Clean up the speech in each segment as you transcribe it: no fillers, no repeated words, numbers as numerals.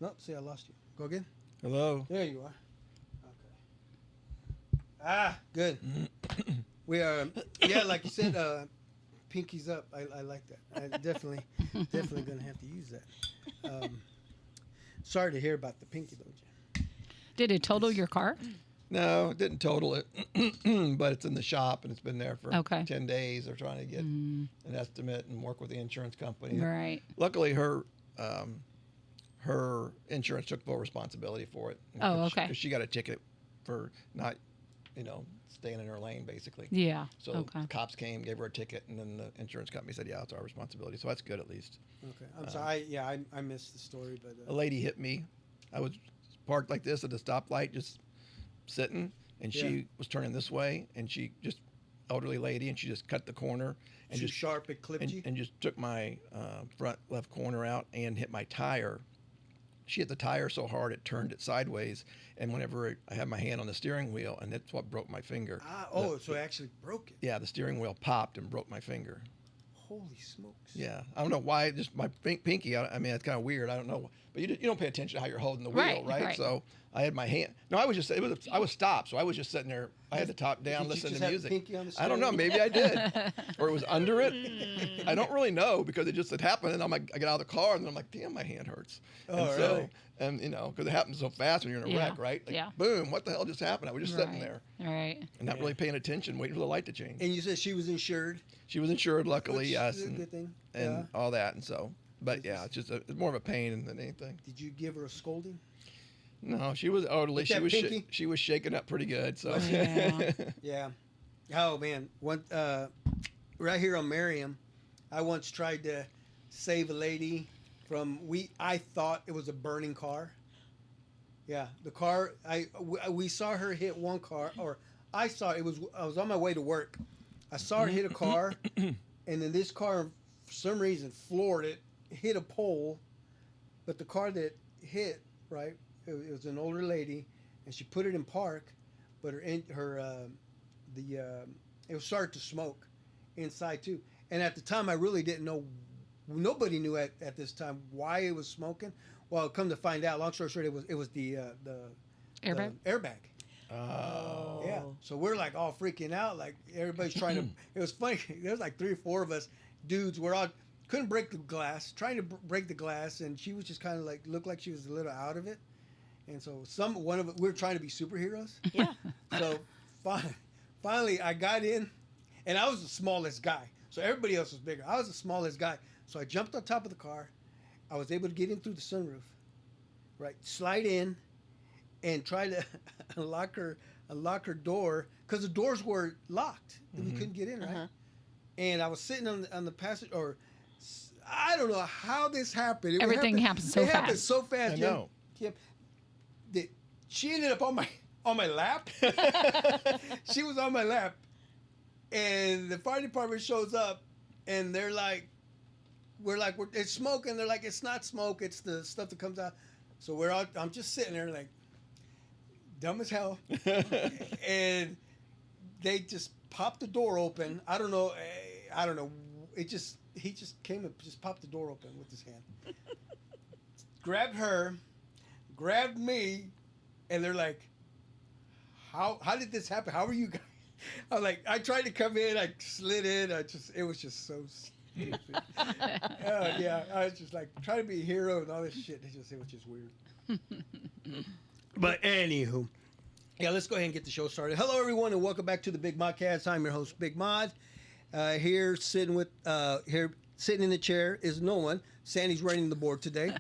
Nope. See, I lost you. Go again. Hello. There you are. Okay. Ah, good. We are. Yeah, like you said. Pinkies up. I like that. I definitely gonna have to use that. Sorry to hear about the pinky though, Jim. Did it total your car? No, it didn't total it, but it's in the shop and it's been there for Okay. 10 days. They're trying to get an estimate and work with the insurance company. Right. Luckily, her insurance took full responsibility for it. Oh, okay. Because she got a ticket for not, staying in her lane, basically. Yeah. So Okay. the cops came, gave her a ticket, and then the insurance company said, yeah, it's our responsibility. So that's good at least. Okay. I'm sorry. Yeah, I missed the story, but A lady hit me. I was parked like this at a stoplight, just sitting, and she was turning this way, and she just elderly lady, and she just cut the corner and too just sharp it clipped you. and just took my front left corner out and hit my tire. She hit the tire so hard it turned it sideways, and whenever I had my hand on the steering wheel, and that's what broke my finger. So it actually broke it. Yeah, the steering wheel popped and broke my finger. Holy smokes. Yeah, I don't know why. Just my pinky. I mean, it's kind of weird. I don't know, but you don't pay attention to how you're holding the wheel, right? So I had my hand. No, I was just. I was stopped, so I was just sitting there. I had the top down, listening to music. Pinky on the I don't know. Maybe I did, or it was under it. I don't really know because it just had happened, and I'm like, I get out of the car, and then I'm like, damn, my hand hurts. Oh, and really? And because it happens so fast when you're in a wreck, right? Like, boom! What the hell just happened? I was just sitting there, right, and not really paying attention, waiting for the light to change. And you said she was insured. She was insured, luckily, Which yes, is a good thing. and all that, and so. But yeah, it's just it's more of a pain than anything. Did you give her a scolding? No, she was elderly. She was shaken up pretty good. So Yeah. Oh man, right here on Merriam, I once tried to save a lady from I thought it was a burning car. Yeah, the car. We saw her hit one car, or I was on my way to work. I saw her hit a car, and then this car, for some reason, floored it, hit a pole, but the car that hit, right, it was an older lady, and she put it in park, but it started to smoke inside too. And at the time, I really didn't know. Nobody knew at this time why it was smoking. Well, come to find out, long story short, it was the airbag. The airbag. Oh. Yeah. So we're like all freaking out, like everybody's trying to. It was funny. There was like 3 or 4 of us dudes. We're all couldn't break the glass, trying to break the glass, and she was just kind of like looked like she was a little out of it. And so we were trying to be superheroes. Yeah. So finally, I got in, and I was the smallest guy. So everybody else was bigger. I was the smallest guy. So I jumped on top of the car. I was able to get in through the sunroof, right? Slide in, and try to unlock her door because the doors were locked and we couldn't get in, right? And I was sitting on the passage, or I don't know how this happened. Everything happened so fast. It happened so fast. I know. Kim, she ended up on my lap. She was on my lap, and the fire department shows up, and they're like, it's smoke, and they're like, it's not smoke, it's the stuff that comes out. So I'm just sitting there like dumb as hell, and they just popped the door open. I don't know. He just came and just popped the door open with his hand, grabbed her, grabbed me, and they're like, how did this happen? How are you guys? I'm like, I tried to come in, I slid in. It was just so stupid. Yeah, I was just like trying to be a hero and all this shit. It was just weird. But anywho, yeah, let's go ahead and get the show started. Hello, everyone, and welcome back to the Big Modcast. I'm your host, Big Mod. Here sitting in the chair is no one. Sandy's running the board today.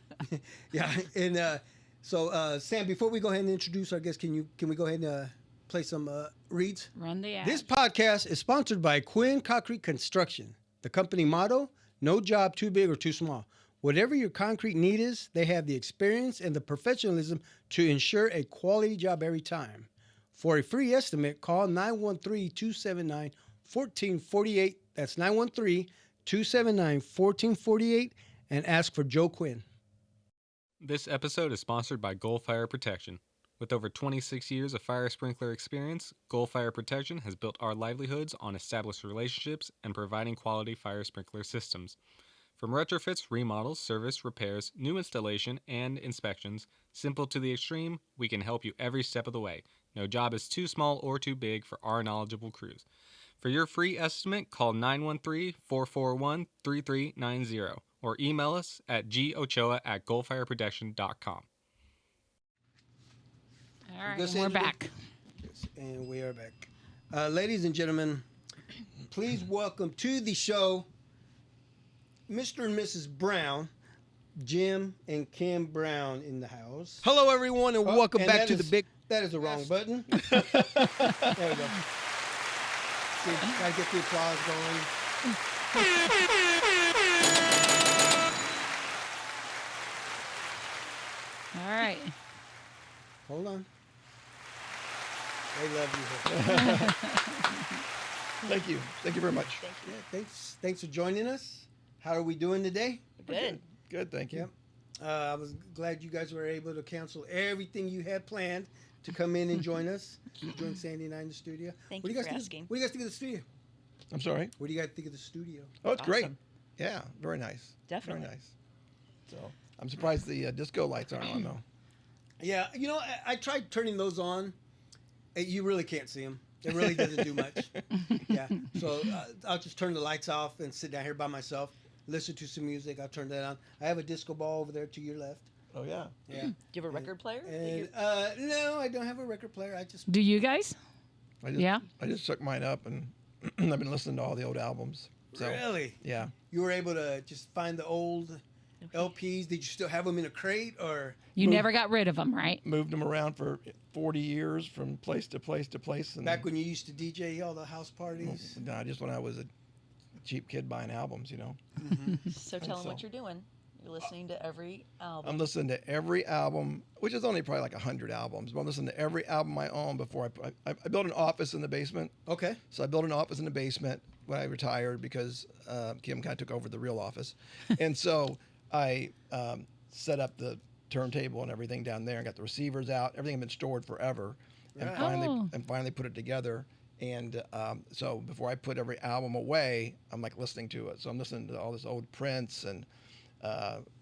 Yeah, and so Sam, before we go ahead and introduce our guest, can we go ahead and play some reads? Run the ad. This podcast is sponsored by Quinn Concrete Construction. The company motto: no job too big or too small. Whatever your concrete need is, they have the experience and the professionalism to ensure a quality job every time. For a free estimate, call 913-279-1448. That's 913-279-1448 and ask for Joe Quinn. This episode is sponsored by Goal Fire Protection. With over 26 years of fire sprinkler experience, Goal Fire Protection has built our livelihoods on established relationships and providing quality fire sprinkler systems. From retrofits, remodels, service, repairs, new installation, and inspections, simple to the extreme, we can help you every step of the way. No job is too small or too big for our knowledgeable crews. For your free estimate, call 913-441-3390 or email us at gochoa@goldfireprotection.com. All right, Good and we're Sandy? back. Yes, and we are back. Ladies and gentlemen, please welcome to the show Mr. and Mrs. Brown, Jim and Kim Brown in the house. Hello, everyone, and welcome And back that to the is- big. That is the wrong button. There we go. See, gotta get the applause going. All right. Hold on. They love you. Thank you. Thank you very much. Yeah, thanks for joining us. How are we doing today? Good. Good. Thank you. Yep. I was glad you guys were able to cancel everything you had planned to come in and join us. Join Sandy and I in the studio. Thank What do you guys for think asking. What do you guys think of the studio? I'm sorry. What do you guys think of the studio? Oh, it's great. Awesome. Yeah, very nice. Definitely. Very nice. So I'm surprised the disco lights aren't on though. Yeah, you know, I tried turning those on. You really can't see them. It really doesn't do much. Yeah. So I'll just turn the lights off and sit down here by myself, listen to some music. I'll turn that on. I have a disco ball over there to your left. Oh yeah. Yeah. Do you have a record player? And no, I don't have a record player. I just Do you guys? I just took mine up and I've been listening to all the old albums. So really. yeah. You were able to just find the old LPs. Did you still have them in a crate or? You never got rid of them, right? Moved them around for 40 years from place to place to place. And Back when you used to DJ all the house parties? no, just when I was a cheap kid buying albums, you know. So tell them so. what you're doing. You're listening to every album. I'm listening to every album, which is only probably like 100 albums, but I'm listening to every album I own before I built an office in the basement. Okay. So I built an office in the basement when I retired because Kim kind of took over the real office. And so I set up the turntable and everything down there and got the receivers out. Everything had been stored forever. And Right. finally put it together. And so before I put every album away, I'm like listening to it. So I'm listening to all this old Prince and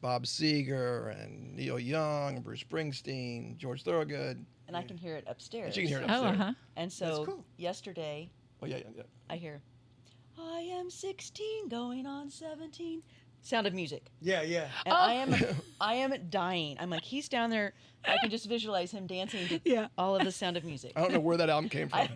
Bob Seger and Neil Young and Bruce Springsteen, George Thorogood. and I can hear it upstairs. And she can hear it Oh, upstairs. uh-huh. And so That's cool. yesterday, Oh yeah. I hear, I am 16 going on 17. Sound of Music. Yeah, yeah. And I am dying. I'm like, he's down there. I can just visualize him dancing to all of the Sound of Music. I don't know where that album came from.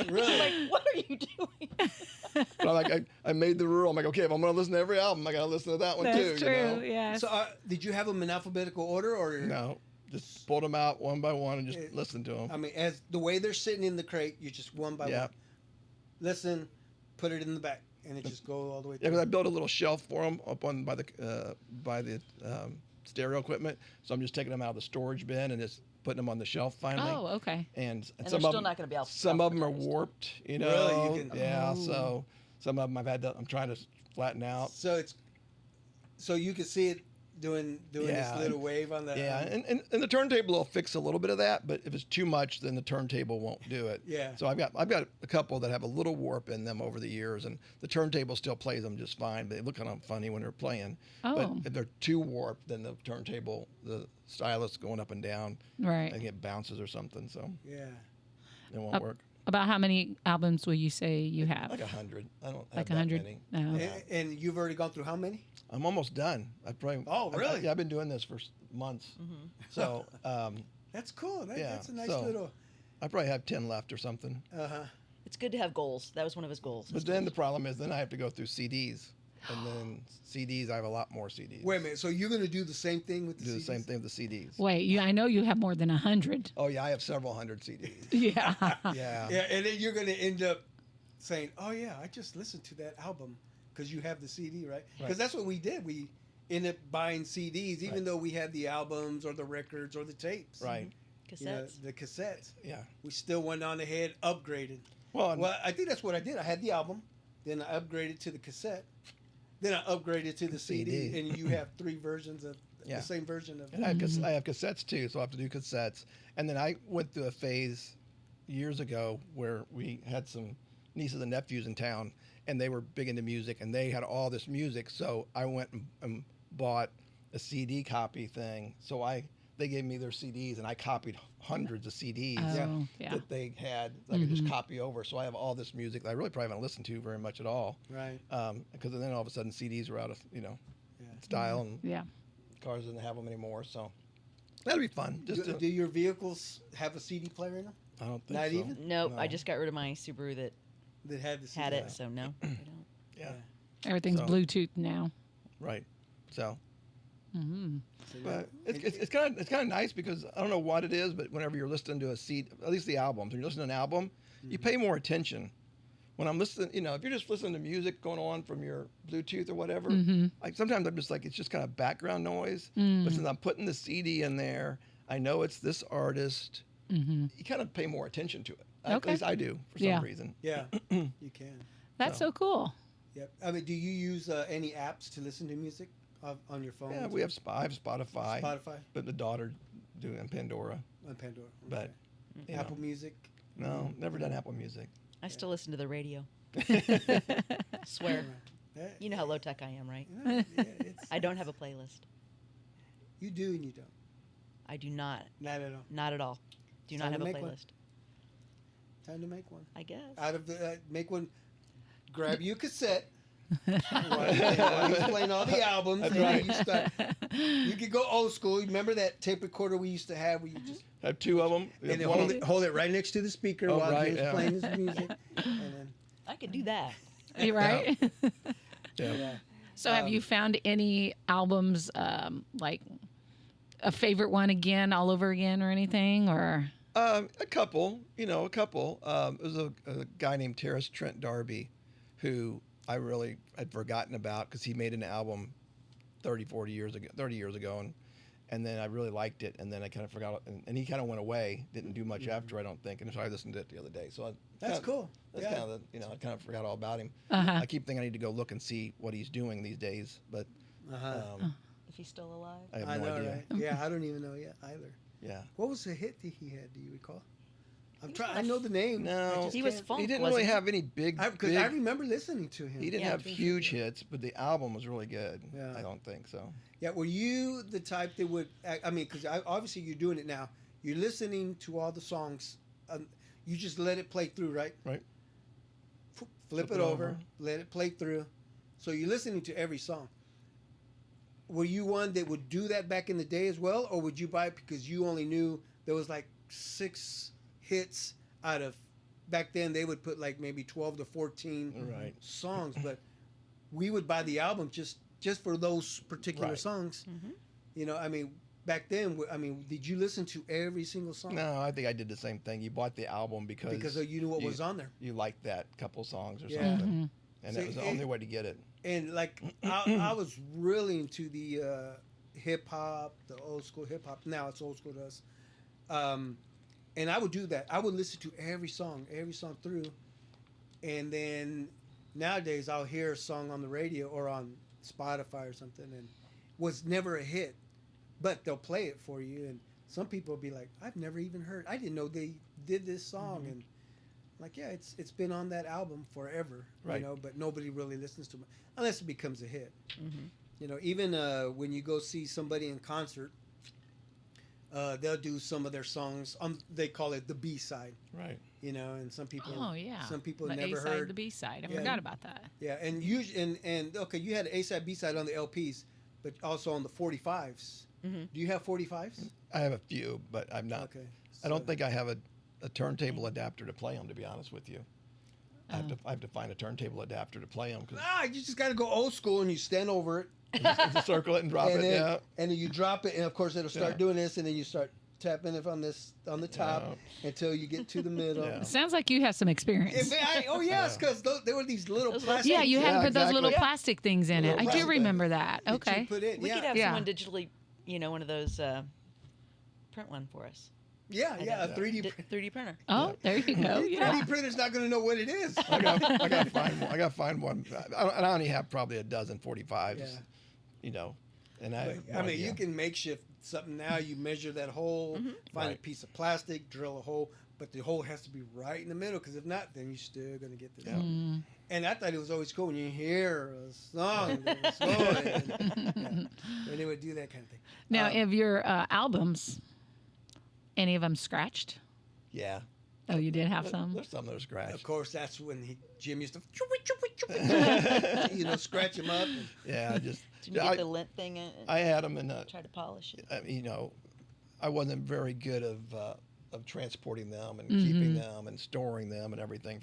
Really? I'm like, what are you doing? But I'm like, I made the rule. I'm like, okay, if I'm going to listen to every album, I got to listen to that one That's too. true. You know? Yes. So did you have them in alphabetical order or? No, just pulled them out one by one and just listened to them. I mean, as the way they're sitting in the crate, you just one by Yeah. one. Listen, put it in the back, and it just go all the way Yeah, through. because I built a little shelf for them up on by the stereo equipment. So I'm just taking them out of the storage bin and just putting them on the shelf finally. Oh, okay. And And some they're of still them, not going to be some of them are alphabetized. warped. You know. Really? You can- Yeah. So some of them I'm trying to flatten out. So you can see it doing this Yeah, little wave on the. Yeah, and the turntable will fix a little bit of that, but if it's too much, then the turntable won't do it. Yeah. So I've got a couple that have a little warp in them over the years, and the turntable still plays them just fine. But they look kind of funny when they're playing. Oh. But if they're too warped, then the turntable, the stylus going up and down, Right. I think it bounces or something, so Yeah. it won't work. About how many albums will you say you have? Like 100. I don't have Like that 100? many. No. And you've already gone through how many? I'm almost done. Oh, really? I've been doing this for months. So That's cool. Yeah, That's a nice so- little. I probably have 10 left or something. It's good to have goals. That was one of his goals. But then the problem is, then I have to go through CDs, and then CDs, I have a lot more CDs. Wait a minute. So you're going to do the same thing with the Do the CDs? same thing with the CDs. Wait, I know you have more than 100. Oh yeah, I have several hundred CDs. Yeah. Yeah. Yeah, and then you're going to end up saying, "Oh yeah, I just listened to that album," because you have the CD, right? Because Right. that's what we did. We ended up buying CDs, even Right. though we had the albums or the records or the tapes. Right. You know, Cassettes. the cassettes. Yeah. We still went on ahead, upgraded. Well, Well, I think that's what I did. I had the album, then I upgraded to the cassette, then I upgraded to the CD, CD. and you have three versions of Yeah. the same version of. and I have cassettes too, so I have to do cassettes. And then I went through a phase years ago where we had some nieces and nephews in town, and they were big into music, and they had all this music. So I went and bought a CD copy thing. So they gave me their CDs, and I copied hundreds of CDs Oh, yeah. that they had. That I could just copy over. So I have all this music that I really probably haven't listened to very much at all. Right. Because then all of a sudden CDs were out of Yeah. style, and Yeah. cars didn't have them anymore. So that'd be fun. Just Do your vehicles have a CD player in them I don't think Not so. even? Nope, No. I just got rid of my Subaru that that had the CD? had it, Yeah. so no, I don't. Yeah. Everything's So- Bluetooth now. Right. So. Mm-hmm. So, yeah. But it's kind of nice because I don't know what it is, but whenever you're listening to a CD, at least the albums, when you're listening to an album, you pay more attention. When I'm listening, if you're just listening to music going on from your Bluetooth or whatever, like sometimes I'm just like it's just kind of background noise. But since I'm putting the CD in there, I know it's this artist. You kind of pay more attention to it. At Okay. least I do for some Yeah. reason. Yeah, you can. That's so cool. Yep. I mean, do you use any apps to listen to music on your phone? Yeah, I have Spotify, Spotify but the daughter doing and Pandora. on Pandora. But you Apple know, Music. no, never done Apple Music. I still listen to the radio. Swear. Yeah, You know how low tech I am, right? it's, I don't have a playlist. You do and you don't. I do not. Not at all. Not at all. Do Time not have to a make one. playlist. Time to make one. I guess. Out of the make one. Grab you a cassette. while he's playing all the albums, That's and then right. you start. You could go old school. Remember that tape recorder we used to have, where you just Have two of them. and then hold it right next to the speaker Oh, while right, he was yeah. playing his music, and then I could do that. You right? Yeah. yeah. So have you found any albums like a favorite one again, all over again, or anything? Or A couple. It was a guy named Terrace Trent D'Arby, who I really had forgotten about because he made an album 30 years ago, and then I really liked it, and then I kind of forgot, and he kind of went away, didn't do much after, I don't think, and so I listened to it the other day. So That's cool. That's Yeah. kind of I kind of forgot all about him. Uh-huh. I keep thinking I need to go look and see what he's doing these days, but If he's still alive. I have I no know, idea. right? Yeah, I don't even know yet either. Yeah. What was the hit that he had? Do you recall? I'm trying. I know the name. No. I just He was can't- funk. He didn't wasn't really he? have any big. Because I remember listening to him. He didn't Yeah. have huge hits, but the album was really good. Yeah. I don't think so. Yeah, were you the type that would? I mean, because obviously you're doing it now. You're listening to all the songs. You just let it play through, right? Right. Flip it over, let it play through. So you're listening to every song. Were you one that would do that back in the day as well, or would you buy it because you only knew there was like 6 hits out of? Back then they would put like maybe 12 to 14 Right. songs, but we would buy the album just for those particular Right. songs. I mean, back then, did you listen to every single song? No, I think I did the same thing. You bought the album because you knew what was on there. You liked that couple songs or Yeah. something, and See, that was the only way to get it. And like I was really into the hip hop, the old school hip hop. Now it's old school to us. And I would do that. I would listen to every song through. And then nowadays I'll hear a song on the radio or on Spotify or something, and was never a hit, but they'll play it for you. And some people will be like, I've never even heard. I didn't know they did this song. And like, yeah, it's been on that album forever, Right. but nobody really listens to it unless it becomes a hit. Even when you go see somebody in concert, they'll do some of their songs. They call it the B side, Right. and some people. oh yeah, Some people the never A-side, heard the B side. I Yeah. forgot about that. Yeah, and okay, you had A side, B side on the LPs, but also on the 45s. Do you have 45s? I have a few, but I'm not. Okay. I don't think I have a turntable adapter to play them. To be honest with you, I have to find a turntable adapter to play them because You just got to go old school and you stand over it. just circle it and drop and it. then, Yeah. and then you drop it, and of course it'll start Yeah. doing this, and then you start tapping it on the top until you get to the middle. Yeah. It sounds like you have some experience. Yes, because there were these little plastic. Yeah, you had to Yeah, put those little exactly. plastic things in it. Little I do plastic remember that. that you Okay. put in. We yeah. could have Yeah. someone digitally, one of those print one for us. yeah, a Yeah. 3D. 3D printer. Oh, there you go. Yeah. 3D printer's not going to know what it is. I got to find one. I got to find one. I only have probably a dozen 45s. Yeah. And I. have no I mean, idea. you can makeshift something now. You measure that hole, find a Right. piece of plastic, drill a hole, but the hole has to be right in the middle, because if not, then you're still going to get the. Yeah. And I thought it was always cool when you hear a song that was going. And they would do that kind of thing. Now, of your albums, any of them scratched? Yeah. Oh, you did have some? There's some that are scratched. Of course, that's when Jim used to, scratch him up. Yeah, just. Did you get the lint thing in? I had them in. Try to polish it. I wasn't very good of transporting them and keeping them and storing them and everything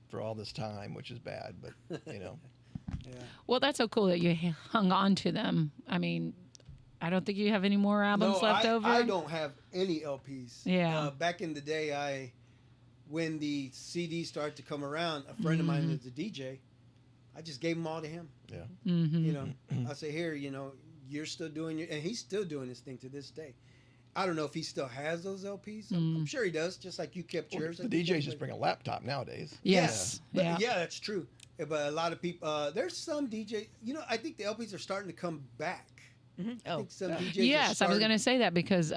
for all this time, which is bad. But Yeah. Well, that's so cool that you hung on to them. I mean, I don't think you have any more albums left over. I don't have any LPs. Yeah. Back in the day, when the CDs started to come around, a friend of mine was a DJ. I just gave them all to him. Yeah. I say, here, you're still doing and he's still doing this thing to this day. I don't know if he still has those LPs. I'm sure he does, just like you kept yours. The DJs just bring a laptop nowadays. Yes. Yeah. Yeah, that's true. But a lot of people, there's some DJ, I think the LPs are starting to come back. Mm-hmm. I think some DJs are Yes, I was starting- going to say that because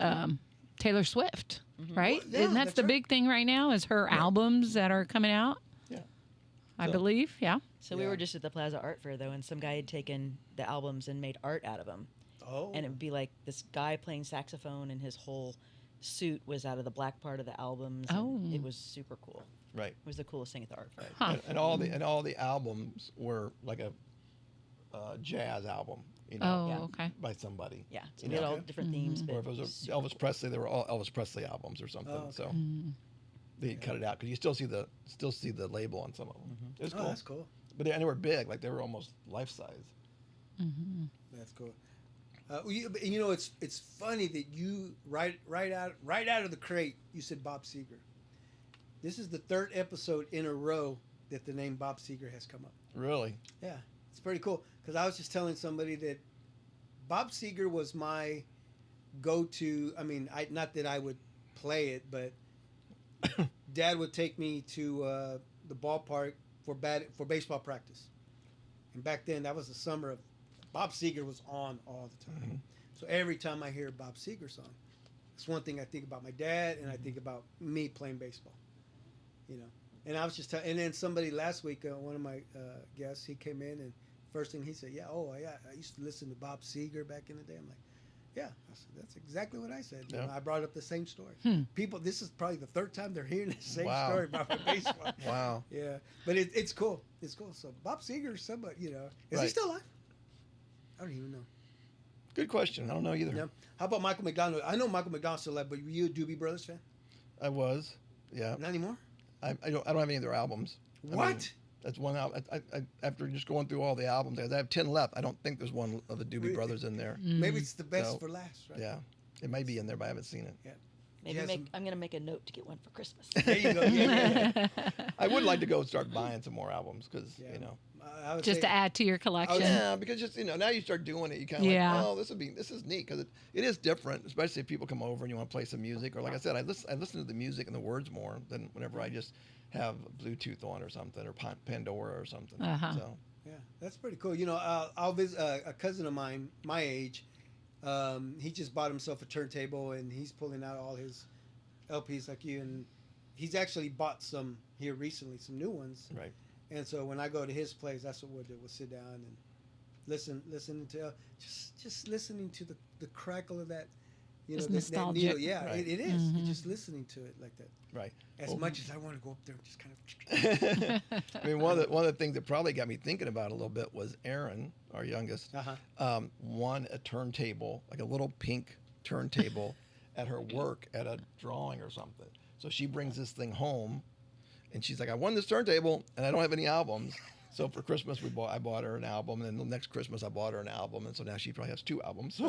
Taylor Swift, right? Well, yeah, and that's that's the right. big thing right now is her albums that are coming out. Yeah. I So- believe, yeah. So we were just at the Plaza Art Fair though, and some guy had taken the albums and made art out of them. Oh. And it would be like this guy playing saxophone, and his whole suit was out of the black part of the albums. and Oh. It was super cool. Right. It was the coolest thing at the art fair. Huh. And all the albums were like a jazz album. Oh, Yeah. okay. By somebody. Yeah, so You we had know? all different themes. But Or if it was super Elvis Presley, they were all Elvis Presley albums or something. Oh, okay. So they cut it out because you still see the label on some of them. It was Oh, cool. that's cool. But they were big, like they were almost life size. That's cool. It's funny that you right out of the crate you said Bob Seger. This is the third episode in a row that the name Bob Seger has come up. Really? Yeah, it's pretty cool because I was just telling somebody that Bob Seger was my go-to. I mean, not that I would play it, but Dad would take me to the ballpark for baseball practice, and back then that was the summer of Bob Seger was on all the time. So every time I hear a Bob Seger song, it's one thing I think about my dad, and I think about me playing baseball. And I was just and then somebody last week, one of my guests, he came in and first thing he said, I used to listen to Bob Seger back in the day. I'm like, yeah, I said, that's exactly what I said. Yeah. I brought up the same story. People, this is probably the third time they're hearing the same Wow. story about my baseball. Wow. Yeah, but it's cool. It's cool. So Bob Seger, somebody, is he Right. still alive? I don't even know. Good question. I don't know either. Yeah. How about Michael McDonald? I know Michael McDonald's still alive, but were you a Doobie Brothers fan? I was. Yeah. Not anymore. I don't have any of their albums. I What? mean, that's one album. I after just going through all the albums, I have 10 left. I don't think there's one of the Doobie Really? Brothers in there. Maybe it's the best So, for last, right? Yeah. It may be in there, but I haven't seen it. Yeah. maybe He has I'm gonna make a note to get one for Christmas. There you go. Yeah. I would like to go start buying some more albums because, Yeah. I would Just say, to add to your collection. Yeah, because just now you start doing it, you kind of Yeah. like, this is neat because it is different, especially if people come over and you want to play some music, or like I said, I listen to the music and the words more than whenever I just have Bluetooth on or something or Pandora or something. Uh-huh. So Yeah, that's pretty cool. I'll visit a cousin of mine, my age. He just bought himself a turntable and he's pulling out all his LPs like you, and he's actually bought some here recently, some new ones. right, And so when I go to his place, that's what we'll do. We'll sit down and listening to just listening to the crackle of that, It's that nostalgic. needle. Yeah, Right. it is. You're just listening to it like that. right. As Well, much as I want to go up there and just kind of. I mean, one of the things that probably got me thinking about it a little bit was Aaron, our youngest, won a turntable, like a little pink turntable, at her work at a drawing or something. So she brings this thing home, and she's like, "I won this turntable, and I don't have any albums." So for Christmas, I bought her an album, and then the next Christmas I bought her an album, and so now she probably has 2 albums.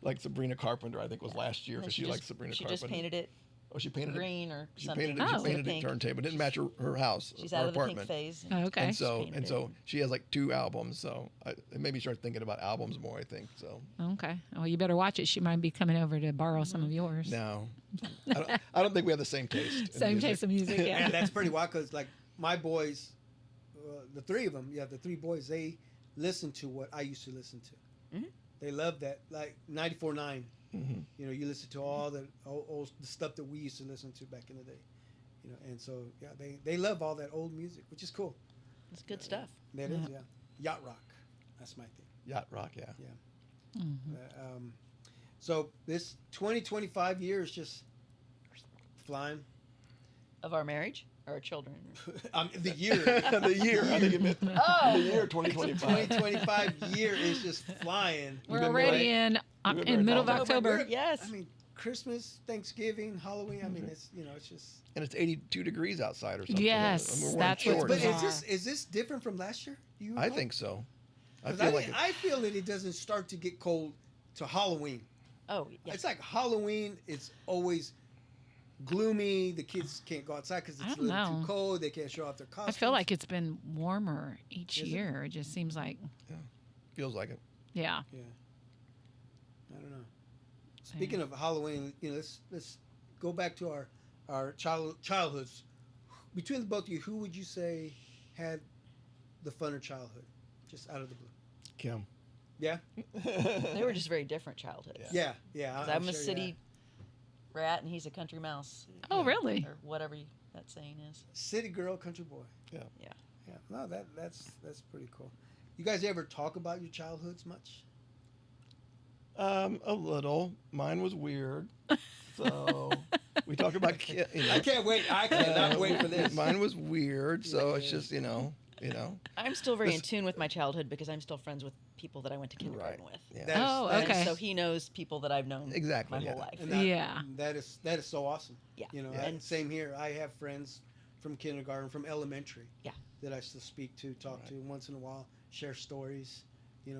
Like Sabrina Carpenter, I think was last year because she likes Sabrina She Carpenter. just painted it Oh, she painted green it. or She something. painted it. Oh. She painted it Pink. turntable. It didn't match her house. She's her out of the apartment. pink phase. Oh, okay. And so painted it. she has like 2 albums. So it made me start thinking about albums more. I think so. Okay. Well, you better watch it. She might be coming over to borrow some of yours. No, I don't think we have the same taste. in Same music. taste of music, yeah. And that's pretty wild because, like, my boys, the 3 of them, the 3 boys, they listen to what I used to listen to. Mhm. They love that, like 94.9. Mhm. You listen to all the old the stuff that we used to listen to back in the day. And so yeah, they love all that old music, which is cool. It's good stuff. That is, yeah. Yacht rock, that's my thing. Yacht rock, yeah. Yeah. So this 20-25 years just flying. Of our marriage, or our children. The year. The year. I think you meant Oh. the year 2025. 20-25 year is just flying. We're been already married? in You've been in middle of married October. Yes. I mean, Christmas, Thanksgiving, Halloween. I mean, it's it's just. And it's 82 degrees outside or something. Yes, we're wearing that's what's shorts. But bizarre. is this different from last year? Do you I know? think so. I 'Cause feel like it, I feel that it doesn't start to get cold to Halloween. Oh, yeah. It's like Halloween. It's always gloomy. The kids can't go outside because I it's a don't little know. too cold. They can't show off their I costumes. feel like it's been warmer each Is it? year. It just seems like, feels like it. yeah. Yeah. I don't know. Speaking of Halloween, let's go back to our childhoods. Between the both of you, who would you say had the funner childhood, just out of the blue? Kim. Yeah. They were just very different childhoods. Yeah. 'Cause I'm a city rat and he's a country mouse. Oh, really? Or whatever that saying is. City girl, country boy. Yeah. Yeah. Yeah. No, that's pretty cool. You guys ever talk about your childhoods much? A little. Mine was weird. So we talked about I can't wait. I cannot wait for this. Mine was weird, so it's Yeah. just I'm still very in This- tune with my childhood because I'm still friends with people that I went to kindergarten with. Yeah. That is- Oh, that is- okay. And so he knows people that I've known Exactly, my yeah. whole life. and that- Yeah. That is so awesome. Yeah. Yeah. And same here. I have friends from kindergarten, from elementary. Yeah. That I still speak to, talk to once in a while, share stories.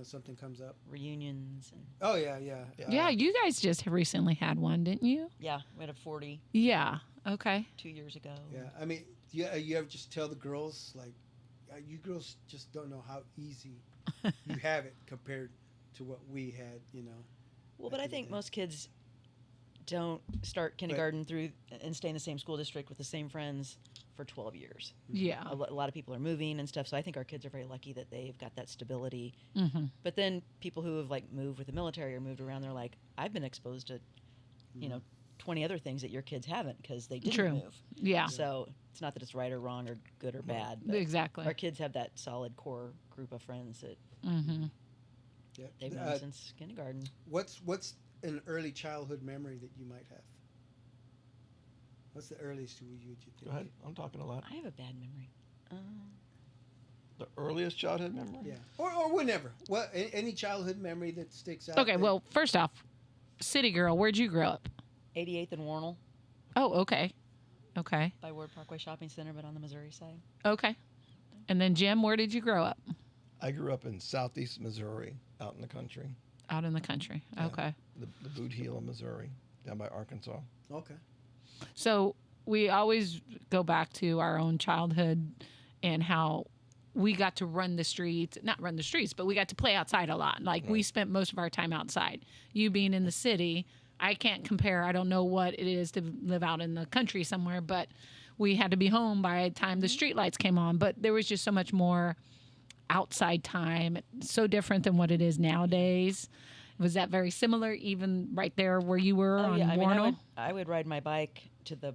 Something comes up. Reunions and Oh yeah, yeah. Yeah, you guys just recently had one, didn't you? yeah, we had a 40 Yeah. Okay. 2 years ago. Yeah, I mean, you ever just tell the girls like, you girls just don't know how easy you have it compared to what we had, Well, but I think most kids don't start kindergarten through and stay in the same school district with the same friends for 12 years. Yeah. A lot of people are moving and stuff, so I think our kids are very lucky that they've got that stability. Mm-hmm. But then people who have like moved with the military or moved around, they're like, I've been exposed to, 20 other things that your kids haven't because they didn't True. move. Yeah. So it's not that it's right or wrong or good or bad. But Exactly. our kids have that solid core group of friends that Mm-hmm. Yeah. they've known since kindergarten. What's an early childhood memory that you might have? What's the earliest you think? Go ahead. I'm talking a lot. I have a bad memory. The earliest childhood memory? Yeah. Or whenever. What any childhood memory that sticks out? Okay. Well, first off, city girl, where'd you grow up? 88th and Warnell Oh, okay. Okay. by Ward Parkway Shopping Center, but on the Missouri side. Okay. And then Jim, where did you grow up? I grew up in southeast Missouri, out in the country. Out in the country. Yeah. Okay. The Boot Heel of Missouri, down by Arkansas. Okay. So we always go back to our own childhood and how we got to run the streets, not run the streets, but we got to play outside a lot. Like we spent most of our time outside. You being in the city, I can't compare. I don't know what it is to live out in the country somewhere, but we had to be home by the time the street lights came on. But there was just so much more outside time, so different than what it is nowadays. Was that very similar, even right there where you were on I mean, Warnell? I would ride my bike to the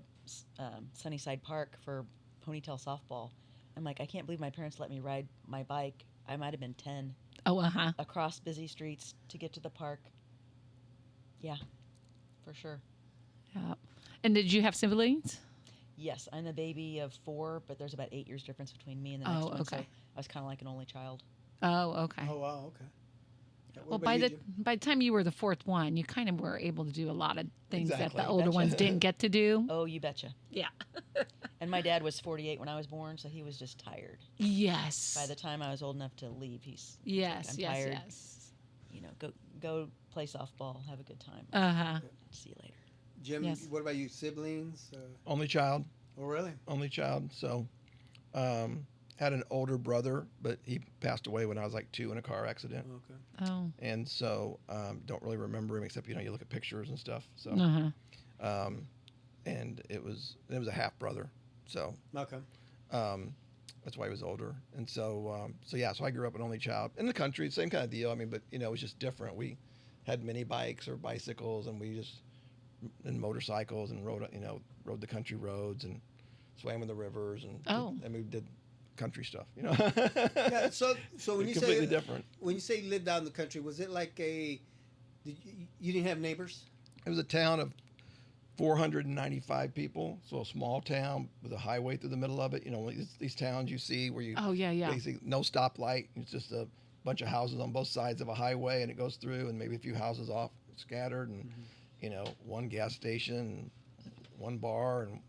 Sunnyside Park for ponytail softball. I'm like, I can't believe my parents let me ride my bike. I might have been 10 Oh, uh-huh. across busy streets to get to the park. Yeah, for sure. Yeah. And did you have siblings? Yes, I'm the baby of 4, but there's about 8 years difference between me and the next Oh, one. So okay. I was kind of like an only child. Oh, okay. Oh wow. Okay. Yeah, what Well, about by you, the Jim? by the time you were the fourth one, you kind of were able to do a lot of things Exactly. that the older ones didn't get to do. Oh, you betcha. Yeah. And my dad was 48 when I was born, so he was just tired. Yes. By the time I was old enough to leave, he's yes, I'm yes, tired. yes. Go play softball, have a good time. Uh-huh. See you later. Jim, Yes. what about you? Siblings? Only child. Oh really? Only child. So, had an older brother, but he passed away when I was like 2 in a car accident. Okay. Oh. And so, don't really remember him except, you look at pictures and stuff. So, Uh-huh. and it was a half brother. So, Okay. that's why he was older. And so, so I grew up an only child in the country, same kind of deal. I mean, but it was just different. We had mini bikes or bicycles, and we just and motorcycles and rode the country roads, and swam in the rivers, and Oh. and we did country stuff. Yeah. So when you completely say different. when you say you lived out in the country, was it like you didn't have neighbors? It was a town of 495 people, so a small town with a highway through the middle of it. These towns you see where you Oh, yeah. basically no stoplight. It's just a bunch of houses on both sides of a highway, and it goes through, and maybe a few houses off scattered, and one gas station, one bar, and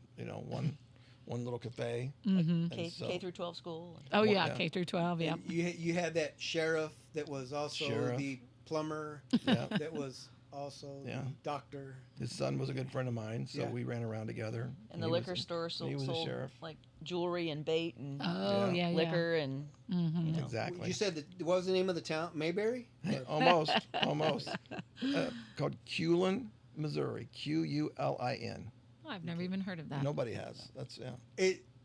one little cafe. Mm-hmm. K through 12 school. Oh, Well, yeah, yeah. K through 12, yeah. And you had that sheriff that was also Sheriff. the plumber. Yeah. That was also Yeah. the doctor. His son was a good friend of mine, so Yeah. we ran around together. And the he liquor was- store he was a sold sheriff. like jewelry and bait and Oh, yeah, liquor and Mm-hmm. you know. Exactly. You said what was the name of the town? Mayberry? almost. Called Culin, Missouri. Qulin. Oh, I've never even heard of that. Nobody has. That's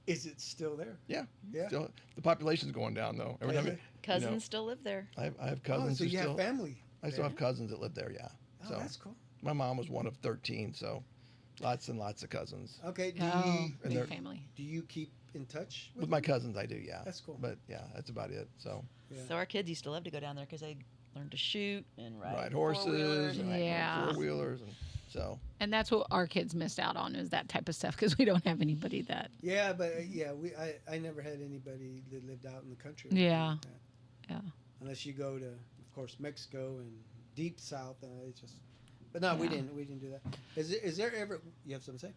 Is it still there? Yeah. Yeah. Still, the population's going down though. Every Is time it? Cousins still live there. I have Oh, cousins so who you still. have family. I still have cousins that live there. Yeah. Oh, So that's cool. my mom was one of 13, so lots and lots of cousins. Okay. Oh, And they're- big family. Do you keep in touch With my cousins, I do. Yeah. That's cool. But yeah, that's about it. So Yeah. So our kids used to love to go down there because they learned to shoot and ride four-wheelers horses, and and Yeah. 4-wheelers, and so And that's what our kids missed out on is that type of stuff because we don't have anybody that. Yeah, but I never had anybody that lived out in the country. Yeah. like that. Yeah. Unless you go to, of course, Mexico and deep south, it's just. But no, we Yeah. didn't do that. Is there ever? You have something to say?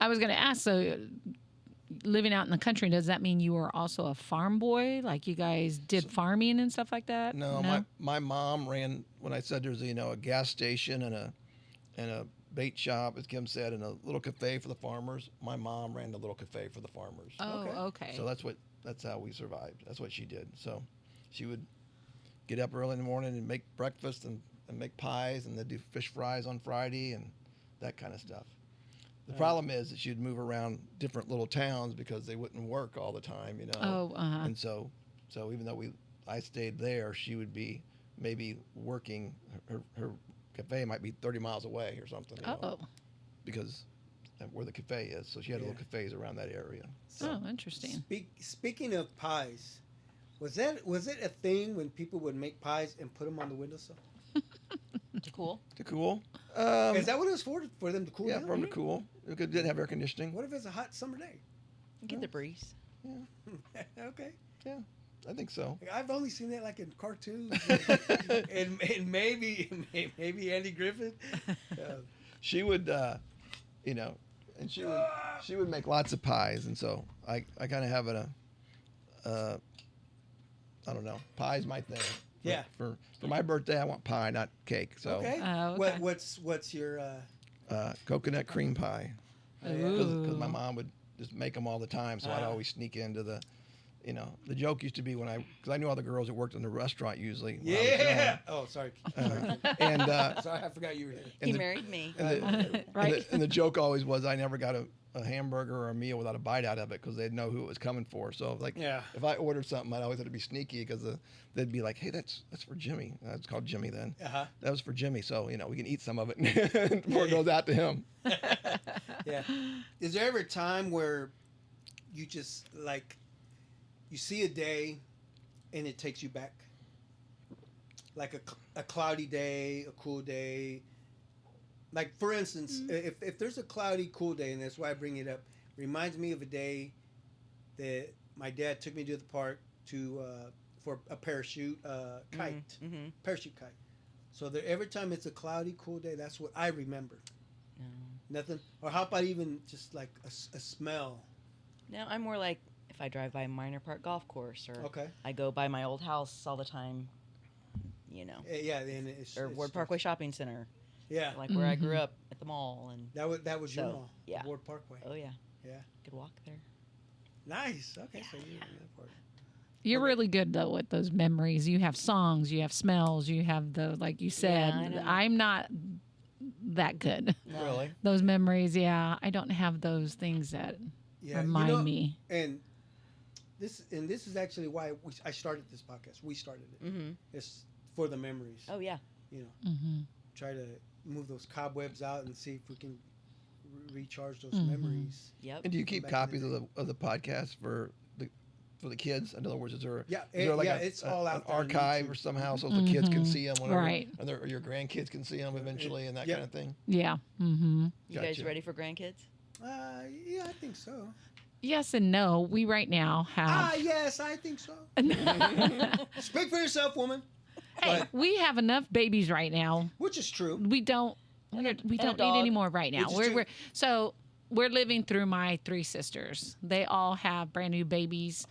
I was going to ask, so living out in the country, does that mean you were also a farm boy? Like you guys did farming and stuff like that? no, my mom ran when I said there's a gas station and a bait shop, as Kim said, and a little cafe for the farmers. My mom ran the little cafe for the farmers. Oh, Okay. okay. So that's how we survived. That's what she did. So she would get up early in the morning and make breakfast and make pies, and they'd do fish fries on Friday and that kind of stuff. The problem is that she'd move around different little towns because they wouldn't work all the time, Oh, And so even though I stayed there, she would be maybe working. Her cafe might be 30 miles away or something. Because of where the cafe is. So she had little cafes around that area. Oh, interesting. Speaking of pies, was it a thing when people would make pies and put them on the windowsill? To cool. To cool. Is that what it was for them to cool Yeah, down? for them to cool. It didn't have air conditioning. What if it's a hot summer day? Get the breeze. Okay. I think so. I've only seen that like in cartoons and maybe Andy Griffith. She would, and she would make lots of pies, and so I kind of have I don't know, pie's my thing. Yeah. For my birthday, I want pie, not cake. So Okay. Oh, okay. What's your coconut cream pie, because Ooh. my mom would just make them all the time, so I'd always sneak into the. The joke used to be because I knew all the girls that worked in the restaurant usually. when I was yeah? Oh, sorry. young. And Sorry, I forgot you were here. He married me. Right. and the joke always was I never got a hamburger or a meal without a bite out of it because they'd know who it was coming for. So Yeah. if I ordered something, I'd always have to be sneaky because they'd be like, "Hey, that's for Jimmy." That was called Jimmy then. Uh-huh. That was for Jimmy, so we can eat some of it before it goes out to him. Yeah. Is there ever a time where you just like you see a day and it takes you back? Like a cloudy day, a cool day. Like for instance, if there's a cloudy, cool day, and that's why I bring it up, reminds me of a day that my dad took me to the park for a parachute kite, parachute kite. So every time it's a cloudy, cool day, that's what I remember. Nothing. Or how about even just like a smell? No, I'm more like if I drive by Minor Park Golf Course or Okay. I go by my old house all the time, Yeah, and it's or Ward Parkway Shopping Center, Yeah, like where I grew up at the mall, and that was your So, mall. yeah. Ward Parkway. oh yeah, Yeah. could walk there. Nice. Okay, so you're in that part. You're really good though with those memories. You have songs, you have smells, you have like you said. I know. I'm not that good. No. Really? Those memories, yeah, I don't have those things that Yeah, remind me. And this is actually why I started this podcast. We started it. Mm-hmm. It's for the memories. Oh yeah. Mm-hmm. Try to move those cobwebs out and see if we can recharge those Mm-hmm. memories. Yep. And do you From keep back in copies the of the podcast for the kids? In other words, is there Yeah, is there like it's all an out there on archive YouTube. or somehow so the kids can Mhm. see them whenever, Right. or your grandkids can see them eventually and that yeah. kind of thing? Yeah. Mm-hmm. You guys Gotcha. ready for grandkids? Yeah, I think so. Yes and no. We right now have. Yes, I think so. hey, Speak for yourself, woman. we have enough babies right now. Which is true. We don't. We a don't need dog. any more right now. Which is true. So we're living through my 3 sisters. They all have brand new babies,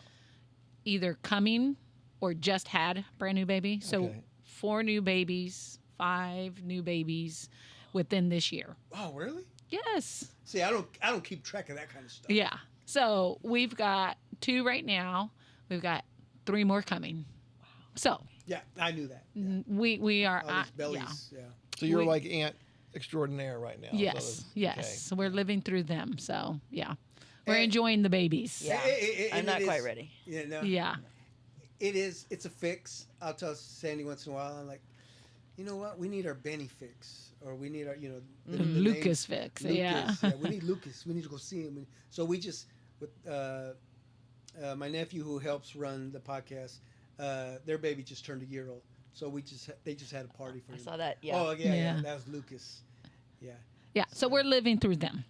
either coming or just had brand new baby. So Okay. 4 new babies, 5 new babies within this year. Oh, really? Yes. See, I don't keep track of that kind of stuff. Yeah. So we've got 2 right now. We've got 3 more coming. Wow. So Yeah, I knew that. we are. All these bellies. Yeah. So you're We- like Aunt Extraordinaire right now. Yes. So Yes. okay. So we're living through them. So yeah, we're And- enjoying the babies. Yeah. I'm And not it quite is- ready. Yeah, no. Yeah. It's a fix. I'll tell Sandy once in a while. I'm like, you know what? We need our Benny fix, or we need our, the name- Lucas fix. Yeah. Lucas. Yeah, we need Lucas. We need to go see him. So we just with my nephew who helps run the podcast. Their baby just turned a year old, so they just had a party for I him. saw that. Yeah. Oh yeah, Yeah. that was Lucas. Yeah, Yeah. So we're living through them.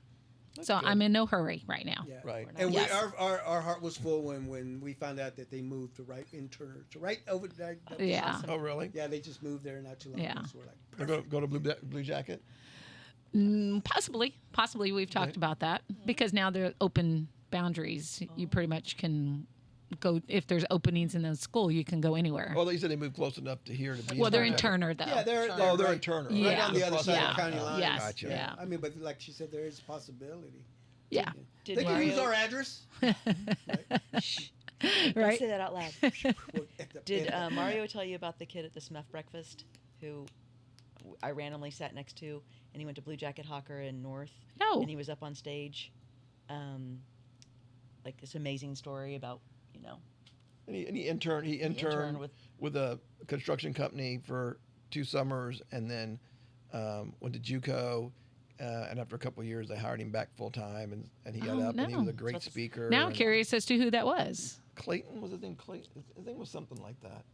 So good. I'm in no hurry right now. yeah. Right. And Yes. our heart was full when we found out that they moved to right in Turner, to right over there. That was Yeah. awesome. Oh, really? Yeah, they just moved there not too long Yeah. ago. So we're like, Or go to Blue Jacket? Possibly we've talked about that because now they're open boundaries. You pretty much can go if there's openings in the school. You can go anywhere. Oh, you said they moved close enough to here to be. Well, they're in Blue Jacket. Turner though. yeah, they're They're right, in Turner. right Yeah. on the other side Yeah. of the county line. Yes. Gotcha. Yeah. I mean, but like she said, there is a possibility. Yeah. Did They can use Mario- our address. Don't Right. say that out loud. Well, at the- Did at the- Mario tell you about the kid at the Smurf breakfast who I randomly sat next to, and he went to Blue Jacket Hawker in North, No. and he was up on stage, like this amazing story about And he interned with a construction company for 2 summers, and then went to JUCO. And after a couple of years, they hired him back full time, and he got Oh, up, and he was no. a great So that's- speaker. Now I'm and curious as to who that was. Clayton was his name. Clayton, his name was something like that.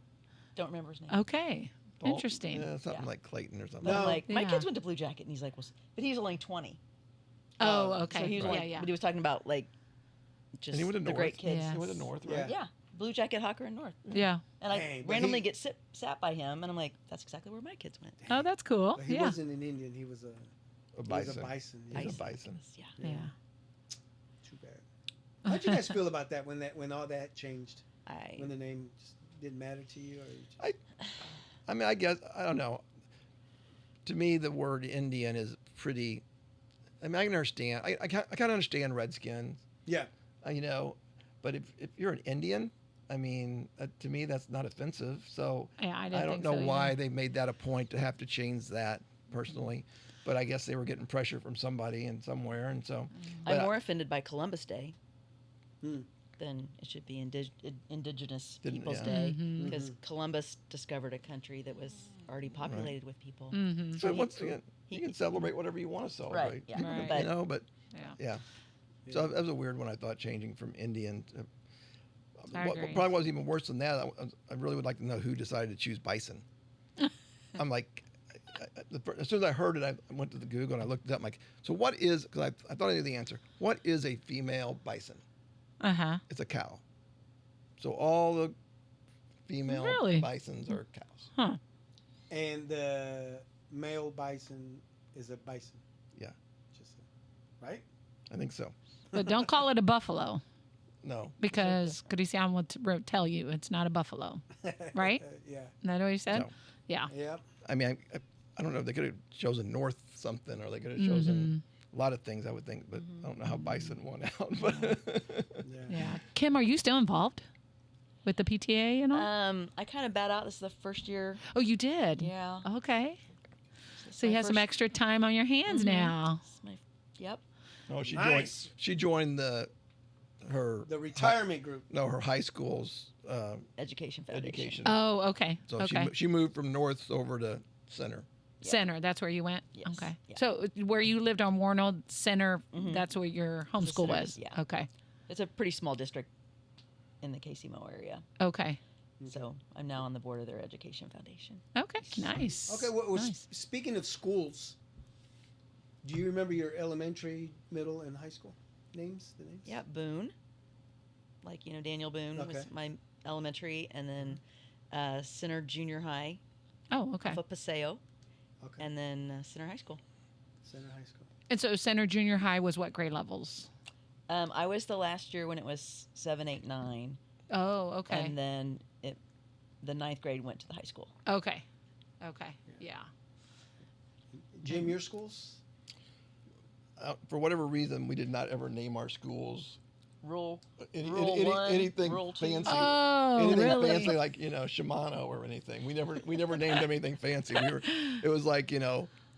don't remember his name. Okay. Paul- Interesting. Yeah, something Yeah. like Clayton or something. But I'm No. like, my Yeah. kids went to Blue Jacket, and he's like, well, but he was only 20. Oh, okay. So he was yeah, only, yeah. but he was talking about like just And he went to the North. great kids. Yeah. He went to North, Yeah. right? Yeah, Blue Jacket Hawker in North. Yeah. And I Dang, but randomly he- sat by him, and I'm like, that's exactly where my kids went. Oh, that's cool. But he Yeah. wasn't an Indian. He was a A He bison. was a bison. He's a Bison. bison. Yeah. Yeah. Too bad. How'd you guys feel about that when all that changed? When the name just didn't matter to you, or you just, I mean, I guess I don't know. To me, the word Indian is pretty. I mean, I can understand. I kind of understand Redskins, yeah, but if you're an Indian, I mean, to me that's not offensive. So Yeah, I I didn't don't think know so, why yeah. they made that a point to have to change that personally, but I guess they were getting pressure from somebody and somewhere, and so. I'm but more offended by Columbus Day Hmm. than it should be Indigenous Didn't- Peoples yeah. Day Mhm. because Columbus discovered a country that was already populated with people. Mm-hmm. So he- once again, you can celebrate whatever you want to celebrate. yeah. People can- Right. but Yeah. yeah. So that was a weird one. I thought changing from Indian. I What agree. probably was even worse than that. I really would like to know who decided to choose bison. I'm like, as soon as I heard it, I went to the Google and I looked it up. I'm like, so what is? Because I thought I knew the answer. What is a female bison? Uh huh. It's a cow. So all the female Really? bisons are cows. Huh. and the male bison is a bison. Yeah. Just right. I think so. But don't call it a buffalo No. because Christian will tell you it's not a buffalo. Right? Yeah. Isn't that what he said? No. Yeah. Yeah. I mean, I don't know. They could have chosen North something, or they could have chosen a lot of things. I would think, but I don't know how bison won out. But Yeah. Yeah. Kim, are you still involved with the PTA and all? I kind of bat out. This is the first year. Oh, you did? Yeah. Okay. This is So you my have some first- extra time on your hands now. this is my- Yep. no, she Nice. joined. She joined her The retirement group. her high school's Education Foundation. education. Oh, okay. So okay. she moved from North over to Center. Yeah. Center, that's where you went? Yes. Okay. Yeah. So where you lived on Warnold Center, that's where your homeschool center, was? yeah. Okay. It's a pretty small district in the KCMO area. Okay. So I'm now on the board of their education foundation. Okay. Nice. Okay, well, Nice. speaking of schools, do you remember your elementary, middle, and high school names? The names? Yeah, Boone. Like, Daniel Boone Okay. was my elementary, and then Center Junior High, Oh, okay. off of Paseo, Okay. and then Center High School. Center High School. And so Center Junior High was what grade levels? I was the last year when it was 7, 8, 9, Oh, okay. and then the 9th grade went to the high school. Okay. Okay. Yeah. Jim, your schools? For whatever reason, we did not ever name our schools Rule 1, anything Rule 2. fancy. Oh, Anything really? fancy like Shimano or anything. We never named them anything fancy. It was like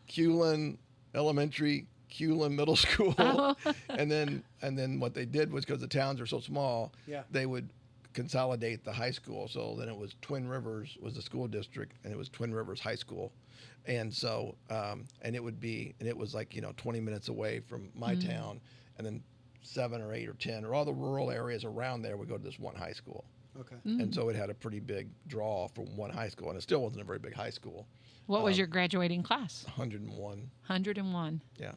Culin Elementary, Culin Middle School, Oh. and then what they did was, because the towns are so small, Yeah. they would consolidate the high school. So then it was Twin Rivers was the school district, and it was Twin Rivers High School, and so and it was like 20 minutes away from my town, and then 7 or 8 or 10 or all the rural areas around there would go to this one high school. Okay. And so it had a pretty big draw from one high school, and it still wasn't a very big high school. What was your graduating class? 101. 101. Yeah.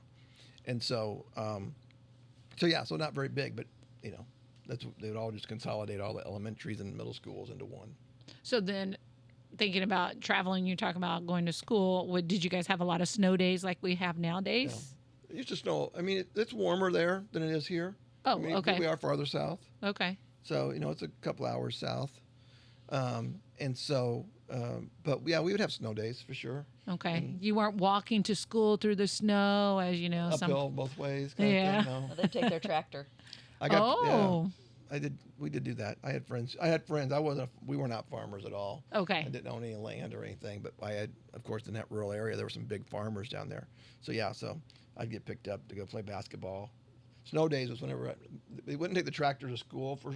And so so not very big, but they would all just consolidate all the elementaries and middle schools into one. So then, thinking about traveling, you're talking about going to school. Did you guys have a lot of snow days like we have nowadays? It used to snow. I mean, it's warmer there than it is here. Oh, I mean, okay. We are farther south. Okay. So, it's a couple hours south. And so, but yeah, we would have snow days for sure. Okay. You weren't walking to school through the snow as Uphill both ways. Kind Yeah. Of thing, no. They'd take their tractor. We did do that. I had friends. We were not farmers at all. Okay. I didn't own any land or anything, but I had, of course, in that rural area, there were some big farmers down there. So I'd get picked up to go play basketball. Snow days was whenever they wouldn't take the tractor to school for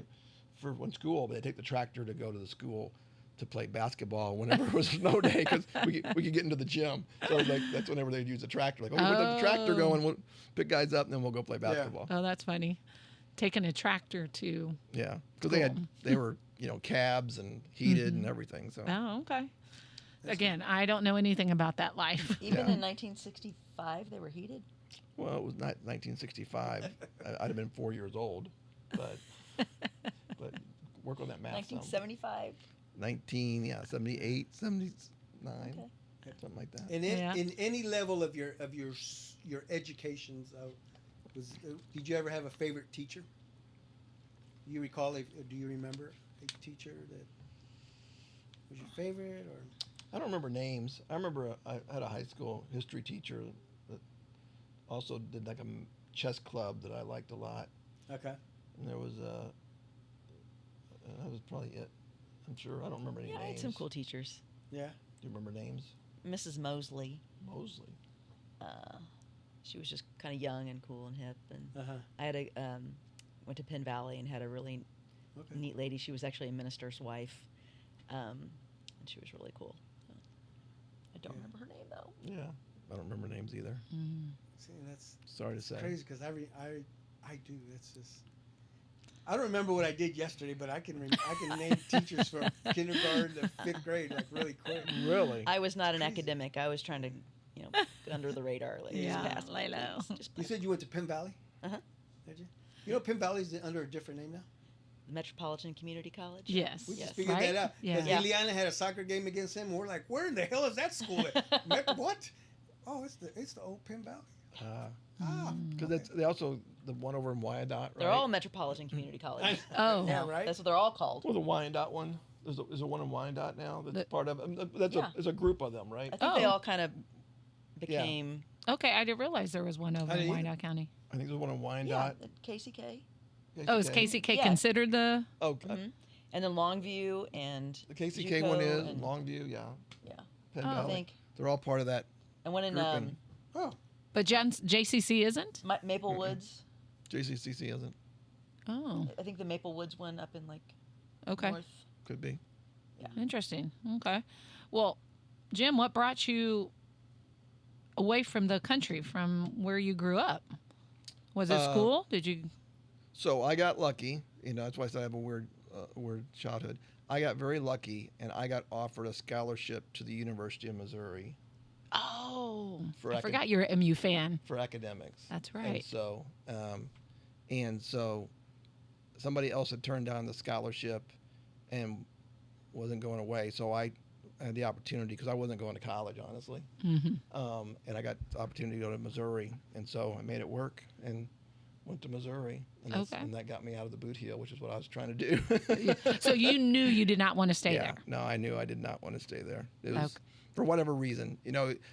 one school, but they'd take the tractor to go to the school to play basketball whenever it was a snow day, because we could get into the gym. So that's whenever they'd use the tractor. Like, we put the tractor going, we'll pick guys up, and then we'll go play basketball. Oh, that's funny. Taking a tractor to. Yeah, because they were cabs and heated and everything. So. Oh, okay. Again, I don't know anything about that life. Even in 1965, they were heated. Well, it was not 1965. I'd have been 4 years old, but work on that math. 1975. 78, 79, something like that. And in any level of your education, did you ever have a favorite teacher? Do you recall? Do you remember a teacher that was your favorite, or? I don't remember names. I remember I had a high school history teacher that also did like a chess club that I liked a lot. Okay. And there was that was probably it. I'm sure. I don't remember any names. I had some cool teachers. Yeah. Do you remember names? Mrs. Mosley. Mosley. She was just kind of young and cool and hip. And I had went to Penn Valley and had a really neat lady. She was actually a minister's wife, and she was really cool. So I don't remember her name though. Yeah, I don't remember names either. See, that's Sorry to say. crazy, because I do. It's just. I don't remember what I did yesterday, but I can name teachers from kindergarten to 5th grade like really quick. Really? I was not an academic. I was trying to, get under the radar. Like, Yeah, just pass lay my low. things, just You said you went to Penn Valley? Uh-huh. Did you? You know Penn Valley's under a different name now? Metropolitan Community College. Yes. We just Yes. figured Right? that out. Yeah. Because Ileana had a soccer game against him, and we're like, where in the hell is that school at? What? Oh, it's the old Penn Valley. Because they also the one over in Wyandotte, right? They're all Metropolitan Community College. Oh. Yeah, right? That's what they're all called. Well, the Wyandotte one. There's a one in Wyandotte now that's part of. There's a group of them, right? I think they Oh. all kind of became. Okay, I didn't realize there was one over I in didn't Wyandotte County. I think there's one in Yeah, Wyandotte. KCK. Oh, is KCK Yeah. considered the? Oh, And then Longview and the KCK one JUCO is and- Longview, yeah. Yeah. Penn Oh. I Valley. think. They're all part of that And one in grouping. Oh, But JCC isn't? Maple Woods. JCCC isn't. Oh, I think the Maple Woods one up in like okay. north. Could be. Interesting. Okay. Well, Jim, what brought you away from the country, from where you grew up? Was it school? Did you? So I got lucky. That's why I said I have a weird childhood. I got very lucky, and I got offered a scholarship to the University of Missouri Oh, For I acad- forgot you're an MU fan. for academics. That's right. And so somebody else had turned down the scholarship and wasn't going away. So I had the opportunity, because I wasn't going to college, honestly. Mm-hmm. And I got the opportunity to go to Missouri. And so I made it work and went to Missouri. And, Okay. and that got me out of the boot heel, which is what I was trying to do. So you knew you did not want to stay there. No, I knew I did not want to stay there. It was, Okay. for whatever reason.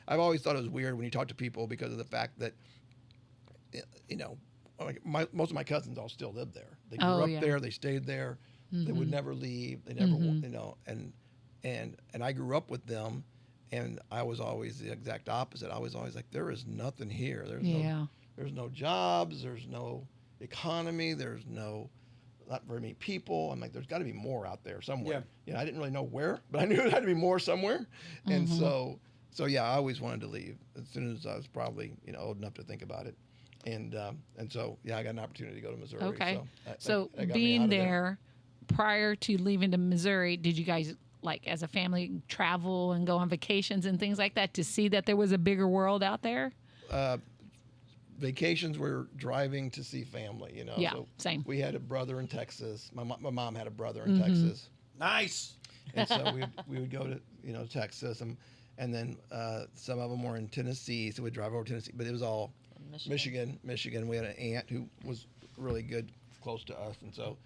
I've always thought it was weird when you talk to people, because of the fact that, most of my cousins all still live there. They grew Oh, up yeah. there. They stayed there. They would never leave. They never, and I grew up with them, and I was always the exact opposite. I was always like, there is nothing here. There's no jobs. There's no economy. There's not very many people. I'm like, there's got to be more out there somewhere. I didn't really know where, but I knew there had to be more somewhere. And so yeah, I always wanted to leave as soon as I was probably old enough to think about it. And so yeah, I got an opportunity to go to Missouri. Okay. So So that got me out being of there prior to leaving to Missouri, did you guys, like, as a family, travel and go on vacations and things like that to see that there was a bigger world out there? Vacations were driving to see family. Yeah, So same. we had a brother in Texas. My mom had a brother in Texas. Nice. And so we would go to Texas, and then some of them were in Tennessee, so we'd drive over to Tennessee. But it was all Michigan. We had an aunt who was really good, close to us, and so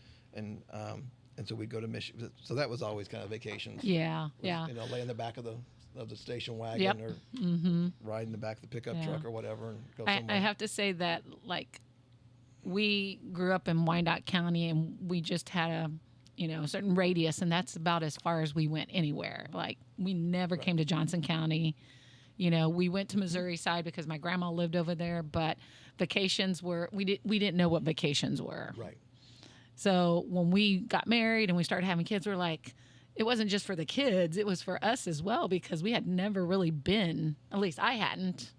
we'd go to Michigan. So that was always kind of vacations. Yeah, yeah. Lay in the back of the station wagon, Yep. or ride in the back of the pickup Yeah. truck or whatever, and go I somewhere. have to say that, like, we grew up in Wyandotte County, and we just had a certain radius, and that's about as far as we went anywhere. Like, we never came to Johnson County. We went to Missouri side because my grandma lived over there, but vacations were, we didn't know what vacations were. Right. So when we got married and we started having kids, we're like, it wasn't just for the kids, it was for us as well, because we had never really been, at least I hadn't.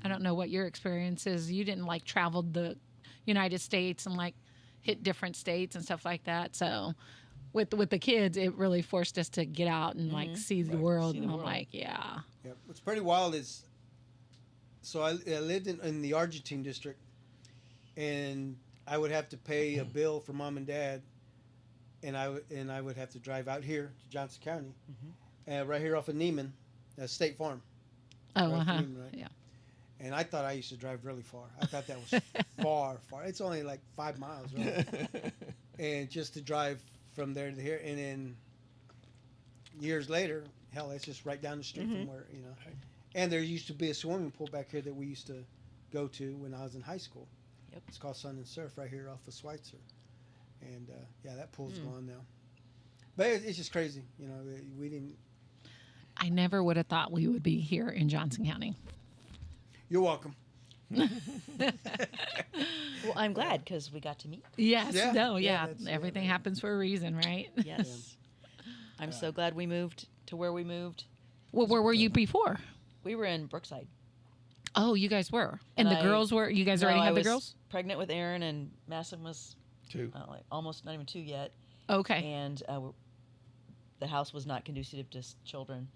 I don't know what your experience is. You didn't, like, travel the United States and, like, hit different states and stuff like that. So with the kids, it really forced us to get out and like see the world. See the and I'm world. like, yeah. Yeah, what's pretty wild is, so I lived in the Argentine district, and I would have to pay a bill for mom and dad, and I would have to drive out here to Johnson County, right here off of Neiman, State Farm, Oh, Right, uh-huh. right. Yeah. and I thought I used to drive really far. I thought that was far. It's only like 5 miles, really. And just to drive from there to here, and then years later, hell, it's just right down the street from where. And there used to be a swimming pool back here that we used to go to when I was in high school. Yep. It's called Sun and Surf right here off of Schweitzer, and yeah, that pool's gone now. But it's just crazy, we didn't. I never would have thought we would be here in Johnson County. You're welcome. Well, I'm glad because we got to meet. Yes. Yeah. No. Yeah, Yeah. that's- Everything yeah. happens for a reason, right? Yes. I'm so glad we moved to where we moved. Well, where were you before? We were in Brookside. Oh, you guys were, and And the I- girls were. You guys No, already I had the was girls. pregnant with Aaron, and Masson was 2. like almost not even 2 yet. Okay. And the house was not conducive to children.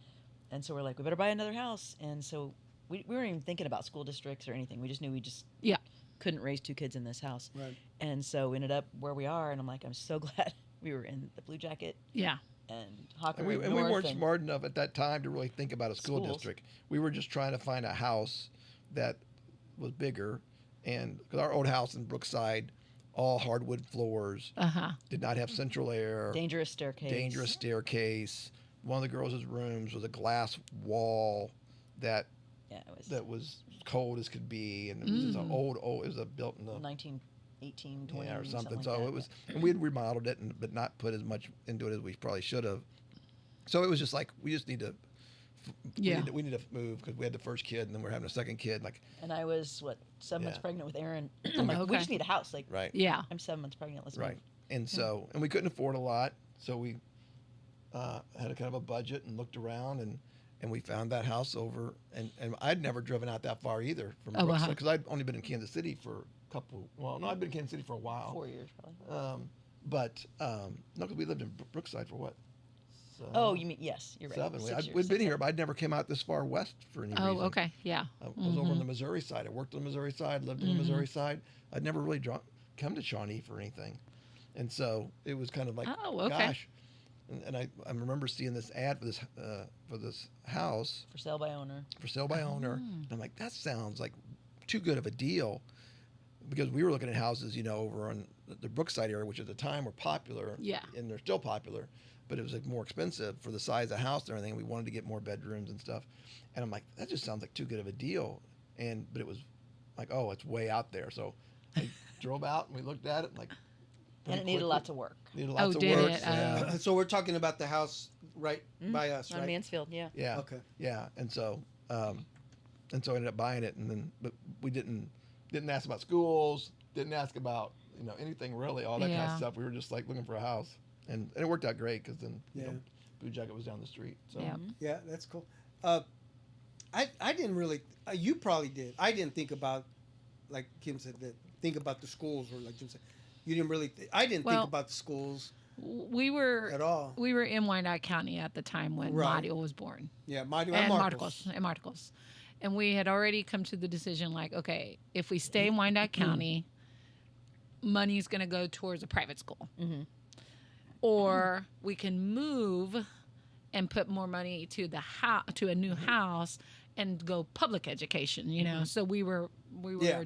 And so we're like, we better buy another house. And so we weren't even thinking about school districts or anything. We just knew we just Yeah. couldn't raise 2 kids in this house. Right. And so we ended up where we are. And I'm like, I'm so glad we were in the Blue Jacket Yeah. and Hawker And we North weren't smart enough at that time to really think about a school Schools. district. We were just trying to find a house that was bigger, and because our old house in Brookside, all hardwood floors, Uh huh. did not have central air, dangerous staircase. dangerous staircase. One of the girls' rooms was a glass wall that Yeah, it was was cold as could be, and it was just an old. It was built in the 1918, 20, or something. like So that. it was, and we had remodeled it, but not put as much into it as we probably should have. So it was just like we just need to. Yeah. We need to move because we had the first kid, and then we're having a second kid. Like, And I was, 7 months Yeah. pregnant with Aaron. I'm like, we Okay. just need a house. Like, right, Yeah. I'm 7 months pregnant. Let's right, move. and so, and we couldn't afford a lot, so we had a kind of a budget and looked around, and we found that house over, and I'd never driven out that far either from Oh, wow. Brookside, because I'd only been in Kansas City for a couple. Well, no, I'd been in Kansas City for a while. 4 years probably. But no, because we lived in Brookside for what? Oh, you mean yes, you're right. 7. 6 years. We'd been here, but I'd never came out this far west for any Oh, reason. okay. Yeah. I was over on the Missouri side. I worked on the Missouri side, lived on the Missouri side. I'd never really come to Shawnee for anything. And so it was kind of like, Oh, okay. gosh. And I remember seeing this ad for this house For sale by owner. for sale by owner. And I'm like, that sounds like too good of a deal, because we were looking at houses, over on the Brookside area, which at the time were popular. Yeah. And they're still popular, but it was like more expensive for the size of the house and everything. We wanted to get more bedrooms and stuff. And I'm like, that just sounds like too good of a deal. But it was like, oh, it's way out there. So I drove out and we looked at it and like. And it needed lots of work. Needed lots of did work. it? Yeah. So we're talking about the house right by us, On right? Mansfield, yeah. Yeah. Okay. Yeah. And so I ended up buying it, but we didn't ask about schools, didn't ask about anything really, all that kind Yeah. of stuff. We were just like looking for a house, and it worked out great because then Yeah. Blue Jacket was down the street. So Yeah. Yeah, that's cool. I didn't really. You probably did. I didn't think about, like Kim said, think about the schools, or like Jim said, you didn't really. I didn't Well, think about the schools We were at all. we were in Wyandotte County at the time when Right. Mario was born. Yeah, Mario And and Marcos. Marcos. And we had already come to the decision, like, okay, if we stay in Wyandotte Mm-hmm. County, money's going to go towards a private school. Mm-hmm. Or we can move and put more money to to a new house and go public education, So we were Yeah.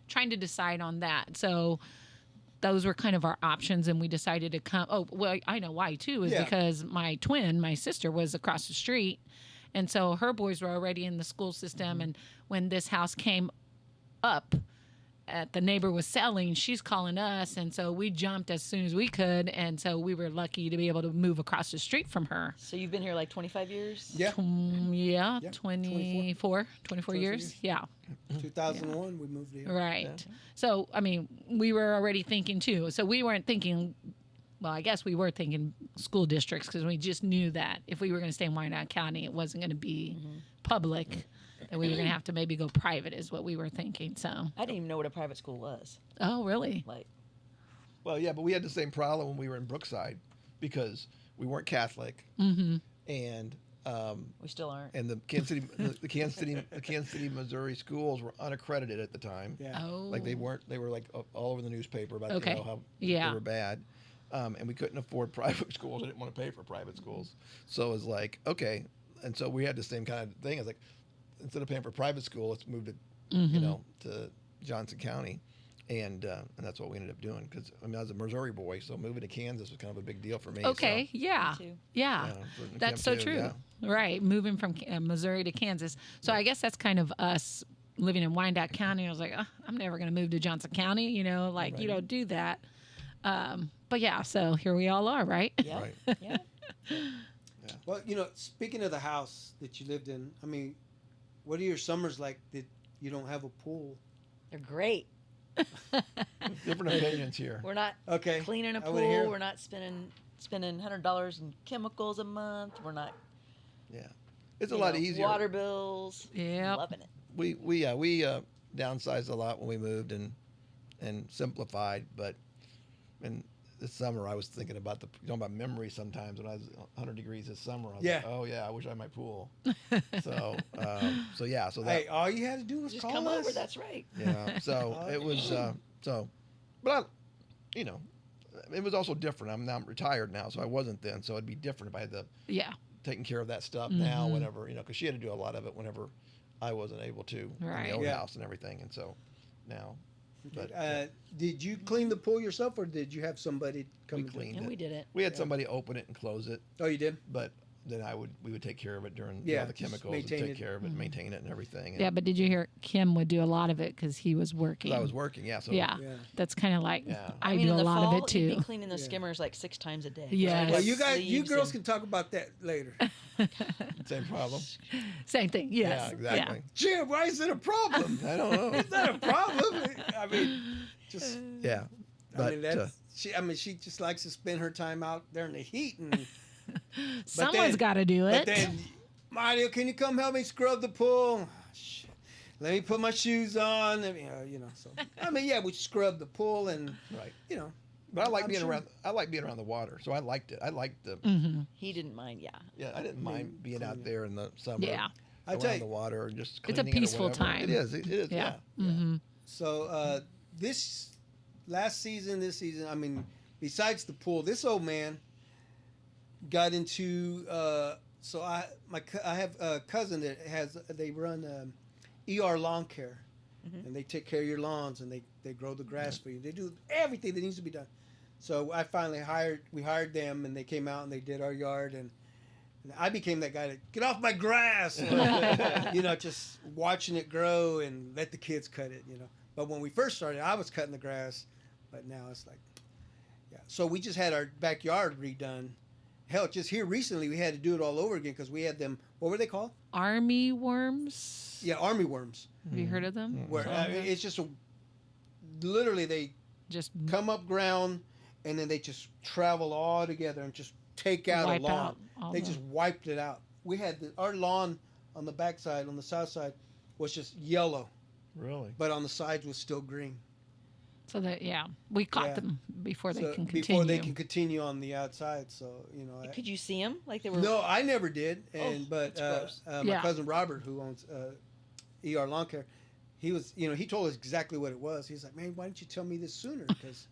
trying to decide on that. So those were kind of our options, and we decided to come. Oh, well, I know why too, is Yeah. because my sister, was across the street, and so her boys were already in the school system. And when this house came up, the neighbor was selling, she's calling us, and so we jumped as soon as we could, and so we were lucky to be able to move across the street from her. So you've been here like 25 years? Yeah, Yeah, Yeah, 24 24 years. years. Yeah. 2001 we moved here. Right. So, I mean, we were already thinking too. So we weren't thinking, well, I guess we were thinking school districts, because we just knew that if we were going to stay in Wyandotte County, it wasn't going to be public, that we were going to have to maybe go private, is what we were thinking. So, I didn't even know what a private school was. oh, really? Like, well, yeah, but we had the same problem when we were in Brookside, because we weren't Catholic, and we still aren't. and the Kansas City, Missouri schools were unaccredited at the time. Yeah. Oh. Like they weren't. They were like all over the newspaper about Okay. how Yeah. they were bad, and we couldn't afford private schools. I didn't want to pay for private schools, so it was like, okay, and so we had the same kind of thing. I was like, instead of paying for private school, let's move to to Johnson County, and that's what we ended up doing. Because I was a Missouri boy, so moving to Kansas was kind of a big deal for me. Okay. So, Yeah. Me too. Yeah. for That's Kim so too, true. yeah. Right. Moving from Missouri to Kansas. So I guess that's kind of us living in Wyandotte County. I was like, I'm never going to move to Johnson County, you don't do that. But yeah, so here we all are, right? Yeah. Right. Yeah. Well, speaking of the house that you lived in, I mean, what are your summers like that you don't have a pool? They're great. Different opinions here. We're not Okay. cleaning a I wanna hear. pool. We're not spending $100 in chemicals a month. We're not. Yeah, it's a lot easier. Water bills. Yep. Loving it. We downsized a lot when we moved and simplified, but in this summer I was thinking about about memories sometimes when I was 100 degrees this summer. I was Yeah. like, oh yeah, I wish I had my pool. so yeah, so that Hey, all you had to do was Just call come us. over. That's right. yeah, so it was but it was also different. I'm retired now, so I wasn't then. So it'd be different if I had to Yeah. taking care of that stuff now. Whenever because she had to do a lot of it whenever I wasn't able to in Right. the old Yeah. house and everything, and so now. But Did you clean the pool yourself, or did you have somebody come we and do it? cleaned And it. we did it. We had somebody open it and close it, Oh, you did? but then we would take care of it during Yeah, all the just chemicals and maintain take it. care of it, maintain it, and everything. And Yeah, but did you hear Kim would do a lot of it because he was working? 'cause I was working, yeah. So Yeah. Yeah. That's kind of like Yeah. I mean, do in a the lot fall, of it you'd too. be cleaning the Yeah. skimmers like 6 times a day. Yes. Well, you Sleeves girls and- can talk about that later. same problem. Same thing. Yes. Yeah, exactly. Jim, why is it a problem? I don't know. It's not a problem. I mean, just. Yeah, I but mean, that's she just likes to spend her time out there in the heat, and Someone's got to do but it. then Mario, can you come help me scrub the pool? Shit. Let me put my shoes on. So I mean, yeah, we scrubbed the pool and Right. you know. But I like I'm being sure- around. I like being around the water, so I liked it. I liked the. He didn't mind. Yeah. Yeah, I didn't mind being out there in the summer. Yeah. I around tell you- the water and just It's a cleaning it or peaceful whatever. time. It is. It is. Yeah. Yeah. So this last season, this season, I mean, besides the pool, this old man got into. So I have a cousin that they run ER lawn care, and they take care of your lawns and they grow the grass for you. They do everything that needs to be done. So we hired them and they came out and they did our yard and I became that guy that get off my grass, just watching it grow and let the kids cut it, But when we first started, I was cutting the grass, but now it's like, yeah. So we just had our backyard redone. Hell, just here recently we had to do it all over again because we had them. What were they called? Army worms. Yeah, army worms. Have you heard of them? Where it's just literally they Just come up ground and then they just travel all together and just take out wipe a lawn. out all They the- just wiped it out. We had our lawn on the backside, on the south side, was just yellow, Really. but on the sides was still green. So that we caught Yeah. them before they So can continue. before they can continue on the outside. So Could you see them? Like they were. no, I never did. that's gross. My Yeah. cousin Robert, who owns ER Lawn Care, he was, he told us exactly what it was. He's like, man, why didn't you tell me this sooner? Because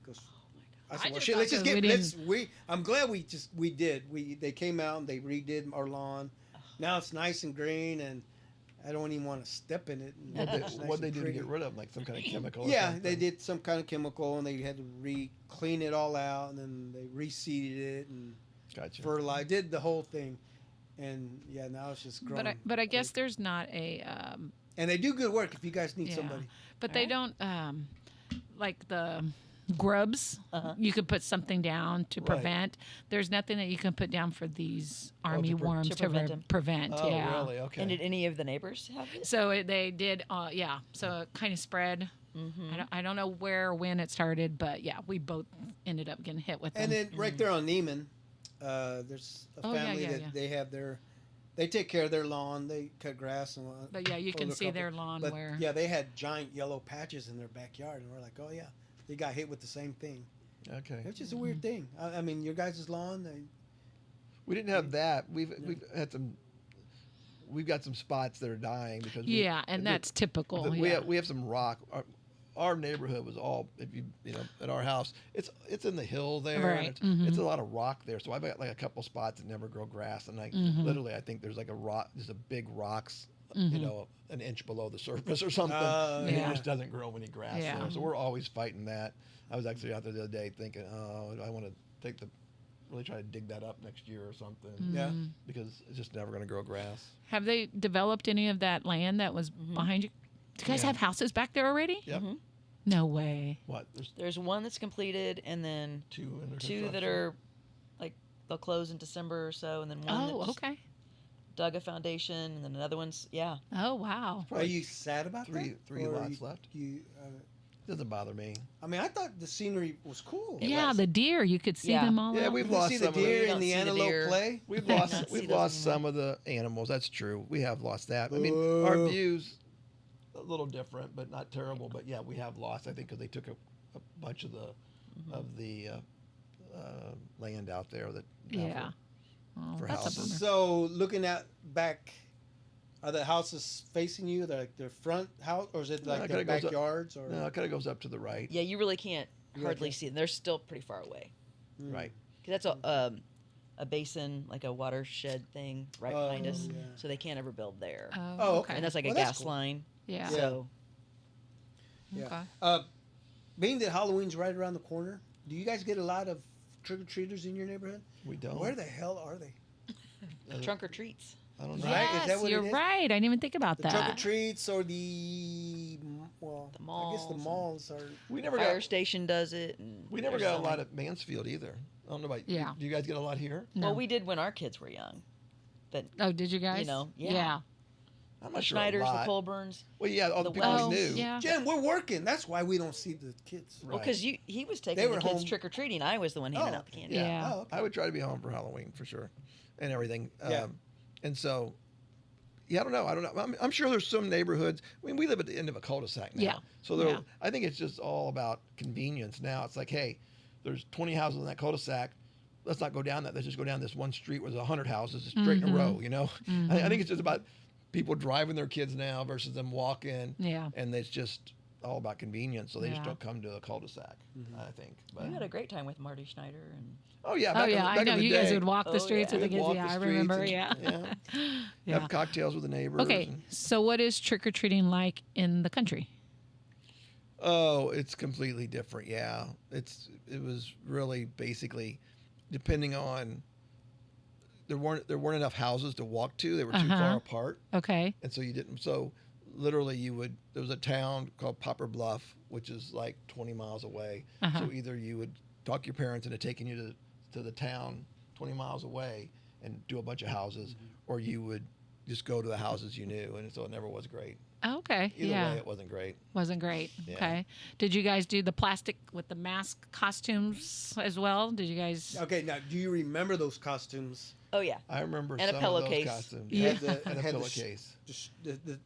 I said, I well, just shit, let's thought just that get, we I'm glad we did. They came out and they redid our lawn. Now it's nice and green and I don't even want to step in it. What they do to get rid of them, like some kind of chemical? Or Yeah, something? they did some kind of chemical and they had to clean it all out and then they reseeded it and Gotcha. fertilized, did the whole thing. And yeah, now it's just growing. But I guess there's not a and they do good work if you guys need yeah. somebody. But they don't like the grubs. You could put something down to Right. prevent. There's nothing that you can put down for these army to worms to to prevent 'em. prevent. Oh, Yeah. really? Okay. And did any of the neighbors have it? So they did. Yeah. So it kind of spread. I don't know where or when it started, but yeah, we both ended up getting hit with them. And then right there on Neiman, there's a Oh, yeah, family yeah, that yeah. they take care of their lawn. They cut grass and whatnot. But yeah, you can over a see couple- their lawn But where. yeah, they had giant yellow patches in their backyard, and we're like, oh yeah, they got hit with the same thing. Okay. It's just a weird thing. I mean, your guys' lawn, We didn't have that. We've had some. We've got some spots that are dying because. Yeah, and that's typical. We Yeah. have some rock. Our neighborhood was all at our house. It's in the hill there. Right, And it's a lot of rock there. So I've got like a couple spots that never grow grass, and literally I think there's like a rock, just a big rocks, an inch below the surface or something. And Yeah. it just doesn't grow any grass Yeah. there. So we're always fighting that. I was actually out there the other day thinking, oh, I want to really try to dig that up next year or something. yeah. Because it's just never going to grow grass. Have they developed any of that land that was behind you? Do you guys Yeah. have houses back there already? Yep. No way. What? There's one that's completed, and then Two under two that construction? are like they'll close in December or so, and then one Oh, that just okay. dug a foundation, and then another one's Oh, wow. Are you sad about three that? Or lots left. Doesn't bother me. I mean, I thought the scenery was cool. Yeah, the deer, you could see Yeah. them all Yeah, out. we've You lost see the some of deer You don't and the see the antelope deer. play. We've Not lost see we've those lost anymore. some of the animals. That's true. We have lost that. I mean, our Boo. views a little different, but not terrible. But yeah, we have lost. I think because they took a bunch of the land out there that Yeah. Oh, for that's a houses. bummer. So looking at back, are the houses facing you? They're like their front house, or is it No, like it their kinda goes up- backyards? Or No, it kind of goes up to the right. Yeah, you really can't You hardly okay. see them. They're still pretty far away. Right. Because that's a basin, like a watershed thing right behind us, yeah. so they can't ever build there. Oh, okay. And that's like Well, a that's gas cool. line. Yeah. So Yeah. Okay. Being that Halloween's right around the corner, do you guys get a lot of trick or treaters in your neighborhood? We don't. Where the hell are they? trunk or treats. I don't know. Right? Is Yes, that what it you're is? right. I didn't even think about The trunk or that. treats or I guess the malls. malls are. We never Fire got. station does it. And We never there's got a so lot many- at Mansfield either. I don't know about. Yeah. Do you guys get a lot here? No. Well, we did when our kids were young. But Oh, did you guys? know, yeah. Yeah. I'm the not sure a Schneiders, the lot. Colburns. Well, yeah, all the the people Oh, we knew. yeah. Jen, we're working. That's why we don't see the kids. Well, Right. because he was They taking were the kids home- trick or treating. I was the one handing out the candy. Yeah. Oh, okay. I would try to be home for Halloween for sure, and everything. Yeah. And so, yeah, I don't know. I'm sure there's some neighborhoods. I mean, we live at the end of a cul-de-sac now. Yeah. So Yeah. I think it's just all about convenience now. It's like, hey, there's 20 houses in that cul-de-sac. Let's not go down that. Let's just go down this one street where there's 100 houses straight in a row, you know? I think it's just about people driving their kids now versus them walking. Yeah. And it's just all about convenience. So they just Yeah. don't come to a cul-de-sac, I think. But, We had a great time with Marty Schneider and oh, yeah. Oh yeah, I know. You guys would walk the Oh, streets yeah. with the We'd kids. walk Yeah, the I streets remember. and- Yeah. yeah. Yeah. Have cocktails with the neighbors. Okay, and- so what is trick or treating like in the country? Oh, it's completely different. Yeah, it was really basically depending on there weren't enough houses to walk to. They were too far apart, Okay. and so you didn't. So literally, there was a town called Poplar Bluff, which is like 20 miles away. So either you would talk your parents into taking you to the town 20 miles away and do a bunch of houses, or you would just go to the houses you knew, and so it never was great. Oh, okay. Either yeah. way, it wasn't great. Wasn't great. Yeah. Okay. Did you guys do the plastic with the mask costumes as well? Did you guys? Okay, now do you remember those costumes? oh yeah, I remember And a some pillowcase. of those costumes. Yeah. Had the, And a had the pillowcase.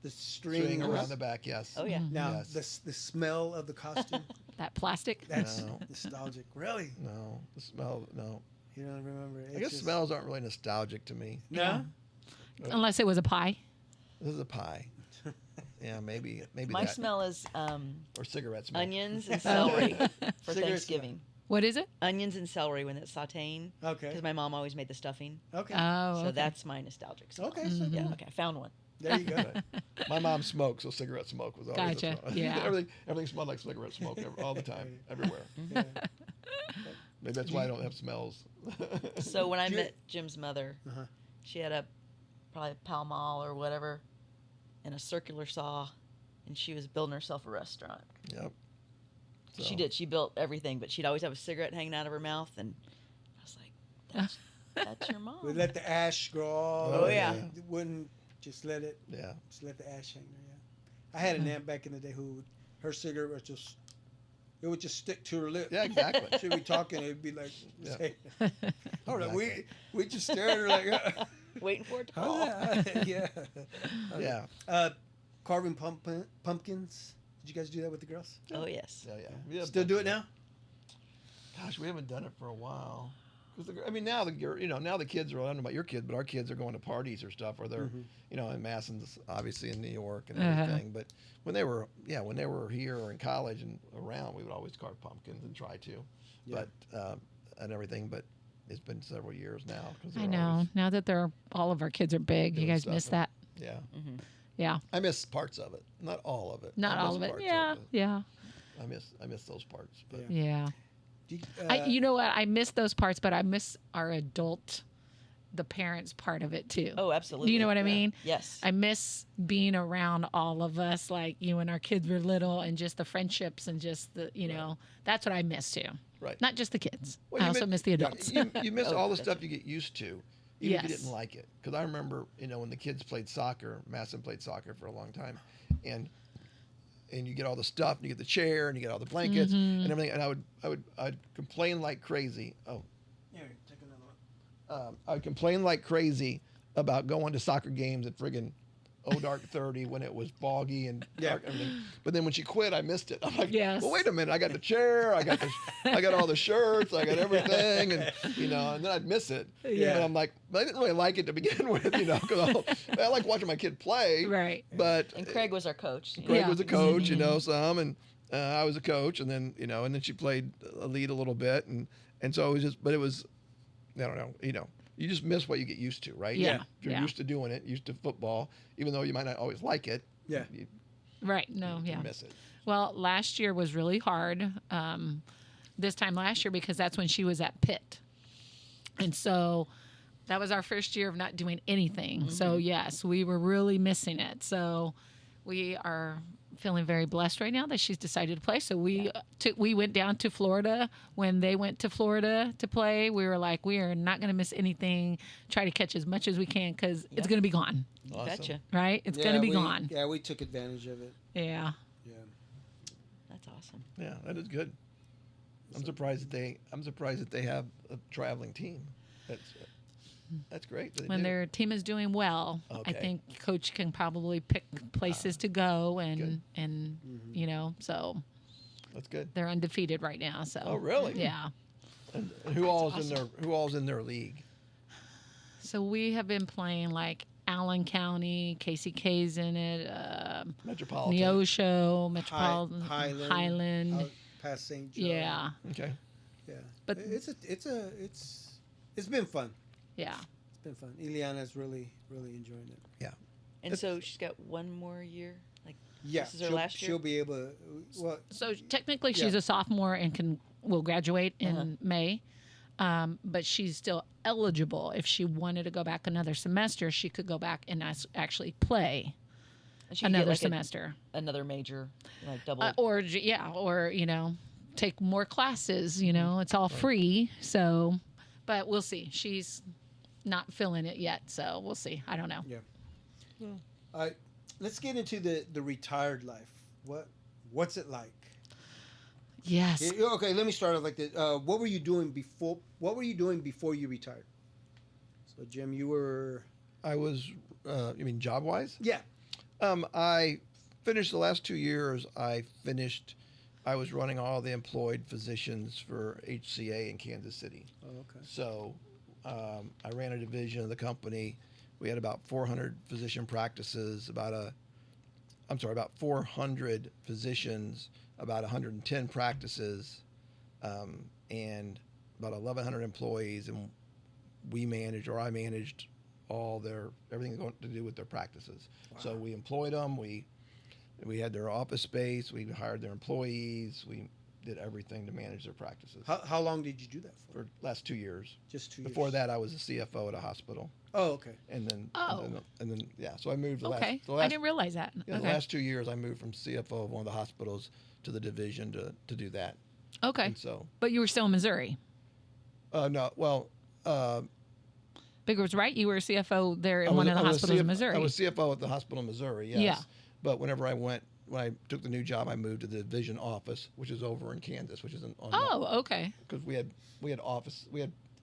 the string String around the back, yes. oh yeah. Now Yes. the smell of the costume. That plastic? That's No. nostalgic. Really? No, the smell, no. You don't remember it? I guess smells aren't really nostalgic to me. No. Unless it was a pie. This is a pie. Yeah, maybe My that. smell is Or cigarette smoke. onions and celery for Cigarette Thanksgiving. What is it? Onions and celery when it's sauteing. Okay. Because my mom always made the stuffing. Okay. Oh, So okay. that's my nostalgic smell. Okay. So Yeah. Okay. I found one. there you go. My mom smoked, so cigarette smoke was always Gotcha, a smell. yeah. everything smelled like cigarette smoke all the time, everywhere. Yeah. Maybe that's why I don't have smells. So when I Do you- met Jim's mother, Uh-huh. she had probably a Pall Mall or whatever, and a circular saw, and she was building herself a restaurant. Yep. She So, did. She built everything, but she'd always have a cigarette hanging out of her mouth, and I was like, "That's your mom." We let the ash grow all. Oh, the way. yeah. It wouldn't just let it. Yeah. Just let the ash hang there. Yeah. I had an aunt back in the day who, her cigarette was just, it would just stick to her lip. Yeah, exactly. She'd be talking, it'd be like, Yeah. say, hold on, Exactly. we just stare at her like, Waiting for it to how's fall. that? Yeah. Yeah. Carving pumpkins. Did you guys do that with the girls? Oh yes. Yeah, yeah. We have Still do it bunches. now? Gosh, we haven't done it for a while. 'Cause I mean, now now the kids are. I don't know about your kids, but our kids are going to parties or stuff, or they're, in Masson's, obviously in New York and everything. But when they were here or in college and around, we would always carve pumpkins and try to, Yeah. but and everything. But it's been several years now. 'Cause I they're know. always- Now that all of our kids are big, you doing guys stuff miss and- that? Yeah, Yeah. I miss parts of it, not all of it. Not I miss all of it. parts Yeah. it. Yeah. I miss those parts. But Yeah. Yeah. Do you, You know what? I miss those parts, but I miss our adult, the parents part of it too. Oh, absolutely. Do you know what I mean? Yes. I miss being around all of us, like when our kids were little, and just the friendships and just the, that's what I miss too. Right. Not just the kids. Well, I you also mi- miss the adults. You miss Oh, all the gotcha. stuff you get used to, even if you Yes. didn't like it. Because I remember, when the kids played soccer, Masson played soccer for a long time, and you get all the stuff, and you get the chair, and you get all the blankets Mm-hmm. and everything, and I'd complain like crazy. Oh, here, take another one. I'd complain like crazy about going to soccer games at friggin' dark 30 when it was foggy and dark and everything. But then when she quit, I missed it. I'm like, Yes. well, wait a minute. I got the chair. I got all the shirts. I got everything. And, and then I'd miss it. Yeah. And I'm like, but I didn't really like it to begin with, because I like watching my kid play. Right. But And Craig was our coach. Greg Yeah. was a coach, some, and I was a coach. And then, and then she played a lead a little bit. And so it was just, but it was, I don't know, you just miss what you get used to, right? Yeah. If you're Yeah. used to doing it, used to football, even though you might not always like it. Yeah. You Right. No. Yeah. miss it. Well, last year was really hard. This time last year because that's when she was at Pitt, and so that was our first year of not doing anything. So yes, we were really missing it. So we are feeling very blessed right now that she's decided to play. So we went down to Florida when they went to Florida to play. We were like, we are not going to miss anything. Try to catch as much as we can because it's going to be gone. You Awesome. betcha. Right? It's going to be we, gone. Yeah, we took advantage of it. Yeah. Yeah. That's awesome. Yeah, that is good. I'm surprised that they have a traveling team. That's great. that they when do. their team is doing well, I Okay. think coach can probably pick places to go and you know, so That's good. they're undefeated right now. So Oh, really? Yeah. And who all's in their league? So we have been playing like Allen County, KCK's in it, Metropolitan. Neosho, Metropolitan, Highland, out past St. Joe. Yeah, Okay. Yeah. But- it's been fun. yeah. It's been fun. Ileana's really enjoying it. And so she's got one more year. Like Yeah. This is her last year? She'll be able to. Well, So technically, she's Yeah. a sophomore and will graduate in May. But she's still eligible. If she wanted to go back another semester, she could go back and actually play And she can get, another like, semester. another major, like double. Or you know, take more classes. You know, it's all free. So, but we'll see. She's not feeling it yet, so we'll see. I don't know. yeah. All right. Let's get into the retired life. What's it like? Yes. Yeah, okay, let me start off like this. What were you doing before? What were you doing before you retired? So, Jim, you were. I was. You mean job wise? Yeah. I finished the last 2 years. I was running all the employed physicians for HCA in Kansas City. Oh, okay. So I ran a division of the company. We had about 400 physician practices, about 400 physicians, about 110 practices, and about 1,100 employees. And I managed everything going to do with their practices. Wow. So we employed them. We had their office space. We hired their employees. We did everything to manage their practices. How long did you do that for? For the last 2 years. Just 2 years. Before that, I was a CFO at a hospital. Oh, okay. And then, Oh. and then yeah. So I moved. Okay. The last, I didn't realize that. yeah, Okay. the last 2 years, I moved from CFO of one of the hospitals to the division to do that. Okay. And so, But you were still in Missouri. no, well, Biggers, right? You were a CFO there I in was- one of the I was hospitals in CFO Missouri. I was CFO at the hospital in Missouri. Yes. Yeah. But when I took the new job, I moved to the division office, which is over in Kansas, which is on Oh, okay. because we had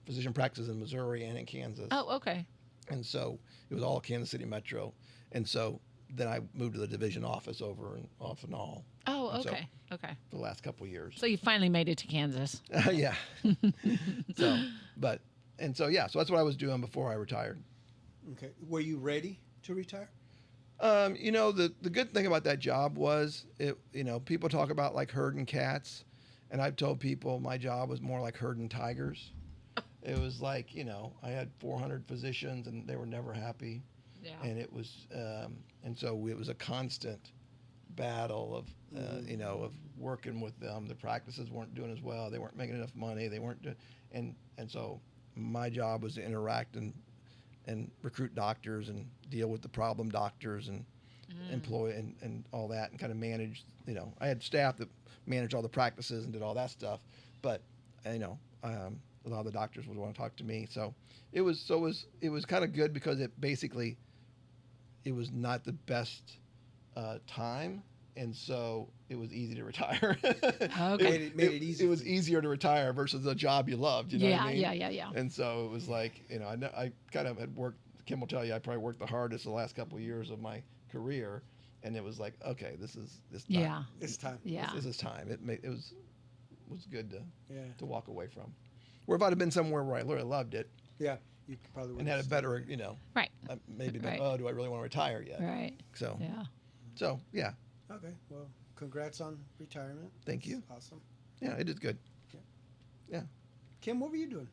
physician practices in Missouri and in Kansas. Oh, okay. And so it was all Kansas City Metro. And so then I moved to the division office over and off and all Oh, And so- okay. Okay. for the last couple of years. So you finally made it to Kansas. Yeah. So that's what I was doing before I retired. Okay. Were you ready to retire? The good thing about that job was people talk about like herding cats, and I've told people my job was more like herding tigers. It was like, I had 400 physicians and they were never happy. Yeah. And it was, and so it was a constant battle of, of working with them. The practices weren't doing as well. They weren't making enough money. They weren't, and so my job was to interact and recruit doctors and deal with the problem doctors and employ and all that and kind of manage. I had staff that managed all the practices and did all that stuff, but a lot of the doctors would want to talk to me. So it was kind of good because it was not the best time, and so it was easy to retire. Okay. Made it easy. It was easier to retire versus a job you loved. You know Yeah, what I mean? yeah. And so it was like, I kind of had worked. Kim will tell you, I probably worked the hardest the last couple of years of my career, and it was like, okay, this is Yeah. It's time. Yeah. this is time. It was good Yeah. to walk away from. Where if I'd have been somewhere where I really loved it Yeah. You probably would. and had a better, Right. maybe been, Right. oh, do I really want to retire yet? Right. So, Yeah. yeah, Okay. Well, congrats on retirement. Thank That's you. Awesome. yeah, it is good. Kim, what were you doing?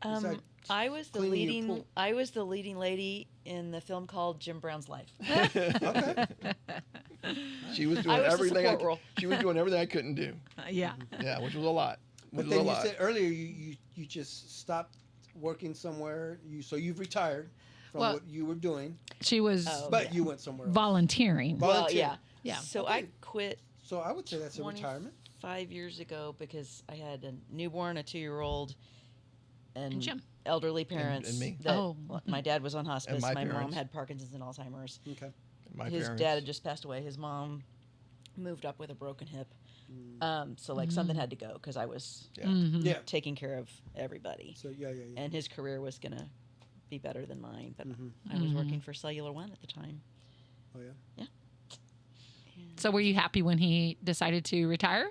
Besides I was the cleaning your leading. pool. I was the leading lady in the film called Jim Brown's Life. Okay. She was doing I was the everything. support role. She was doing everything I couldn't do. Yeah. Yeah, which was a lot. But then you said earlier you just stopped working somewhere. So you've retired from Well- what you were doing, She was Oh. but yeah. you went somewhere else. volunteering. Vol- Well, Volunteer. yeah, Yeah. So Okay. I quit So I would say that's a retirement. 5 years ago because I had a newborn, a 2-year-old, and Jim. elderly parents. and me. That, Oh. well, my dad was on hospice. And my mom parents. had Parkinson's and Alzheimer's. Okay. My His parents. dad had just passed away. His mom moved up with a broken hip. So like something had to go because I was Yeah. taking care of everybody. So yeah. And his career was going to be better than mine. But I was working for Cellular One at the time. Oh yeah. Yeah. So were you happy when he decided to retire?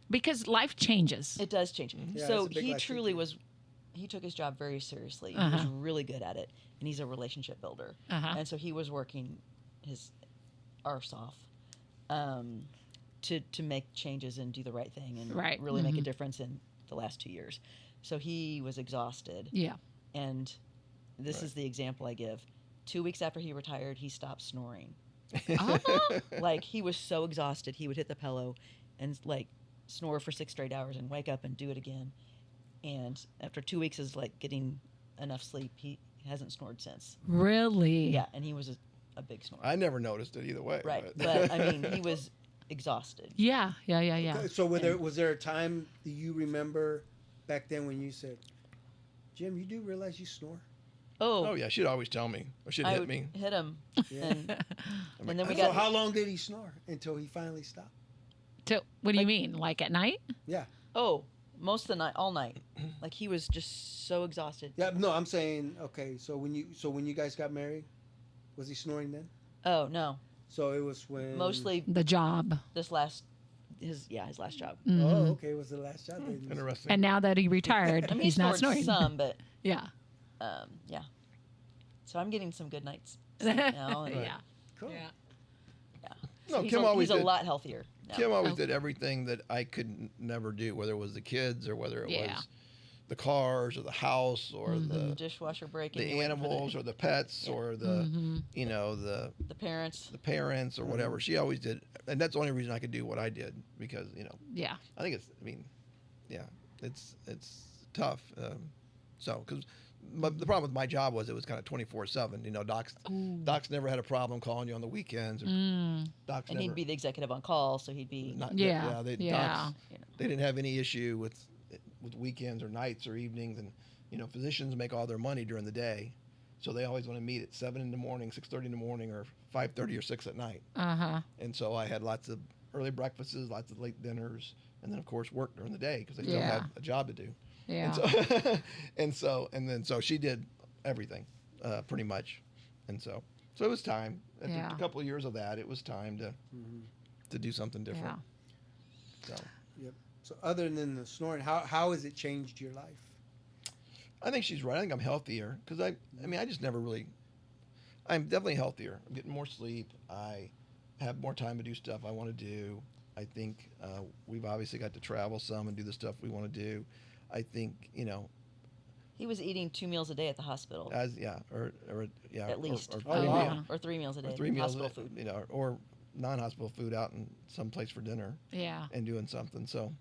Because life changes. It does change. Yeah, So it's a big he life truly change. was, he took his job very seriously. He was really good at it. And he's a relationship builder. And so he was working his arse off to make changes and do the right thing and really make a difference in the last 2 years. So he was exhausted. Yeah. And this is the example I give. 2 weeks after he retired, he stopped snoring. Like, he was so exhausted, he would hit the pillow and, like, snore for 6 straight hours and wake up and do it again. And after 2 weeks of, like, getting enough sleep, he hasn't snored since. Really? Yeah, and he was a big snorer. I never noticed it either way. Right. But, I mean, he was exhausted. Yeah. Okay, so was there a time that you remember back then when you said, Jim, you do realize you snore? Oh yeah, she'd always tell me, or she'd I hit would me. hit him. Yeah. And then we So got... how long did he snore until he finally stopped? So, what do you mean? Like at night? Yeah. Oh, most of the night, all night. Like, he was just so exhausted. Yeah. No, I'm saying, okay. So when you guys got married, was he snoring then? Oh, no. So it was when Mostly The job. his last job. Oh, okay. It was the last job. Then. Interesting. And now that he retired, I mean, he's he not snored snoring. some, but Yeah. yeah. So I'm getting some good nights now. And, Yeah. Cool. Yeah. No, he's Kim a, always he's a did. lot healthier now. Kim always Oh. did everything that I could never do, whether it was the kids or whether it Yeah. was the cars or the house or The dishwasher breaking. the animals or the pets or the you know the parents. parents or whatever. She always did, and that's the only reason I could do what I did because Yeah. I think it's. I mean, yeah, it's tough. So because the problem with my job was it was kind of 24/7. Doc's never had a problem calling you on the weekends. Or Doc's And never, he'd be the executive on call, so he'd be... not, Yeah. They, Yeah. Docs, they didn't have any issue with weekends or nights or evenings, and physicians make all their money during the day, so they always want to meet at 7 in the morning, 6:30 in the morning, or 5:30 or 6 at night. And so I had lots of early breakfasts, lots of late dinners, and then of course work during the day because I still Yeah. had a job to do. Yeah. So she did everything, pretty much, and so it was time. After Yeah. a couple of years of that, it was time to do something different. So Yep. So other than the snoring, how has it changed your life? I think she's right. I think I'm healthier because I mean I just never really. I'm definitely healthier. I'm getting more sleep. I have more time to do stuff I want to do. I think we've obviously got to travel some and do the stuff we want to do. I think He was eating 2 meals a day at the hospital. at least. or Oh, three wow. meals, Or 3 meals a day. or 3 meals, Hospital food. or non-hospital food out in some place for dinner Yeah. and doing something. So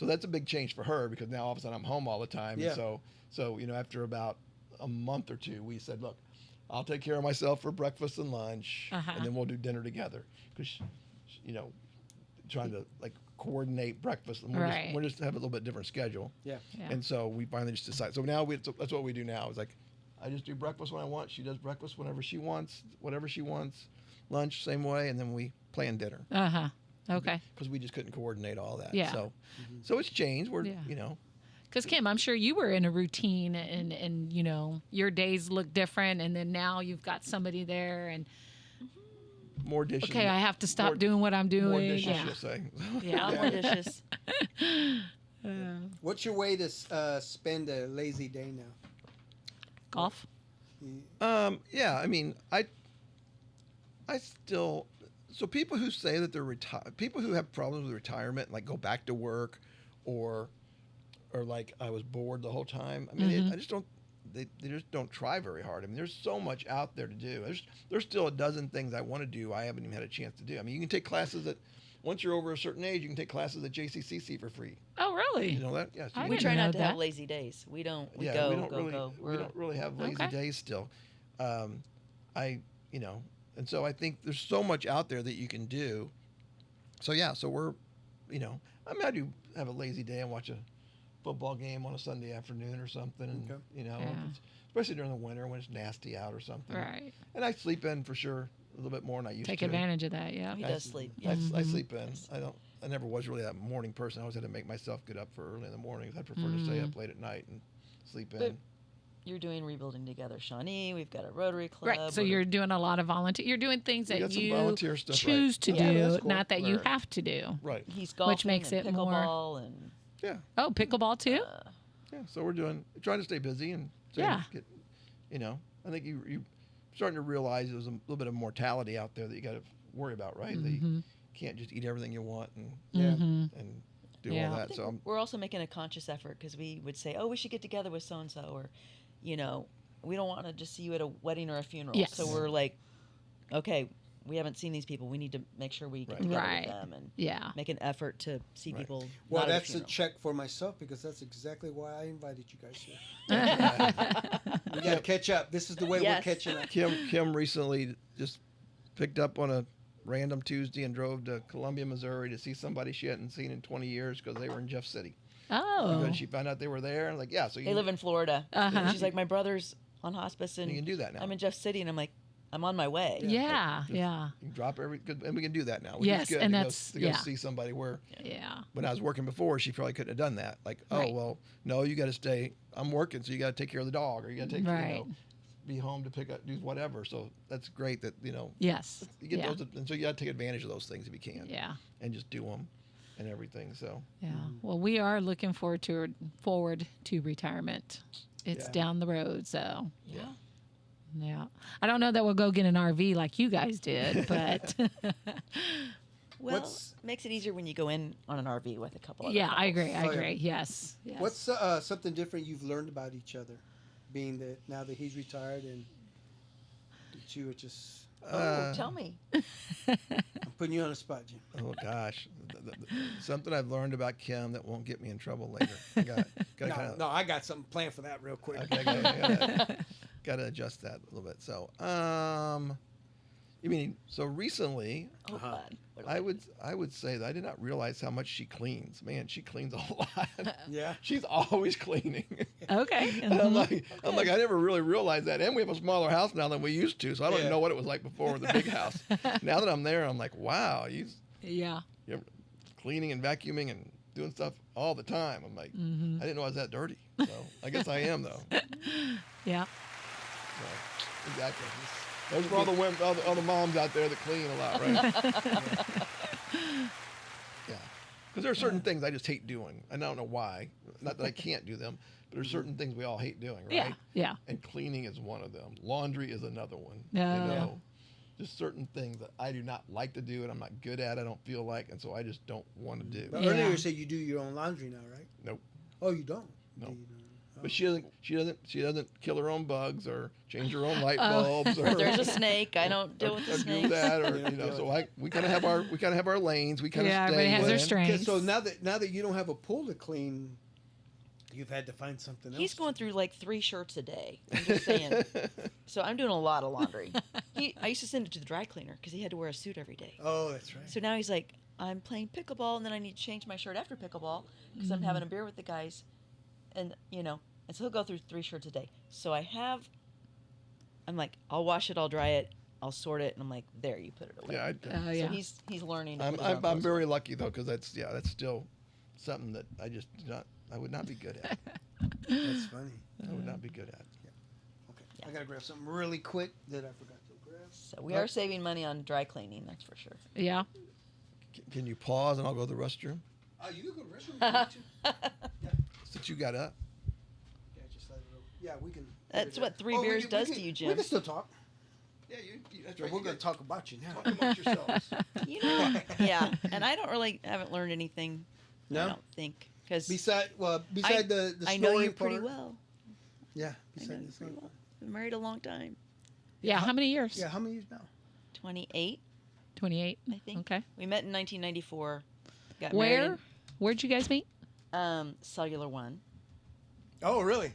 that's a big change for her because now all of a sudden I'm home all the time. Yeah. And so after about a month or two, we said, look, I'll take care of myself for breakfast and lunch, and then we'll do dinner together because trying to like coordinate breakfast and we're just have a little bit different schedule. Yeah. Yeah. And so we finally just decided. So now that's what we do now. Is like, I just do breakfast when I want. She does breakfast whenever she wants, whatever she wants. Lunch same way, and then we plan dinner Okay. because we just couldn't coordinate all that. Yeah. So it's changed. We're Yeah. Because Kim, I'm sure you were in a routine, and your days look different, and then now you've got somebody there, and more dishes. okay, I have to stop more- doing what I'm doing. More dishes, yeah. you'll say. Yeah. More dishes. What's your way to spend a lazy day now? Golf. Yeah, I mean, I still, so people who say that they're people who have problems with retirement, like go back to work, or like I was bored the whole time. I mean, I just don't. They just don't try very hard. I mean, there's so much out there to do. There's still a dozen things I want to do I haven't even had a chance to do. I mean, you can take classes once you're over a certain age, you can take classes at JCCC for free. Oh, really? You know that? Yes. I you We didn't try know not to have that. lazy days. We don't. We yeah, go, we don't go, really, go. we don't really have lazy Okay. days still. And so I think there's so much out there that you can do. So yeah, so we're, I mean, I do have a lazy day and watch a football game on a Sunday afternoon or something, and Okay. if Yeah. it's, especially during the winter when it's nasty out or something. Right. And I sleep in for sure little bit more than I used Take to. advantage of that. Yeah. He I- does sleep. I, Yeah. I sleep in. I never was really that morning person. I always had to make myself get up for early in the mornings. I prefer to stay up late at night and sleep in. But you're doing Rebuilding Together, Shawnee. We've got a Rotary Club. Right. So we're- you're doing a lot of volunteer. You're doing things We that got some you volunteer stuff, right. choose to Yeah, do, that's cool. not that you Right. have to do. Right. He's golfing makes and it more- pickleball and Yeah. Oh, pickleball too. Yeah. So we're trying to stay busy and get, I think you starting to realize there's a little bit of mortality out there that you got to worry about, right? That you can't just eat everything you want and and do Yeah. all I that. think So I'm, we're also making a conscious effort because we would say, oh, we should get together with so and so, or, we don't want to just see you at a wedding or a funeral. Yes. So we're like, okay, we haven't seen these people. We need to make sure we get Right. together Right. with them and Yeah. make an effort to see Right. people. Well, not at that's a funeral. check for myself because that's exactly why I invited you guys here. We got to catch up. This is the way Yes. we're catching up. Kim recently just picked up on a random Tuesday and drove to Columbia, Missouri to see somebody she hadn't seen in 20 years because they were in Jeff City. Oh. Because she found out they were there. And like, yeah, so They live in Florida. Uh-huh. She's like, my brother's on hospice and you can do that now. I'm in Jeff City, and I'm like, I'm on my way. Yeah. Just- Yeah. You can drop and we can do that now. Which Yes, is good and to that's- go, to go yeah. see somebody where Yeah. when I was working before, she probably couldn't have done that. Like, Right. oh, well, no, you got to stay. I'm working, so you got to take care of the dog, or you got to take, Right. be home to pick up, do whatever. So that's great that, Yes. you get Yeah. those, and so you got to take advantage of those things if you can, Yeah. and just do them and everything. So Yeah. Well, we are looking forward to retirement. It's Yeah. down the road, so yeah, yeah. I don't know that we'll go get an RV like you guys did, but Well, What's- makes it easier when you go in on an RV with a couple of yeah, I agree. I Oh, yeah. agree. Yes. Yes. What's something different you've learned about each other, being that now that he's retired and that you are just. Oh, tell me. I'm putting you on the spot, Jim. oh gosh, something I've learned about Kim that won't get me in trouble later. I got No, kind of. no, I got something planned for that real quick. Got to adjust that a little bit. So, so recently, Oh, God. What do I would say that I did not realize how much she cleans. Man, she cleans a lot. Yeah. She's always cleaning. Okay. And I'm like, I never really realized that. And we have a smaller house now than we used to, so I don't even Yeah. know what it was like before with the big house. Now that I'm there, I'm like, wow, Yeah. you're cleaning and vacuuming and doing stuff all the time. I'm like, I didn't know I was that dirty. So I guess I am though. Yeah. So, exactly. Those are all the women, all the moms out there that clean a lot, right? Yeah. Because there are certain things I just hate doing. And I don't know why. Not that I can't do them, but there's certain things we all hate doing, right? Yeah. Yeah. And cleaning is one of them. Laundry is another one. Yeah. Just certain things that I do not like to do and I'm not good at. I don't feel like, and so I just don't want to do. But Yeah. earlier you said you do your own laundry now, right? Nope. Oh, you don't. No. Do you? But she doesn't kill her own bugs or change her own light Oh. bulbs If there's a snake, I don't deal with the or do snakes. that, or You don't do so we kind of have our lanes. We kind of Yeah, stay everybody has their in. strengths. Okay, so now that you don't have a pool to clean, you've had to find something else. He's going through like 3 shirts a day. I'm just saying. So I'm doing a lot of laundry. I used to send it to the dry cleaner because he had to wear a suit every day. Oh, that's right. So now he's like, I'm playing pickleball, and then I need to change my shirt after pickleball because I'm having a beer with the guys, and and so he'll go through 3 shirts a day. So I'm like, I'll wash it, I'll dry it, I'll sort it, and I'm like, there, you put it away. Yeah, Oh, yeah. So he's learning. To I'm put his own I'm clothes very away. lucky though because that's still something that I just I would not be good at. That's funny. I would not be good at. Okay, I gotta grab something really quick that I forgot to grab. So we are saving money on dry cleaning, that's for sure. Yeah. Can you pause and I'll go to the restroom You can go to the restroom if you want to. since you got up? Yeah, just let it roll. Yeah, we can. That's what 3 we beers can- does we to can- you, We Jim. can still talk. Yeah, that's We're gonna talk about you now. Talk amongst yourselves. Yeah, and I haven't learned anything. No? I don't think because Beside the I know snoring you pretty part. well. Yeah, I know beside you the pretty snoring well. part. Been married a long time. Yeah. How many years? Yeah, how many years now? 28, 28. I think. Okay. We met in 1994. Got Where? Where'd you guys meet? married in, Cellular One. Oh, really?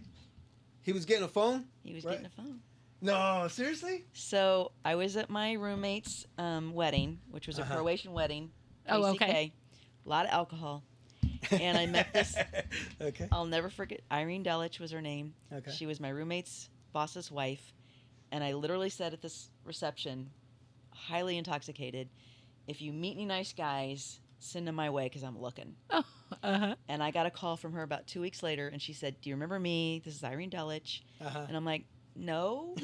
He was getting a phone? He was Right. getting a phone. No, seriously? So I was at my roommate's wedding, which was a Uh-huh. Croatian wedding. Oh, okay. ACK, a lot of alcohol. And I met this. Okay. I'll never forget. Irene Delich was her name. Okay. She was my roommate's boss's wife, and I literally said at this reception, highly intoxicated. If you meet any nice guys, send them my way because I'm looking. Oh, uh-huh. And I got a call from her about 2 weeks later, and she said, "Do you remember me? This is Irene Delich." And I'm like, "No."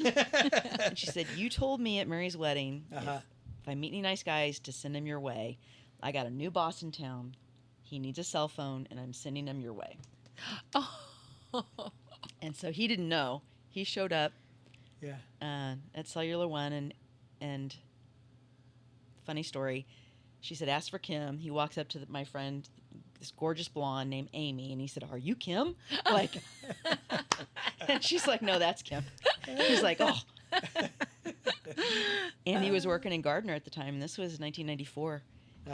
And she said, "You told me at Mary's wedding if I meet any nice guys to send him your way. I got a new boss in town. He needs a cell phone, and I'm sending him your way." Oh. And so he didn't know. He showed up at Cellular One, and funny story, she said, "Ask for Kim." He walks up to my friend, this gorgeous blonde named Amy, and he said, "Are you Kim?" Like, and she's like, "No, that's Kim." He's like, "Oh." And he was working in Gardner at the time, and this was 1994.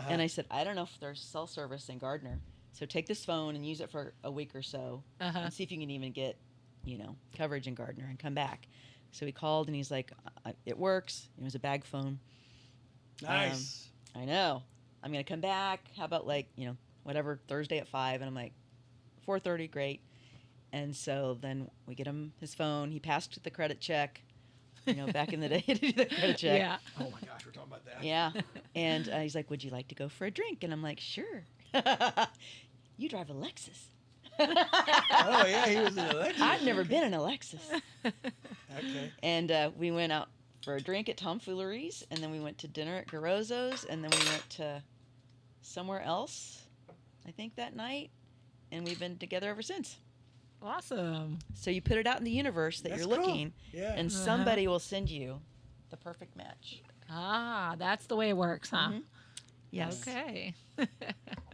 And I said, "I don't know if there's cell service in Gardner, so take this phone and use it for a week or so, and see if you can even get, coverage in Gardner, and come back." So he called, and he's like, "It works." It was a bag phone. Nice. I know. I'm gonna come back. How about whatever, Thursday at 5? And I'm like, 4:30, great. And so then we get him his phone. He passed the credit check. Back in the day to do the credit check. Yeah. Oh my gosh, we're talking about that. Yeah. And he's like, "Would you like to go for a drink?" And I'm like, "Sure." "You drive a Lexus." Oh yeah, he was in a Lexus. I've never been in a Lexus. Okay. And we went out for a drink at Tomfoolery's, and then we went to dinner at Garozzo's, and then we went to somewhere else, I think, that night, and we've been together ever since. Awesome. So you put it out in the universe that That's you're cool. looking, Yeah. and somebody will send you the perfect match. Ah, that's the way it works, huh? Mhm. Yes. Okay.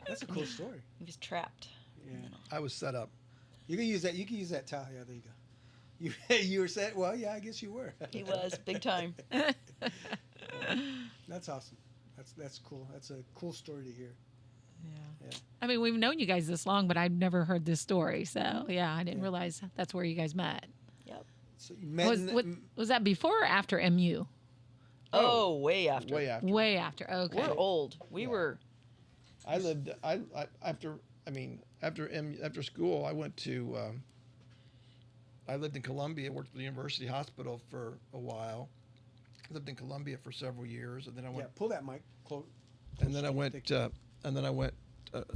That's a cool story. He was trapped. Yeah. I was set up. You can use that. You can use that towel. Yeah, there you go. You were set. Well, yeah, I guess you were. He was big time. That's awesome. That's cool. That's a cool story to hear. Yeah. Yeah. I mean, we've known you guys this long, but I've never heard this story. So, yeah, I didn't realize that's where you guys met. Yep. So you met. Was that before or after MU? Oh, way after. Way after. Way after. Okay. We're old. We were. I lived. After school, I went to. I lived in Columbia. Worked at the University Hospital for a while. Lived in Columbia for several years, and then I went. Yeah, pull that mic close. And then I went.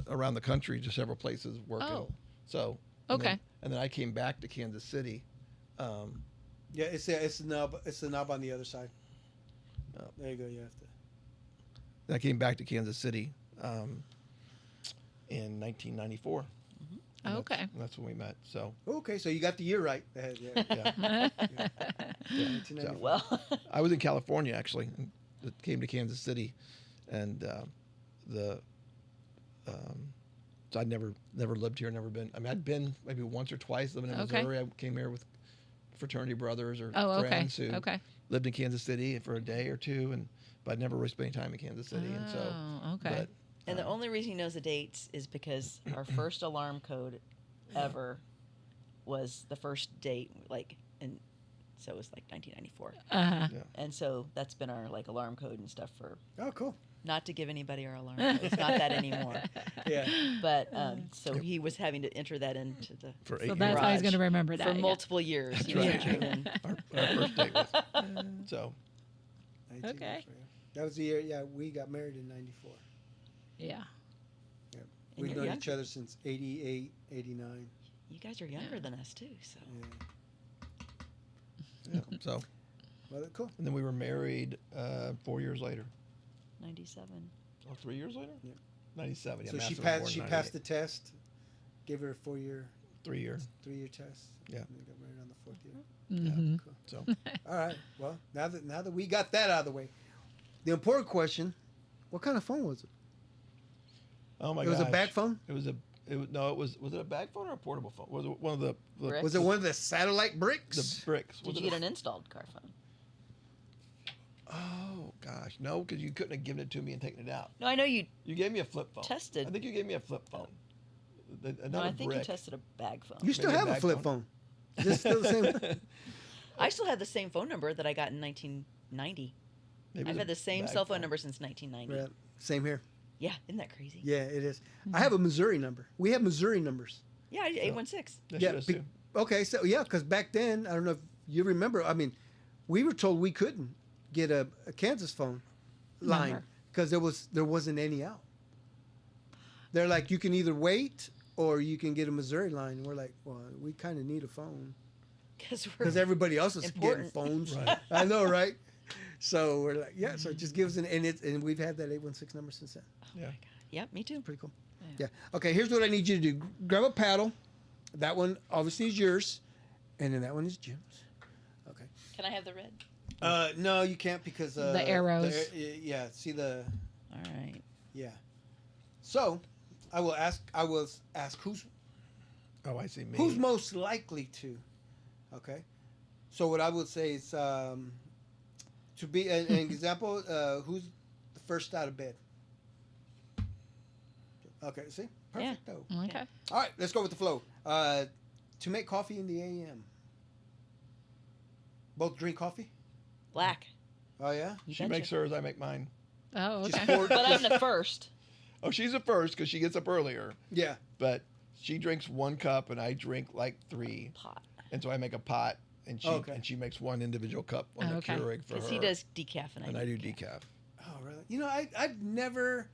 Around the country to several places working. Oh. So. Okay. And then I came back to Kansas City. Yeah, it's the knob. It's the knob on the other side. Oh. There you go. You have to. Then I came back to Kansas City in 1994. And Okay. that's when we met. So. Okay, so you got the year right. Yeah. Yeah. Yeah. Yeah. 1994. Well. I was in California actually, and came to Kansas City, and so I'd never lived here, never been. I mean, I'd been maybe once or twice living in Okay. Missouri. I came here with fraternity brothers or Oh, okay. friends who Okay. lived in Kansas City for a day or two, but I'd never really spent any time in Kansas City, and so. Oh, okay. But, And the only reason he knows the dates is because our first alarm code ever was the first date, and so it was 1994. Uh-huh. And so that's been our alarm code and stuff for, Oh, cool. not to give anybody our alarm code. It's not that anymore. Yeah. But so he was having to enter that into the for 8 So years. that's how he's garage going to remember that. for yeah. multiple years. That's he was right. driven. Our first date was. So. 1994, Okay. yeah. That was the year. Yeah, we got married in '94. Yeah. And We've you're known each younger. other since '88, '89. You guys are younger Yeah. than us too, so Yeah. Yeah. So. Well, cool. And then we were married 4 years later. 97. Oh, 3 years later? Yeah. 97. Yeah, So Master was born she in passed 98. the test. Gave her a 3 year. test. Yeah. And they got married on the 4th year. Mm-hmm. Cool. So. All right. Well, now that we got that out of the way, the important question: what kind of phone was it? Oh my It was a gosh. bag phone. Was it a bag phone or a portable phone? Was it one of the Brick? Was it one of the satellite bricks? the bricks? Did Was you it get a- an installed car phone? Oh gosh, no, because you couldn't have given it to me and taken it out. No, I know you You gave me a flip phone. tested. I think you gave me a flip phone. No, I think brick. you tested a bag phone. You still Maybe a have a bag flip phone. phone. Is this still the same? I still have the same phone number that I got in 1990. Maybe I've the had the same bag cell phone number since 1990. Yeah, same here. Yeah, isn't that crazy? Yeah, it is. I have a Missouri number. We have Missouri numbers. Yeah, 816. Yeah, Yeah, she does be- too. Okay, so yeah, because back then, I don't know if you remember. I mean, we were told we couldn't get a Kansas phone line Number. because there wasn't any out. They're like, you can either wait or you can get a Missouri line. We're like, well, we kind of need a phone because everybody else is important. getting phones. Right. I know, right? So we're like, yeah. So just give us and we've had that 816 number since then. Yeah. Yep, me too. Pretty cool. Yeah. Okay. Here's what I need you to do. Grab a paddle. That one obviously is yours, and then that one is Jim's. Okay. Can I have the red? No, you can't because The arrows. Yeah. See the. All right. Yeah. So, I will ask who's Oh, I see. Me. who's most likely to. Okay. So what I would say is to be an example. Who's the first out of bed? Okay. See. Perfect. Though. Okay. All right. Let's go with the flow. To make coffee in the a.m. Both drink coffee. Black. Oh yeah. You She betcha. makes hers, I make mine. Oh, Just okay. pour. But I'm the first. Oh, she's the first because she gets up earlier. Yeah. But she drinks 1 cup and I drink like 3. Pot. And so I make a pot and Okay. she makes 1 individual cup on the Okay. Keurig for her. Because he does decaf and I do decaf. Oh really? You know, I've never.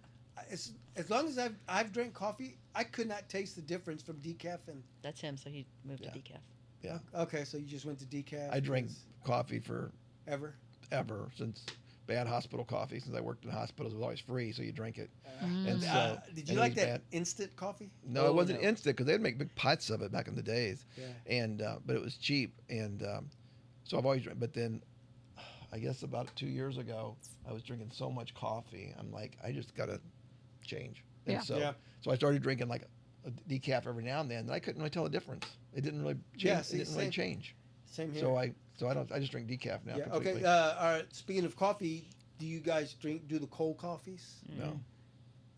As long as I've drank coffee, I could not taste the difference from decaf and. That's him, so he moved Yeah. to decaf. Yeah. Okay, so you just went to decaf. I drank coffee for ever. since bad hospital coffee. Since I worked in hospitals, it was always free, so you drink it. Mm. And so, Did and you it like was that bad. instant coffee? No, Oh, it wasn't no. instant because they'd make big pots of it back in the days. Yeah. And but it was cheap, and so I've always drank. But then, I guess about 2 years ago, I was drinking so much coffee. I'm like, I just gotta change. And Yeah. so, Yeah. so I started drinking like a decaf every now and then, and I couldn't really tell the difference. It didn't really change. Yeah, see, it didn't really same. change. Same here. So I just drink decaf now. Yeah. Completely. Okay. All right. Speaking of coffee, do you guys do the cold coffees? No,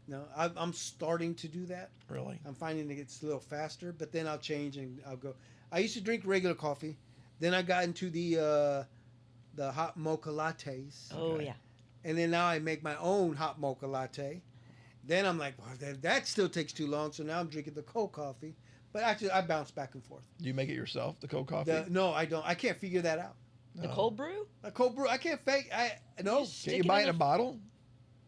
No, I'm starting to do that. really. I'm finding it gets a little faster, but then I'll change and I'll go. I used to drink regular coffee, then I got into the hot mocha lattes, Oh, Okay. yeah. and then now I make my own hot mocha latte. Then I'm like, well, that still takes too long, so now I'm drinking the cold coffee. But actually, I bounce back and forth. Do you make it yourself, the cold coffee? No, I don't. I can't figure that out. The No. cold brew? A cold brew, I can't fake. No. Just Can't stick you it buy in it in a the- bottle?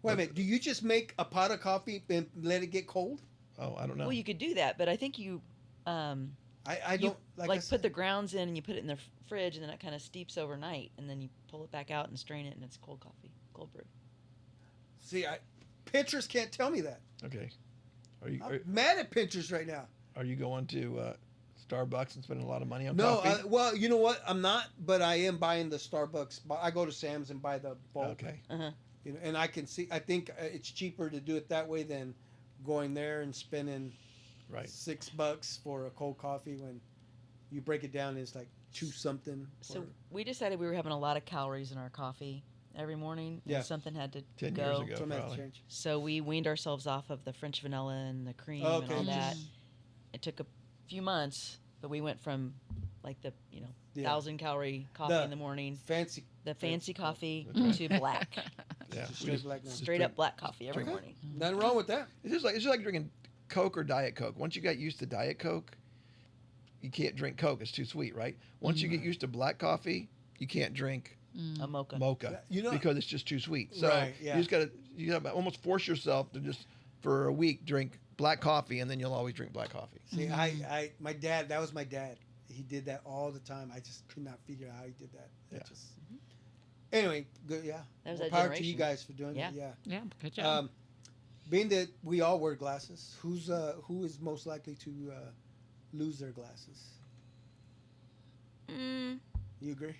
Wait a minute. Do you just make a pot of coffee and let it get cold? Oh, I don't know. Well, you could do that, but I think you I you, don't like I said- put the grounds in and you put it in the fridge and then it kind of steeps overnight and then you pull it back out and strain it and it's cold coffee, cold brew. See, Pinterest can't tell me that. Okay. Are you I'm mad at Pinterest right now. are you going to Starbucks and spending a lot of money on No, coffee? well, you know what? I'm not, but I am buying the Starbucks. I go to Sam's and buy the bulk. Okay. Uh-huh. You know, and I can see. I think it's cheaper to do it that way than going there and spending Right. $6 for a cold coffee when you break it down. It's like 2 something. So or- we decided we were having a lot of calories in our coffee every morning. Yeah. And something had to 10 go. years ago, something had to probably. change. So we weaned ourselves off of the French vanilla and the cream Okay. and all that. Mm. It took a few months, but we went from like the Yeah. 1,000-calorie coffee The in the morning, Fancy. the fancy coffee, That's to black. Yeah. Just we straight just- black now. just Straight drink- up black coffee every Okay. morning. Nothing wrong with that. It's just like drinking Coke or Diet Coke. Once you get used to Diet Coke, you can't drink Coke. It's too sweet, right? Once you get used to black coffee, you can't drink A mocha. mocha You know- because it's just too sweet. So Right, yeah. you gotta almost force yourself to just for a week drink black coffee, and then you'll always drink black coffee. See, my dad, that was my dad. He did that all the time. I just could not figure out how he did that. Yeah. Anyway, good, yeah. That was More that power to you generation. guys for doing Yeah. that. Yeah. Yeah, good job. Being that we all wear glasses, who is most likely to lose their glasses? Mm, You agree?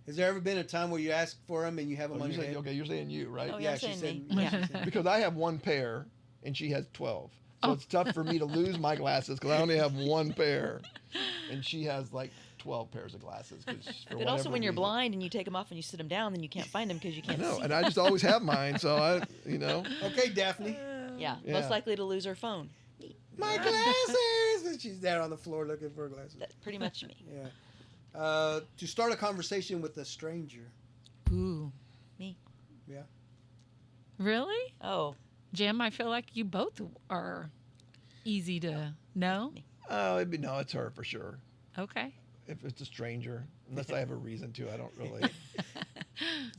Has there ever been a time where you ask for them and you have them Oh, on you're your saying, head? okay, you're saying you, right? Oh, yeah, I'm she saying said. me. Yeah, she said- Because I have 1 pair and she has 12. So Oh. it's tough for me to lose my glasses because I only have 1 pair, and she has like 12 pairs of glasses. but also when you're blind and you take them off and you sit them down, then you can't find them because you I can't know, see. and I just always have mine. So Okay, Daphne. Yeah, Yeah. most likely to lose her phone. My glasses! And she's there on the floor looking for her glasses. That's pretty much me. Yeah. To start a conversation with a stranger. Ooh. Me. Yeah. Really? Oh, Jim, I feel like you both are easy to know. oh, no, it's her for sure. Okay. If it's a stranger, unless I have a reason to, I don't really.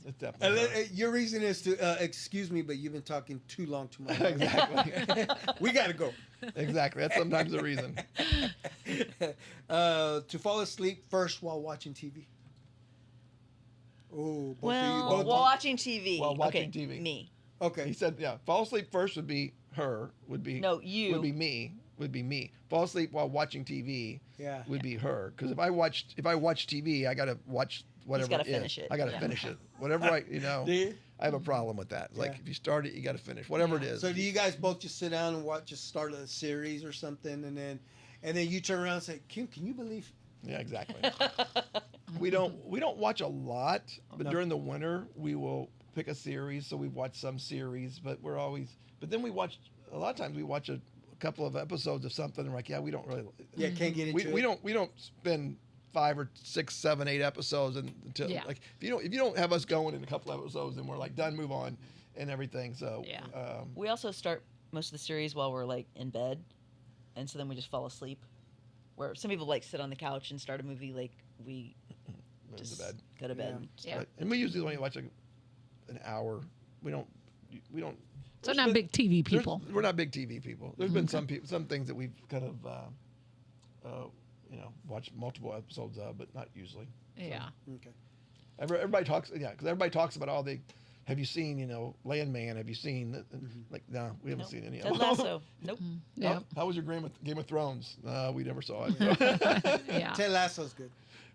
It's definitely her. Your reason is to excuse me, but you've been talking too long to my wife. Exactly. We gotta go. Exactly. That's sometimes the reason. To fall asleep first while watching TV. Oh, Well, watching TV. While watching okay, TV. Me. Okay. He said, yeah, fall asleep first would be her, No, you. would be me. Fall asleep while watching TV Yeah. would be her. Because if I watch TV, I gotta watch whatever gotta it is. finish it. I gotta Yeah. finish it. Whatever Do you? I have a problem with that. Like Yeah. if you start it, you gotta finish. Whatever it is. So do you guys both just sit down and just start a series or something, and then you turn around and say, Kim, can you believe? Yeah, exactly. we don't watch a lot, but No. during the winter we will pick a series. So we've watched some series, but then we watch a lot of times we watch a couple of episodes of something and we're like, yeah, we don't really. Yeah, can't get into we it. don't spend 5 or 6, 7, 8 episodes until Yeah. like if you don't have us going in a couple episodes and we're like done, move on, and everything. So Yeah. We also start most of the series while we're like in bed, and so then we just fall asleep. Where some people like sit on the couch and start a movie, like we move just to bed. go to bed. Yeah. and Yeah. start. And we usually only watch an hour. We don't. So not big TV There's- people. We're not big TV people. There's been some things that we've kind of, watched multiple episodes of, but not usually. Yeah. Okay. Everybody talks, because everybody talks about all the. Have you seen, Landman? Have you seen? Like, no, we haven't Nope. seen any of Ted them. Lasso. Nope. Yeah. How was your Game of Thrones? We never saw it. Yeah. Ted Lasso's good.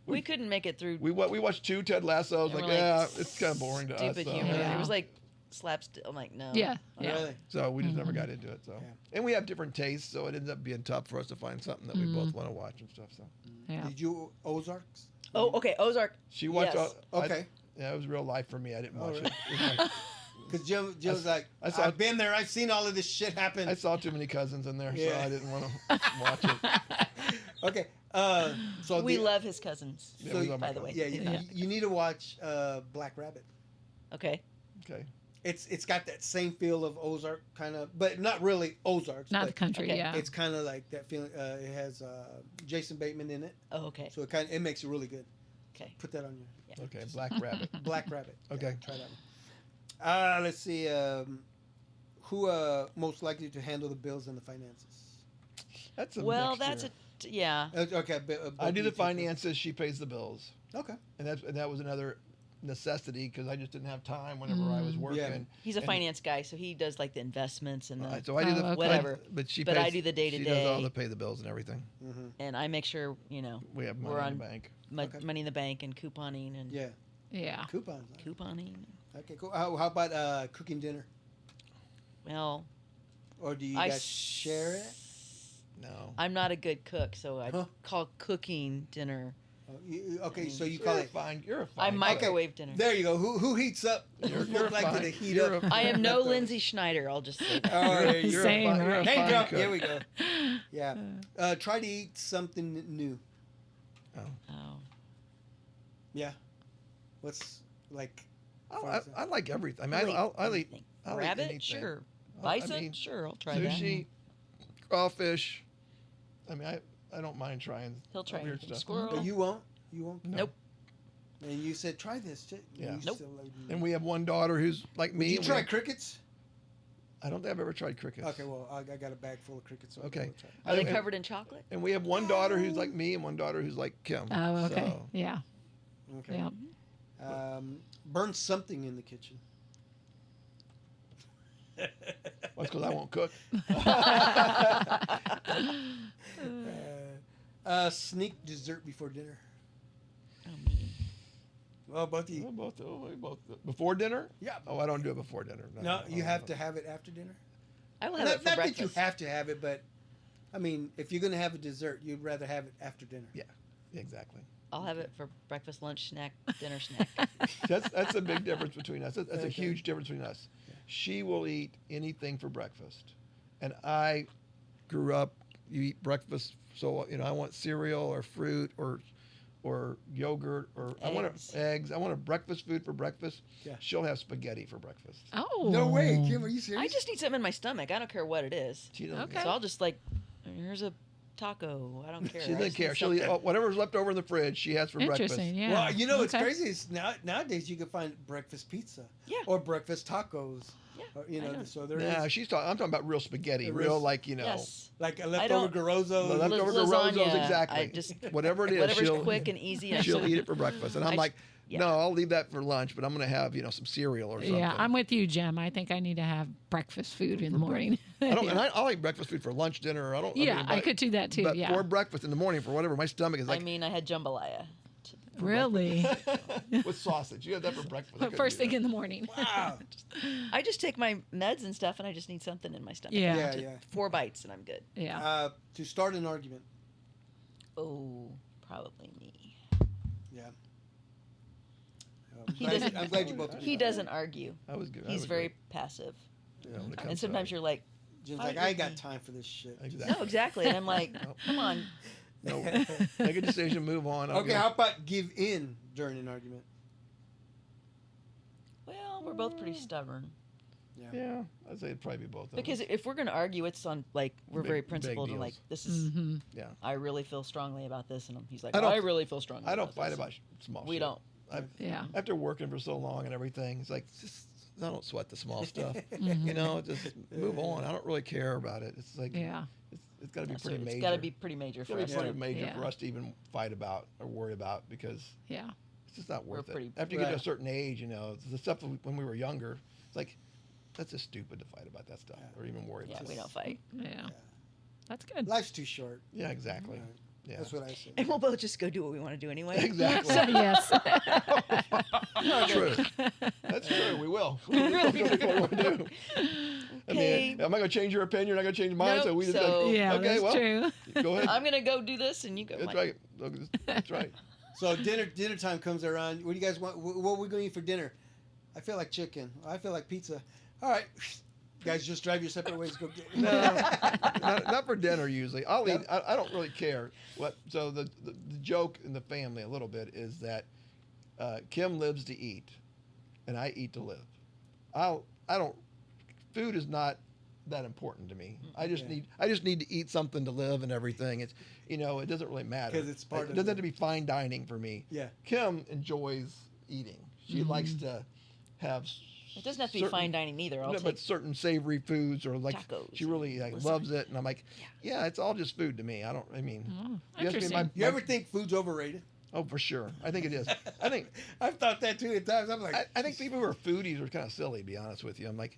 We couldn't make it through. we watched 2 Ted Lassos. and Like, we're yeah, it's kind of boring to us. Stupid So. humor. Yeah. It was like slapstick. I'm like, no. Yeah. Yeah. Really? So we just never got into it. So, Yeah. and we have different tastes, so it ends up being tough for us to find something that we both want to watch and stuff. So Yeah. Did you Ozarks? Oh, okay. Ozark. she watched. Yes. Okay. Yeah, it was real life for me. I didn't watch really? it. It was like- Because Jim's like, I saw- I've been there. I've seen all of this shit happen. I saw too many cousins in there, so Yeah. I didn't want to watch it. Okay. So We love his cousins. Yeah, we love my by the way. Yeah, Yeah. you need to watch Black Rabbit. Okay. Okay. It's got that same feel of Ozark kind of, but not really Ozarks. Not but the country. okay. Yeah. It's kind of like that feeling. It has Jason Bateman in it, Oh, okay. so it makes it really good. Okay. Put that on your Okay. Black Rabbit. Black Rabbit. Okay. Try that one. Let's see. Who most likely to handle the bills and the finances? That's a Well, mixture. yeah. Okay. I do the finances. She pays the bills, Okay. and that was another necessity because I just didn't have time whenever I was working. Yeah. He's a And- finance guy, so he does like the investments and the, So I do the Oh, okay. Whatever. but she. But pays, I do the She does all day-to-day. the pay the bills and everything. Mm-hmm. and I make sure We have money We're in on- the bank. Okay. money in the bank and couponing and Yeah. Yeah. Coupons. couponing. Okay. Cool. How about cooking dinner? Well, Or do you I guys share it? No. I'm not a good cook, so I Huh? call cooking dinner. Okay, so you You're call a it. fine. You're a I fine. microwave dinner. There you go. Who heats up? You're Who's likely fine. to heat You're up? a- I am no Lindsay Schneider. I'll just say that. Oh, there you You're go. a Same, fine, you're a right? Name fine drop. cook. Here we go. Yeah. Try to eat something new. Oh. Yeah. What's like? I like everything. I mean, Really I'll eat. anything. I'll eat Rabbit? anything. Sure. I Bison? mean, Sure, I'll try that. Sushi, crawfish. I mean, I don't mind trying. He'll try weird anything. stuff. Squirrel. But you won't. You won't. No. Nope. And you said try this. Yeah. You Nope. still like- And we have one daughter who's like me. Did you and try we have- crickets? I don't think I've ever tried crickets. Okay. Well, I got a bag full of crickets. So I'll Okay. go try it. Are they And- covered in chocolate? And we have one daughter who's like me and one daughter who's like Kim. Oh, okay. So, Yeah. Okay. Yeah. Burn something in the kitchen. that's because I won't cook. Sneak dessert before dinner. Oh, me. Well, both of you. We both before dinner. Yeah. Oh, I don't do it before dinner. No, you no, have no. to have it after dinner. I will have Not, it for not that breakfast. you have to have it, but I mean, if you're gonna have a dessert, you'd rather have it after dinner. Yeah, exactly. I'll have it for breakfast, lunch, snack, dinner, snack. That's a big difference between us. That's a Okay. huge difference between us. She will eat anything for breakfast, and I grew up. You eat breakfast, so I want cereal or fruit or yogurt or I want Eggs. eggs. I want a breakfast food for breakfast. Yeah. She'll have spaghetti for breakfast. Oh. No way, Kim. Are you serious? I just need something in my stomach. I don't care what it is. She doesn't. Okay. So I'll just like, here's a taco. I don't care. She I doesn't just need care. She'll eat something. whatever's left over in the fridge. She has for breakfast. Interesting. Yeah. Well, you know what's Okay. crazy is nowadays you can find breakfast pizza. Yeah. Or breakfast tacos. Yeah, Or, you I know, know. so there Yeah, is I'm talking about real spaghetti, The real real- like you know, Yes. like a I leftover don't- the Garozzo. leftover Lasagna, Garozos, exactly. I just whatever it is, whatever's she'll quick and easy. she'll eat it for breakfast. And I'm I like, yeah. no, I'll leave that for lunch, but I'm gonna have some cereal or something. Yeah, I'm with you, Jem. I think I need to have breakfast food in the morning. I don't, Yeah. and I like breakfast food for lunch, dinner. I don't. Yeah, mean, I but- could do that too. But Yeah. for breakfast in the morning, for whatever, my stomach is like I mean, I had jambalaya. Really? with sausage. You had that for breakfast. I couldn't First do thing that. in the morning. Wow. I just take my meds and stuff, and I just need something in my stomach. Yeah. Yeah, Just yeah. 4 bites, and I'm good. Yeah. To start an argument. Oh, probably me. Yeah. He doesn't- I'm glad you both. He doesn't argue. I was good. I He's was very good. passive. Yeah, when it comes And to sometimes that. you're like, Jim's Fight like, I ain't with got me. time for this shit. Exactly. no, exactly. And I'm like, come on. No, make a decision, move on. I'll Okay, go. how about give in during an argument? Well, we're both pretty stubborn. Yeah, I'd say it'd probably be both of Because them. if we're going to argue, it's on, like, we're Big- very big principled and, deals. like, this is, Hmm. Yeah, I really feel strongly about this. And he's like, I don't- I really feel strongly I don't fight this. about small We shit. don't. Yeah. After working for so long and everything, it's like just I don't sweat the small stuff. Mhm. You know, just move on. I don't really care about it. It's like Yeah. it's got to be Yeah, so pretty major. It's got to be pretty major It's for gotta be us. pretty to- major Yeah. for us to even fight about or worry about because Yeah. it's just not We're worth it. pretty- After you get to a Right. certain age, the stuff when we were younger, it's like that's just stupid to fight about that stuff or even worry Yeah, about we it. don't fight. Yeah. That's good. Life's too short. Yeah, exactly. Right. Yeah, That's what I say. And we'll both just go do what we want to do anyway. exactly. So, yes. True. That's true. We will. We'll do what we want to do. I Okay. mean, am I going to change your opinion? You're not going to change mine. Nope, So we just so- like, Yeah, okay, that's well, true. go ahead. I'm going to go do this and you go. That's like, right. That's right. So dinner time comes around. What do you guys want? What are we going to eat for dinner? I feel like chicken. I feel like pizza. All right. Guys, just drive your separate ways. Go get No, not for dinner usually. I'll eat. I don't really care. So the joke in the family a little bit is that Kim lives to eat, and I eat to live. I don't. Food is not that important to me. I just need to eat something to live and everything. It's it doesn't really matter 'Cause it's part It of doesn't the- have to be fine dining for me. Yeah. Kim enjoys eating. She likes to have. It doesn't have to be certain- fine dining either. I'll No, take but certain savory foods or like tacos she really and loves lasagna. it, and I'm like, yeah, it's all just food to me. You ask me Interesting. You ever think food's overrated? oh, for sure. I think it is. I think I've thought that too at times. I'm like, I think people who are foodies are kind of silly, to be honest with you. I'm like,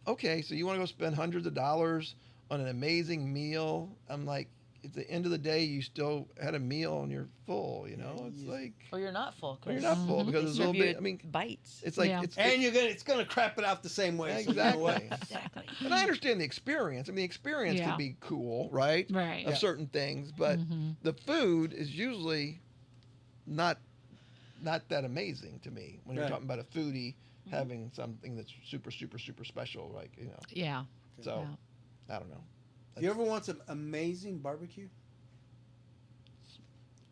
okay, so you want to go spend hundreds of dollars on an amazing meal? I'm like, at the end of the day, you still had a meal and you're full. It's Yeah. like or you're not full. or you're not full because They it's a little serve you bit. I mean, bites. it's like Yeah. and it's gonna crap it out the same way. So you know what? exactly. Exactly. And I understand the experience. I mean, the experience Yeah. could be cool, right? Right. Of certain things, but the food is usually not that amazing to me when you're Right. talking about a foodie having something that's super, super, super special, like Yeah. So Yeah. I don't know. You ever want some amazing barbecue?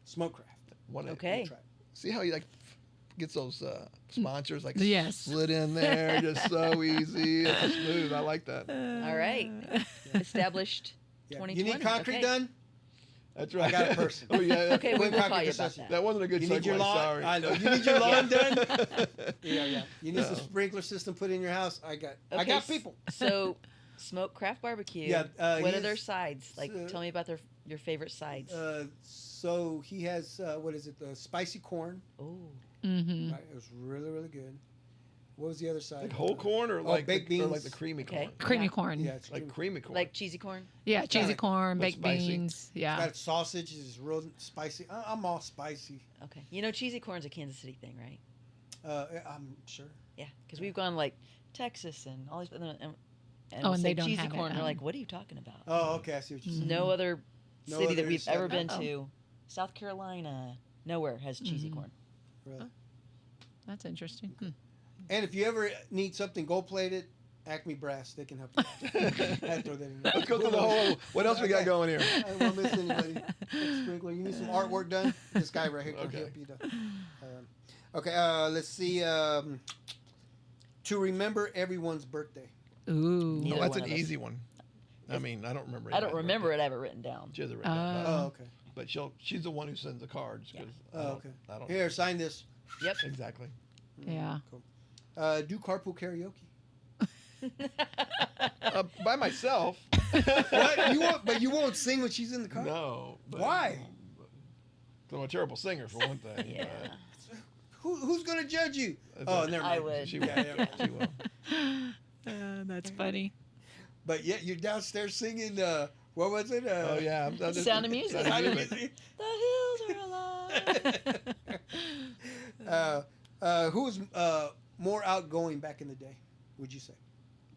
Smokecraft. Okay. Try it. See how he gets those sponsors Yes. slid in there, just so easy and smooth. I like that. All right. Established Yeah. 2020. You need concrete okay. done? That's right. got a person. Oh yeah. Okay, we Quick will call concrete you about concession. that. That wasn't a good You segue. need your lawn. Sorry. I know. You need your lawn done. Yeah. Yeah. You need some No. sprinkler system put in your house. I got Okay, people. So, smoke craft barbecue. Yeah, what he are their is- sides? Like, tell me about your favorite sides. So he has what is it? The spicy corn. Oh, Mm-hmm. Right, it was really really good. What was the other side? Like whole corn or like baked or beans. like the creamy Okay. corn? Creamy Yeah. corn. Yeah, it's Like creamy corn. like cheesy corn. Yeah, cheesy it. corn, But baked spicy. beans. Yeah. got sausage. It's real spicy. I'm all spicy. Okay. Cheesy corn's a Kansas City thing, right? I'm sure. Yeah, because we've gone like Texas and all these, and Oh, we'll and say they don't cheesy have it, corn. They're um, like, what are you talking about? Oh, okay. I see what you're saying. No other No city other that we've state. ever been Oh. to, South Carolina, nowhere has cheesy Mhm. corn. Really. That's interesting. Hmm. And if you ever need something gold plated, Acme Brass, they can help you. I'd throw that in there. Let's go through the whole. What else we got going here? I don't want to miss anybody. Sprinkler. You need some artwork done? This guy right here can Okay. help you done. Okay, let's see. To remember everyone's birthday. Ooh. Neither Oh, that's one an of us. easy one. I mean, I don't remember. I don't remember it. I have it written down. She has it written down. Oh, okay. But she's the one who sends the cards. Yeah. Oh, okay. I don't. Here, sign this. Yep. Exactly. Yeah. Cool. Do carpool karaoke. By myself. What? But you won't sing when she's in the car? No. Why? I'm a terrible singer for one thing. Yeah. Who's going to judge you? Oh, never mind. I would. She will. Yeah. She will. That's funny. But yet you're downstairs singing, what was it? Oh yeah. Sound of Music. Sound of Music. Music. The hills are alive. Who was more outgoing back in the day, would you say?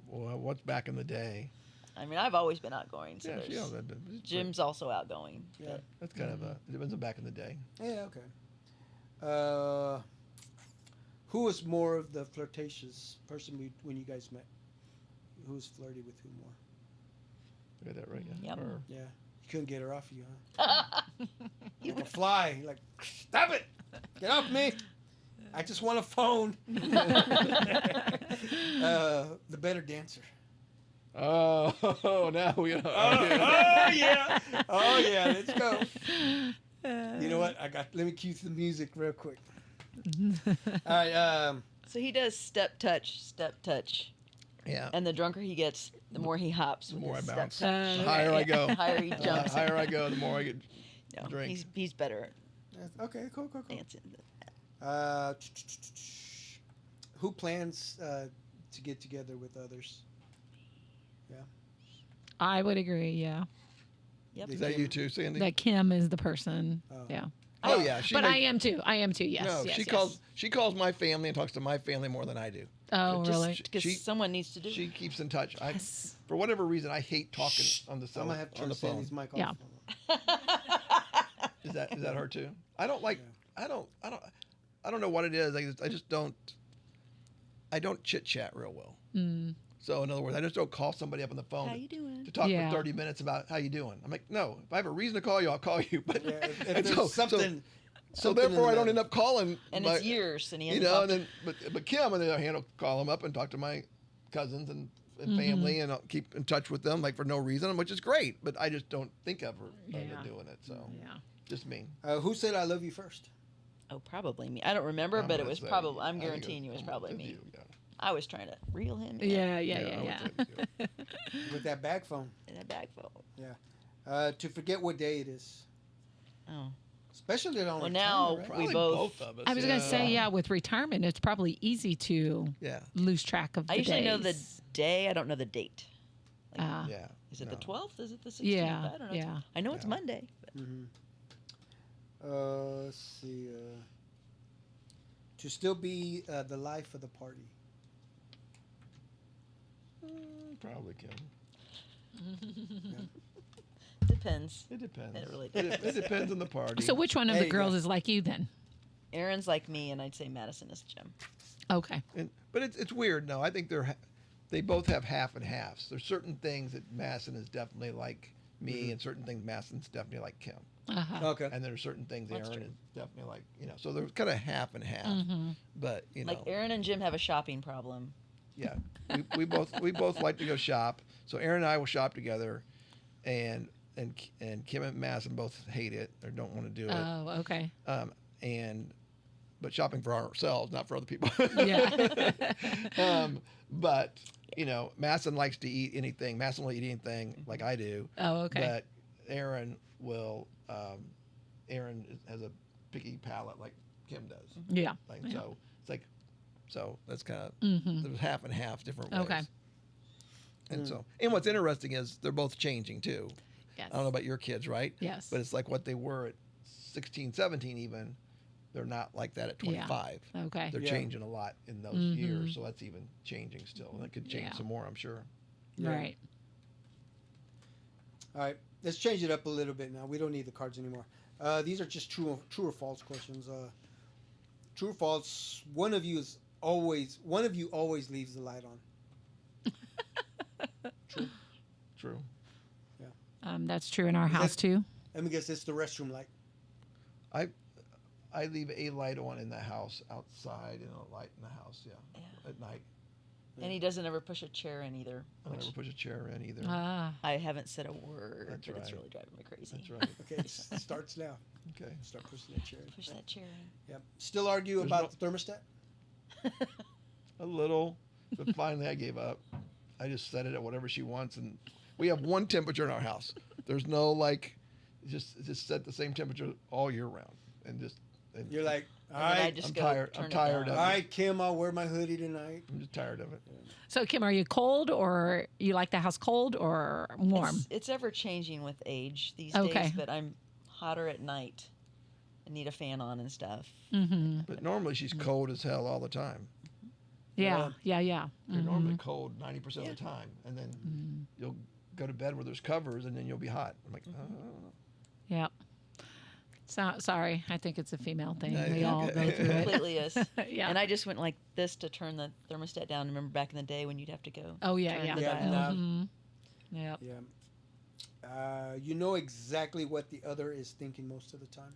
Well, what's back in the day? I mean, I've always been outgoing. So Yeah, there's, she knows that. Jim's also outgoing. Yeah. but That's kind of a. It depends on back in the day. Yeah, okay. Who was more of the flirtatious person when you guys met? Who was flirty with who more? You got that right? Yeah. Yep. Or- Yeah. You couldn't get her off you, huh? Like a fly. Like, stop it! Get off me! I just want a phone. The better dancer. Oh, now we. Oh yeah! Oh yeah! Let's go. You know what? Let me cue the music real quick. All right. So he does step touch. Yeah. And the drunker he gets, the more he hops. The with more I his bounce. step touch. The higher I go. The higher he jumps. The higher I go, the more I get. No, drink. he's better Okay. Cool. at dancing. Who plans to get together with others? I would agree. Yeah. Yep. Is that you too, Sandy? That Kim is the person. Oh. Yeah. Oh yeah. But I am too. Yes. No, yes, she yes. calls my family and talks to my family more than I do. Oh, really? Because She- someone needs to do She it. keeps in touch. Yes. For whatever reason, I hate talking on the I'm cell, gonna have to on turn the phone. Sandy's mic Yeah. off. Is that her too? I don't like. I don't know what it is. I just don't. I don't chit chat real well. Mm. So in other words, I just don't call somebody up on the phone How you doing? to talk Yeah. for 30 minutes about how you doing. I'm like, no. If I have a reason to call you, I'll call you. But Yeah, if and there's something. so something therefore, in I don't the- end up calling. And my- it's years, and he you ends know, up. and then but Kim on the other hand will call him up and talk to my cousins and family and I'll keep in touch with them like for no reason, which is great. But I just don't think of her Yeah. doing it. So Yeah. just me. Who said I love you first? Oh, probably me. I don't remember, I'm but it gonna was say- probably. I I'm think guaranteeing you it was probably it's me. you, yeah. I was trying to reel him in. Yeah. I would say it's you. With that bag phone. In that bag phone. To forget what day it is. Oh. Especially on Well, retirement, now right? Probably both- of us. I was going to say, yeah, with retirement, it's probably easy to Yeah. lose track of the I usually know the days. day. I don't know the date. Yeah. Is it the No. 12th? Is it the 16th? Yeah. I don't know. Yeah. I know it's Yeah. Monday. But Let's see. To still be the life of the party. Probably Kim. depends. It depends. It really It depends on the party. So which one of There the you girls go. is like you then? Aaron's like me, and I'd say Madison is Jim. Okay. But it's weird. No, I think they both have half and halves. There's certain things that Madison is definitely like me, and certain things Madison's definitely like Kim. Uh-huh. Okay. And there are certain things That's Aaron true. is definitely like, So there's kind of half and half. Mm-hmm. But Like Aaron and Jim have a shopping problem. yeah, we both like to go shop. So Aaron and I will shop together, and Kim and Madison both hate it or don't want to do it. Oh, okay. But shopping for ourselves, not for other people. Yeah. But Madison likes to eat anything. Madison will eat anything like I do. Oh, okay. But Aaron will. Aaron has a picky palate like Kim does. Yeah. Like Yeah. so, it's like so that's kind of Mm-hmm. there's half and half different ways. Okay. And and what's interesting is they're both changing too. Yes. I don't know about your kids, right? Yes. But it's like what they were at 16, 17 even. They're not like that at 25. Okay. They're Yeah. changing a lot in those Mhm. years, so that's even changing still. And it could change Yeah. some more, I'm sure. Yeah. Right. All right. Let's change it up a little bit now. We don't need the cards anymore. These are just true or false questions. True or false? One of you always leaves the light on. True. True. That's true in our house too. Let me guess. It's the restroom light. I leave a light on in the house outside and a light in the house, at night. And he doesn't ever push a chair in either. I don't ever push a chair in either. I haven't said a word, That's but it's right. really driving me crazy. That's right. Okay, it starts now. Okay. Start pushing that chair. Push that chair in. Yep. Still argue There's about the thermostat? A little, but finally I gave up. I just set it at whatever she wants, and we have one temperature in our house. There's no like, just set the same temperature all year round, and just. And You're like, all And then I right, just I'm go tired. turn I'm it tired down. of all it. right, Kim, I'll wear my hoodie tonight. I'm just tired of it. So Kim, are you cold or you like the house cold or warm? It's ever changing with age these Okay. days, but I'm hotter at night. I need a fan on and stuff. Mm-hmm. But normally she's cold as hell all the time. Yeah. You're Mhm. normally cold 90% of the time, and then you'll go to bed where there's covers, and then you'll be hot. I'm like, oh. Yep. So, sorry, I think it's a female thing. Yeah, We yeah, all okay. go through it. Completely is. Yeah. And I just went like this to turn the thermostat down. Remember back in the day when you'd have to go. Oh yeah, turn yeah. the Yeah, dial. no. Mhm. Yep. Yeah. You know exactly what the other is thinking most of the time?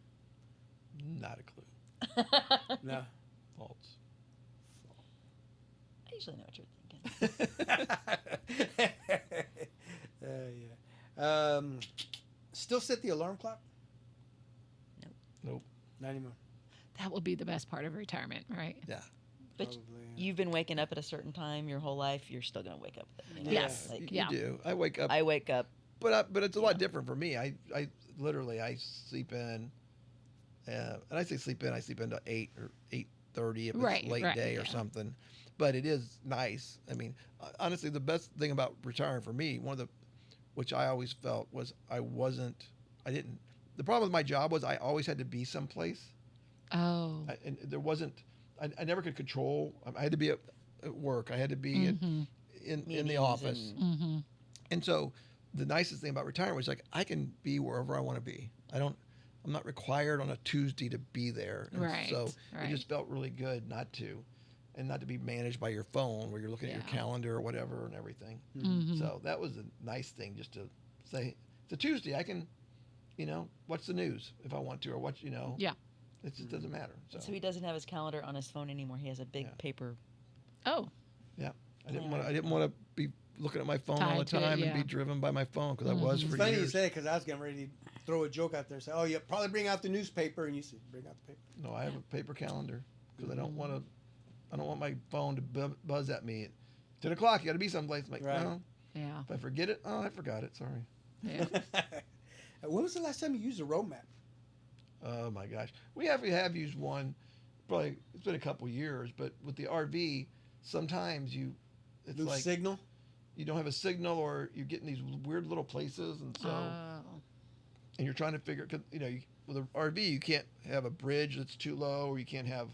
Not a clue. No. False. I usually know what you're thinking. Yeah. Still set the alarm clock? Nope. Not anymore. That will be the best part of retirement, right? Yeah. But Probably. you've been waking up at a certain time your whole life. You're still gonna wake up. You know? Yes. Like, Yeah. You do. I wake up, I wake up. but it's a lot different for me. I literally I sleep in, and I say sleep in. I sleep into 8 or 8:30 if it's Right, late right, day or yeah. something. But it is nice. I mean, honestly, the best thing about retiring for me, which I always felt was I didn't. The problem with my job was I always had to be someplace. Oh. And there wasn't. I never could control. I had to be at work. I had to be in the Meetings office. Mm-hmm. And so the nicest thing about retirement was like I can be wherever I want to be. I'm not required on a Tuesday to be there. And Right, so right. it just felt really good not to, and not to be managed by your phone where you're looking at your Yeah. calendar or whatever and everything. Mm-hmm. So that was a nice thing just to say it's a Tuesday. I can, watch the news if I want to or watch, Yeah. It just doesn't matter. So he doesn't have his calendar on his phone anymore. He has a big Yeah. paper. Oh. Yeah, I didn't want to be looking at my phone all the Tied to it, time and yeah. be driven by my phone because I was It's for funny you years. say it because I was getting ready to throw a joke out there. Say, oh, yeah, probably bring out the newspaper. And you said, bring out the paper. No, I have a paper calendar because I don't want my phone to buzz at me at 10 o'clock. You got to be someplace. I'm like, Right. no. Yeah. If I forget it, I forgot it. Sorry. Yeah. When was the last time you used a road map? Oh my gosh, we have used one. Probably it's been a couple years, but with the RV, sometimes it's Lose like signal? you don't have a signal or you get in these weird little places, and so Oh. and you're trying to figure because with an RV you can't have a bridge that's too low or you can't have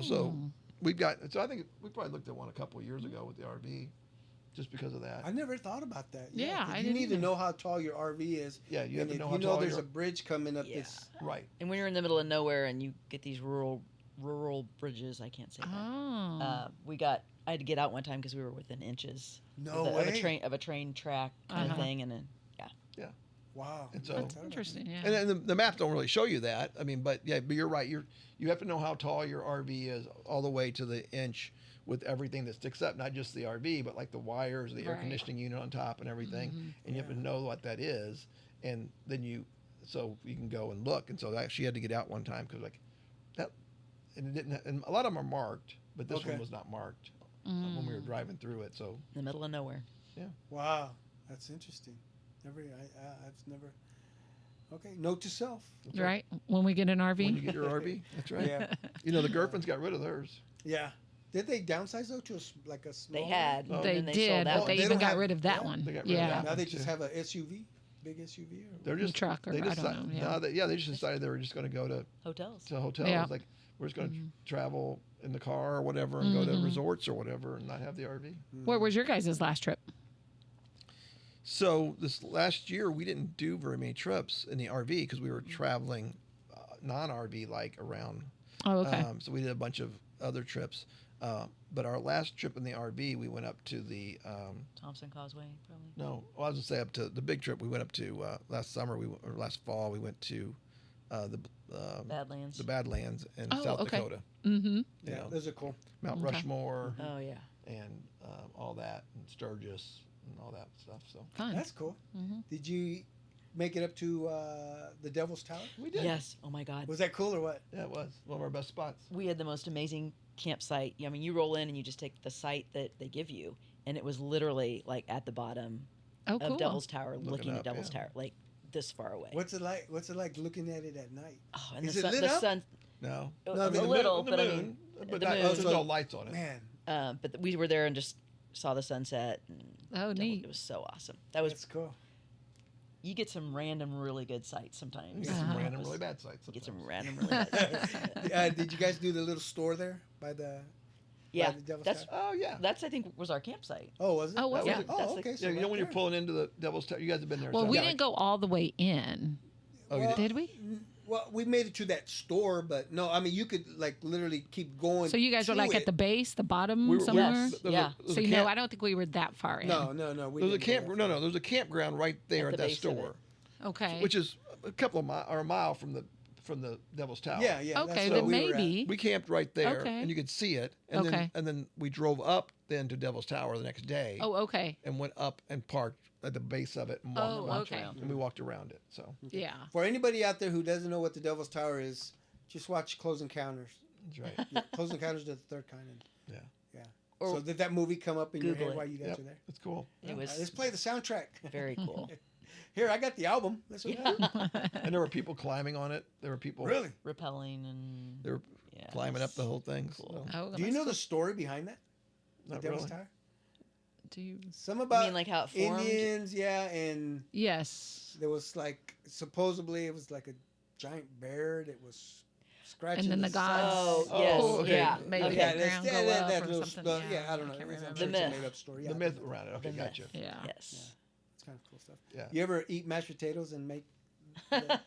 so we've got I think we probably looked at one a couple of years ago with the RV just because of that. I never thought about that. Yeah, 'cause I you didn't need to either. know how tall your RV is. Yeah, you have and to if know how you know tall there's your a bridge coming up Yeah. this. right. And when you're in the middle of nowhere and you get these rural bridges, I can't say that. Oh. I had to get out one time because we were within inches No of way. a train track kind Uh-huh. of thing, and then Wow. And so- That's interesting. Yeah. And then the maps don't really show you that. I mean, but you're right. You have to know how tall your RV is all the way to the inch with everything that sticks up, not just the RV, but like the wires, the air Right. conditioning unit on top and everything. And you have to know what that is. And then so you can go and look. And so I actually had to get out one time because like that, and it didn't, and a lot of them are marked, but this Okay. one was not marked when we were driving through it. So in the middle of nowhere. Wow. That's interesting. I've never. Okay. Note to self. that's Right. When we get an RV. When you get your RV, that's right. Yeah. The Gerfins got rid of theirs. Yeah. Did they downsize though to a small? They had. Oh. They and then did, sold but out. they They even don't got have- rid of that yeah, one. they got rid of Yeah. that Now they one, just too. have a SUV, big SUV. Or They're just truck or they I just don't know. Yeah. they just decided they were just going to go to Hotels. hotels. Yeah. Like we're just going to travel in the car or whatever and go to resorts or whatever and not have the RV. Where was your guys' last trip? So this last year we didn't do very many trips in the RV because we were traveling non-RV like around. Oh, okay. So we did a bunch of other trips. But our last trip in the RV, we went up to the Thompson Causeway, probably. no, well, I was gonna say up to the big trip. We went up to last summer. Or last fall. We went to Badlands. the Badlands in Oh, South okay. Dakota. Mm-hmm. You Yeah, know, those are cool. Mount Okay. Rushmore Oh yeah. and all that, and Sturgis and all that stuff. So Fun. That's cool. Mm-hmm. Did you make it up to the Devil's Tower? we did. Yes. Oh my God. Was that cool or what? Yeah, it was one of our best spots. We had the most amazing campsite. I mean, you roll in and you just take the site that they give you, and it was literally like at the bottom Oh, cool. of Devil's Tower, looking up, at Devil's yeah. Tower, like this far away. What's it like? What's it like looking at it at night? Oh, and Is the it sun. lit The up? sun. No, No, a the little, the but I moon, mean, but the not, moon. there's no lights on it. Man, But we were there and just saw the sunset. And Oh, neat. It was so awesome. That was. that's cool. You get some random, really good sights sometimes. You get some Uh-huh. random, really bad sights. You get some sometimes. random, really bad sights. Did you guys do the little store there by the? Yeah, the Devil's that's Tower? Oh yeah. that's I think was our campsite. Oh, was it? Oh, was it? Oh, That's okay. the- So Yeah, you know right when you're there. pulling into the Devil's Tower, you guys have been there. Well, so- we Yeah, didn't go all the way in. Oh, you Well, Did we? Well, we made it to that store, but no, I mean you could like literally keep going. So you guys were to like it. at the base, the bottom We were, somewhere? Yes. There's a- Yeah. there's So a no, camp- I don't think we were that far in. No. We There's a didn't go camp. that No, far. no. There's a campground right there At at the that base of it. store, Okay. which is a couple of miles or a mile from the Devil's Tower. Yeah, yeah. okay, that's then where we were at. maybe. We camped right there, Okay. and you could see it. And Okay. then we drove up then to Devil's Tower the next day, Oh, okay. and went up and parked at the base of it and walked, Oh, walked okay. around. And we walked around it. So Yeah. For anybody out there who doesn't know what the Devil's Tower is, just watch Close Encounters. that's right. Yeah, Close Encounters of the Third Kind. Yeah. Yeah. Or so did that movie come up in your Google head it. while you guys Yep. were there? It's cool. It was Let's play the soundtrack. very cool. Here, I got the album. Let's And there were people climbing on it. There were people Really? Repelling and They were yeah, climbing up the whole thing. cool. So, Oh, that Do you must- know the story behind that? The not Devil's really. Tower? Do you? Some about mean like how it formed? Indians, yeah, and Yes. there was like supposedly it was like a giant bear that was scratching. And then the gods. Oh, Oh, yes, okay. yeah. Made Okay. the Yeah, ground that's, go that, up that or little something. stuff. Yeah, I don't know. can't I'm remember. sure it's a myth. made up story. Yeah, The myth around it. Okay, The gotcha. myth. Yeah. Yes. It's kind of cool stuff. Yeah. You ever eat mashed potatoes and make the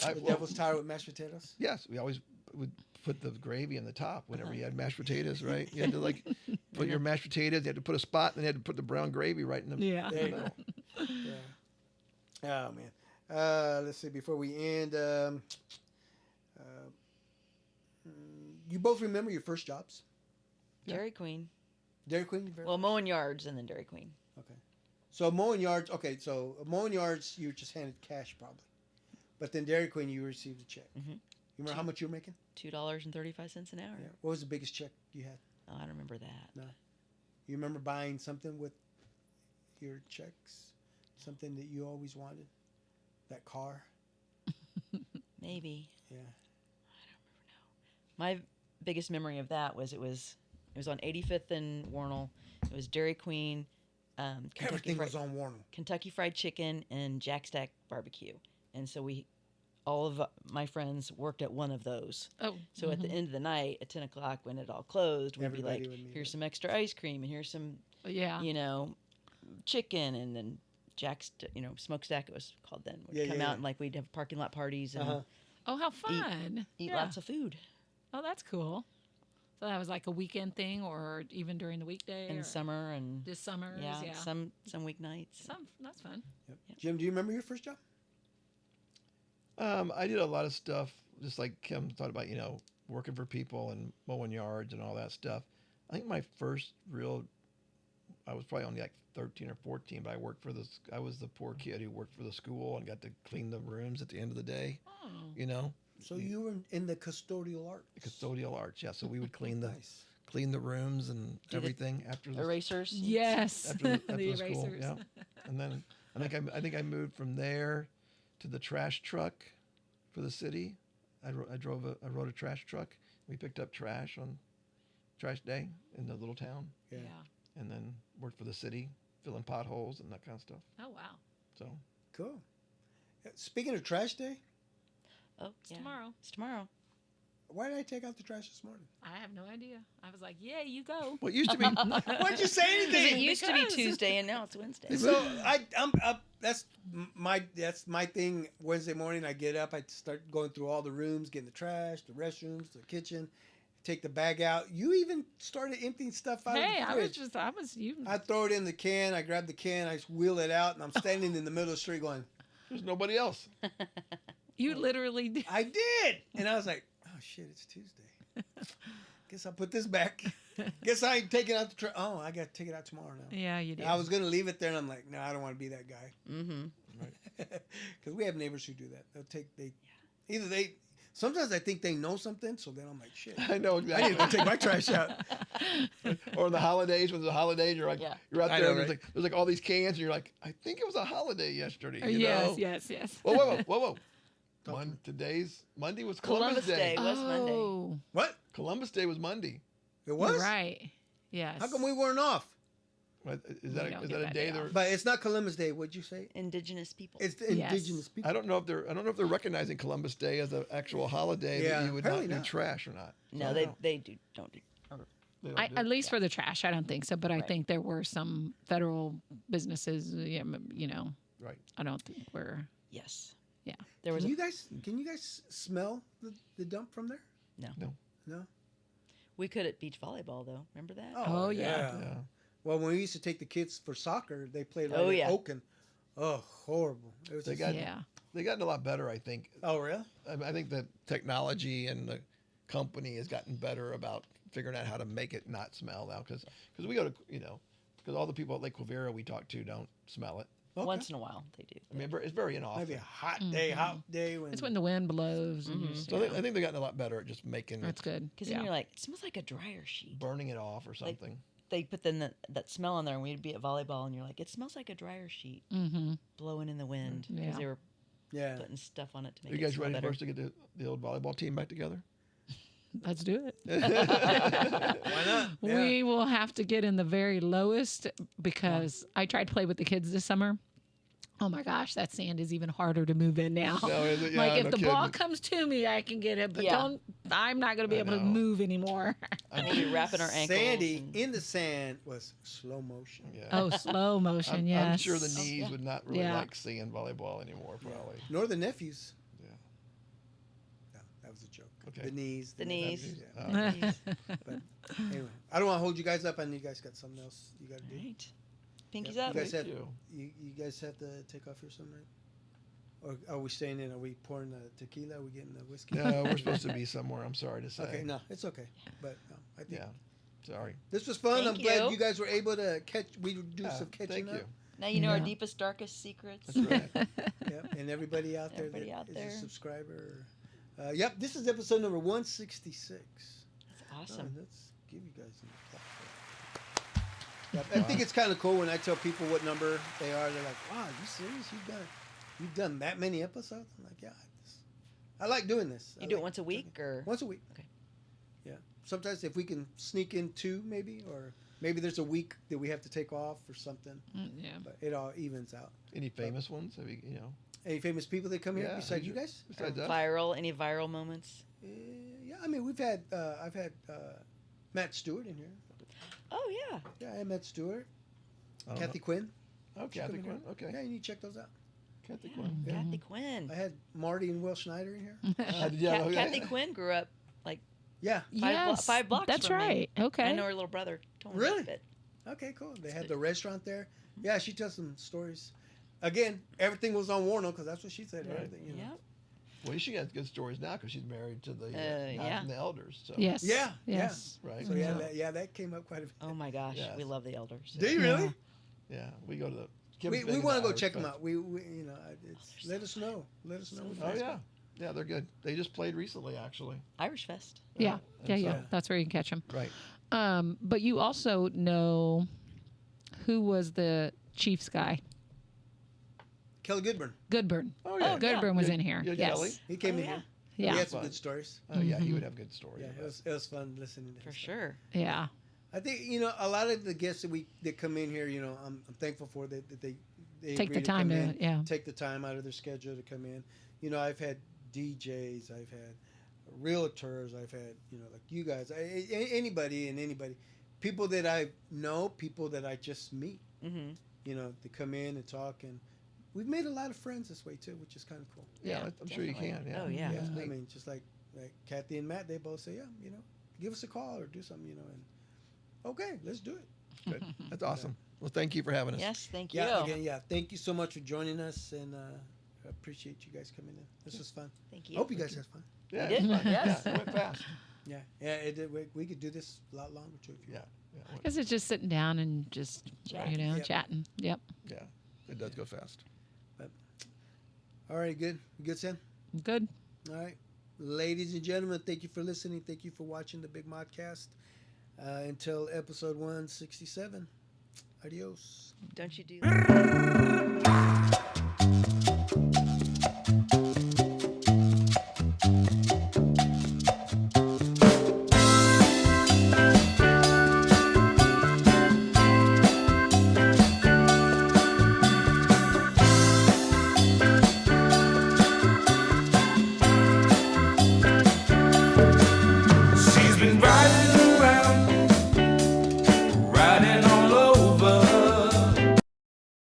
I- Devil's Tower with mashed potatoes? Yes, we always would put the gravy on the top whenever you had mashed potatoes, right? You had to like put your mashed potatoes. You had to put a spot, and then you had to put the brown gravy right in the. Yeah. There you go. Yeah. Oh man. Let's see. Before we end, you both remember your first jobs? Dairy Queen. Dairy Queen. Well, mowing yards and then Dairy Queen. Okay. So mowing yards. Okay. So mowing yards, you were just handed cash probably, but then Dairy Queen, you received a check. Mhm. You remember how much you were making? $2.35 an hour. Yeah. What was the biggest check you had? Oh, I don't remember that. You remember buying something with your checks? Something that you always wanted? That car? Maybe. Yeah. My biggest memory of that was it was on 85th and Warnell. It was Dairy Queen, Everything was on Warner. Kentucky Fried Chicken, and Jack Stack Barbecue. And so all of my friends worked at one of those. Oh. So at the end of the night, at 10 o'clock when it all closed, we'd Everybody be would like, meet here's up. some extra ice cream and here's some, Yeah. chicken, and then Jack's, smokestack it was called then, would Yeah, come yeah, out yeah. and like we'd have parking lot parties and Uh-huh. Oh, how fun. eat Yeah. lots of food. Oh, that's cool. So that was like a weekend thing or even during the weekday? In or summer and This summer? yeah, some weeknights. That's fun. Yep. Jim, do you remember your first job? I did a lot of stuff, just like Kim thought about, working for people and mowing yards and all that stuff. I think my first I was probably only like 13 or 14, but I was the poor kid who worked for the school and got to clean the rooms at the end of the day, Oh. So you were in the custodial arts. custodial arts. Yeah, so we would clean Nice. the rooms and Do the everything after the Erasers. Yes. after the the school. erasers. Yeah, and then I think I moved from there to the trash truck for the city. I rode a trash truck. We picked up trash on trash day in the little town, Yeah. and then worked for the city, filling potholes and that kind of stuff. Oh, wow. So Cool. Speaking of trash day, Oh, It's yeah. tomorrow. It's tomorrow. why did I take out the trash this morning? I have no idea. I was like, yeah, you go. well, it used to be. Why'd you say Because it anything? used to be Because- Tuesday and now it's Wednesday. So I'm up. That's my thing. Wednesday morning, I get up. I start going through all the rooms, getting the trash, the restrooms, the kitchen. Take the bag out. You even started emptying stuff out Hey, of the fridge. I was you. I throw it in the can. I grab the can. I wheel it out, and I'm standing in the middle of the street going, There's nobody else. You literally did. I did. And I was like, oh, shit, it's Tuesday. Guess I'll put this back. Guess I ain't taking out the trash. Oh, I got to take it out tomorrow now. Yeah, you did. I was going to leave it there, and I'm like, no, I don't want to be that guy. Mm-hmm. Because we have neighbors who do that. Sometimes I think they know something, so then I'm like, shit. I know I need exactly. to take my trash out. Or the holidays, when it's a holiday, you're like, Yeah. you're out I there, know, and right? there's like all these cans, and you're like, I think it was a holiday yesterday. You yes, know? yes. Whoa. Today's Monday was Columbus Day. It was Monday. Oh, What? Columbus Day was Monday. It was? you're right. Yes. How come we weren't off? What, is We that don't is get that a that day? day They're, off. But it's not Columbus Day. What'd you say? Indigenous people. It's the Yes. indigenous people. I don't know if they're recognizing Columbus Day as an actual holiday Yeah, that you would not apparently do not. trash or not. No, So, they don't do. they don't do At it. least for the trash, I don't think so. But I Right. think there were some federal businesses. Yeah, you know, Right. I don't think we're. Yes. Yeah. There was Can a, you guys smell the dump from there? no. No. No? We could at beach volleyball though. Remember that? Oh, yeah. Yeah. Well, when we used to take the kids for soccer, they played right Oh, at yeah. Oaken. Oh, horrible. It was They just- got- Yeah. They gotten a lot better, I think. Oh, really? I think the technology and the company has gotten better about figuring out how to make it not smell now. Because we go to, because all the people at Lake Quivira we talk to don't smell it. Okay. Once in a while they do. I mean, it's very Maybe a inoften. hot day, when It's when the wind blows. And Mhm. just, So yeah. I think they've gotten a lot better at just making That's good. Because Yeah. then you're like, it smells like a dryer sheet. burning it off or something. They put that smell in there, and we'd be at volleyball, and you're like, it smells like a dryer sheet Mm-hmm. blowing in the wind because Yeah. they were yeah. putting stuff on it to make Are you it guys smell ready better. for us to get the old volleyball team back together? Let's do it. Why not? Yeah. We will have to get in the very lowest because I tried to play with the kids this summer. Oh my gosh, that sand is even harder to move in now. No, is it? Yeah, Like if no the ball kidding. comes to me, I can get it, but Yeah. I'm not going to be I able to know. move anymore. We'll be wrapping our ankles. Sandy and- in the sand was slow motion. Yeah. Oh, slow motion, I'm yes. sure the knees yeah. would not really Yeah. like seeing volleyball anymore, probably. Nor the nephews. Yeah. No, that was a joke. Okay. The knees. The nephews, knees. yeah. Oh, But anyway, I don't want to hold you guys up. I know you guys got something else you got to do. Right. Pinkies Yep. up. You guys Thank have you. you guys have to take off here some night? Or are we staying in? Are we pouring the tequila? Are we getting the whiskey? No, we're supposed to be somewhere. I'm sorry to say. Okay, no, it's okay. But no, I think Yeah. Sorry. this was fun. Thank I'm glad you. you guys were able to catch. We do Yeah, some catching thank up. you. Now you know our Yeah. deepest, darkest secrets. That's right. Yep, and everybody out there Everybody that out is there. a subscriber. Yep, this is episode number 166. That's awesome. Let's give you guys some clap. Yep, I think it's kind of cool when I tell people what number they are. They're like, "Wow, you serious? You've done that many episodes?" I'm like, "Yeah, I like doing this." You do it once a week or? Once a week. Okay. Yeah. Sometimes if we can sneak in two, maybe, or maybe there's a week that we have to take off or something, Yeah. but it all evens out. Any famous ones? Have you, Any famous people that come here Yeah, besides who's you your- guys? besides us? Viral? Any viral moments? Yeah, I mean, we've had, I've had Matt Stewart in here. Oh yeah. Yeah, I had Matt Stewart, I don't Kathy Quinn. know. Oh, She come Kathy in Quinn. here. Okay. Yeah, you need to check those out. Kathy Quinn. Yeah. Kathy Quinn. I had Marty and Will Schneider in here. Yeah, okay. Kathy Quinn grew up Yeah. Yes, 5 blocks that's from me. right. Okay. I know her little brother. Tony, Really? but Okay, cool. They had the restaurant there. Yeah, she tells some stories. Again, everything was on Warno because that's what she said. Right. Everything, you know. Yeah. Well, she has good stories now because she's married to the yeah. the elders. So. Yes. Yeah, Yes. Right. So that came up quite a bit. Oh my gosh, Yes. we love the elders. Do you really? Yeah. We go to the. We want to go check them out. We let us know. Let us know. Oh yeah. Yeah, they're good. They just played recently, actually. Irish Fest. Yeah. And Yeah. so- That's where you can catch them. Right. But you also know who was the Chiefs guy? Kelly Goodburn. Goodburn. Oh yeah. Goodburn was Yeah, in here. yeah, Yes. Kelly? He came Oh, in yeah. here. Yeah. He had some Fun. good stories. Oh yeah, he Mhm. would have good stories. Yeah, about it was fun listening to him. For sure. Yeah. I think a lot of the guests that come in here, I'm thankful for that they Take agree the time come to, in, take the time out of their schedule to come in. I've had DJs, I've had realtors, I've had like you guys, anybody, people that I know, people that I just meet. Mm-hmm. They come in and talk, and we've made a lot of friends this way too, which is kind of cool. Yeah, Yeah, I'm sure you can. definitely. Yeah. Oh, yeah. Yeah, It's I neat. mean, just like Kathy and Matt, they both say, give us a call or do something, and okay, let's do it. Good. That's awesome. Well, thank you for having us. Yes, thank you. Yeah, again, thank you so much for joining us, and appreciate you guys coming in. This was fun. Thank you. Hope you guys had fun. Yeah, did? it's fun. Yes. Yeah, it went fast. Yeah, it did. We could do this a lot longer too. If you Yeah, want. yeah, I guess it's just sitting down and just, Chatting. you know, Yep. chatting. Yep. yeah. It does go fast. All right, good. Good, Sam. Good. All right. Ladies and gentlemen, thank you for listening. Thank you for watching the Big Modcast. Until episode 167. Adios. Don't you do that?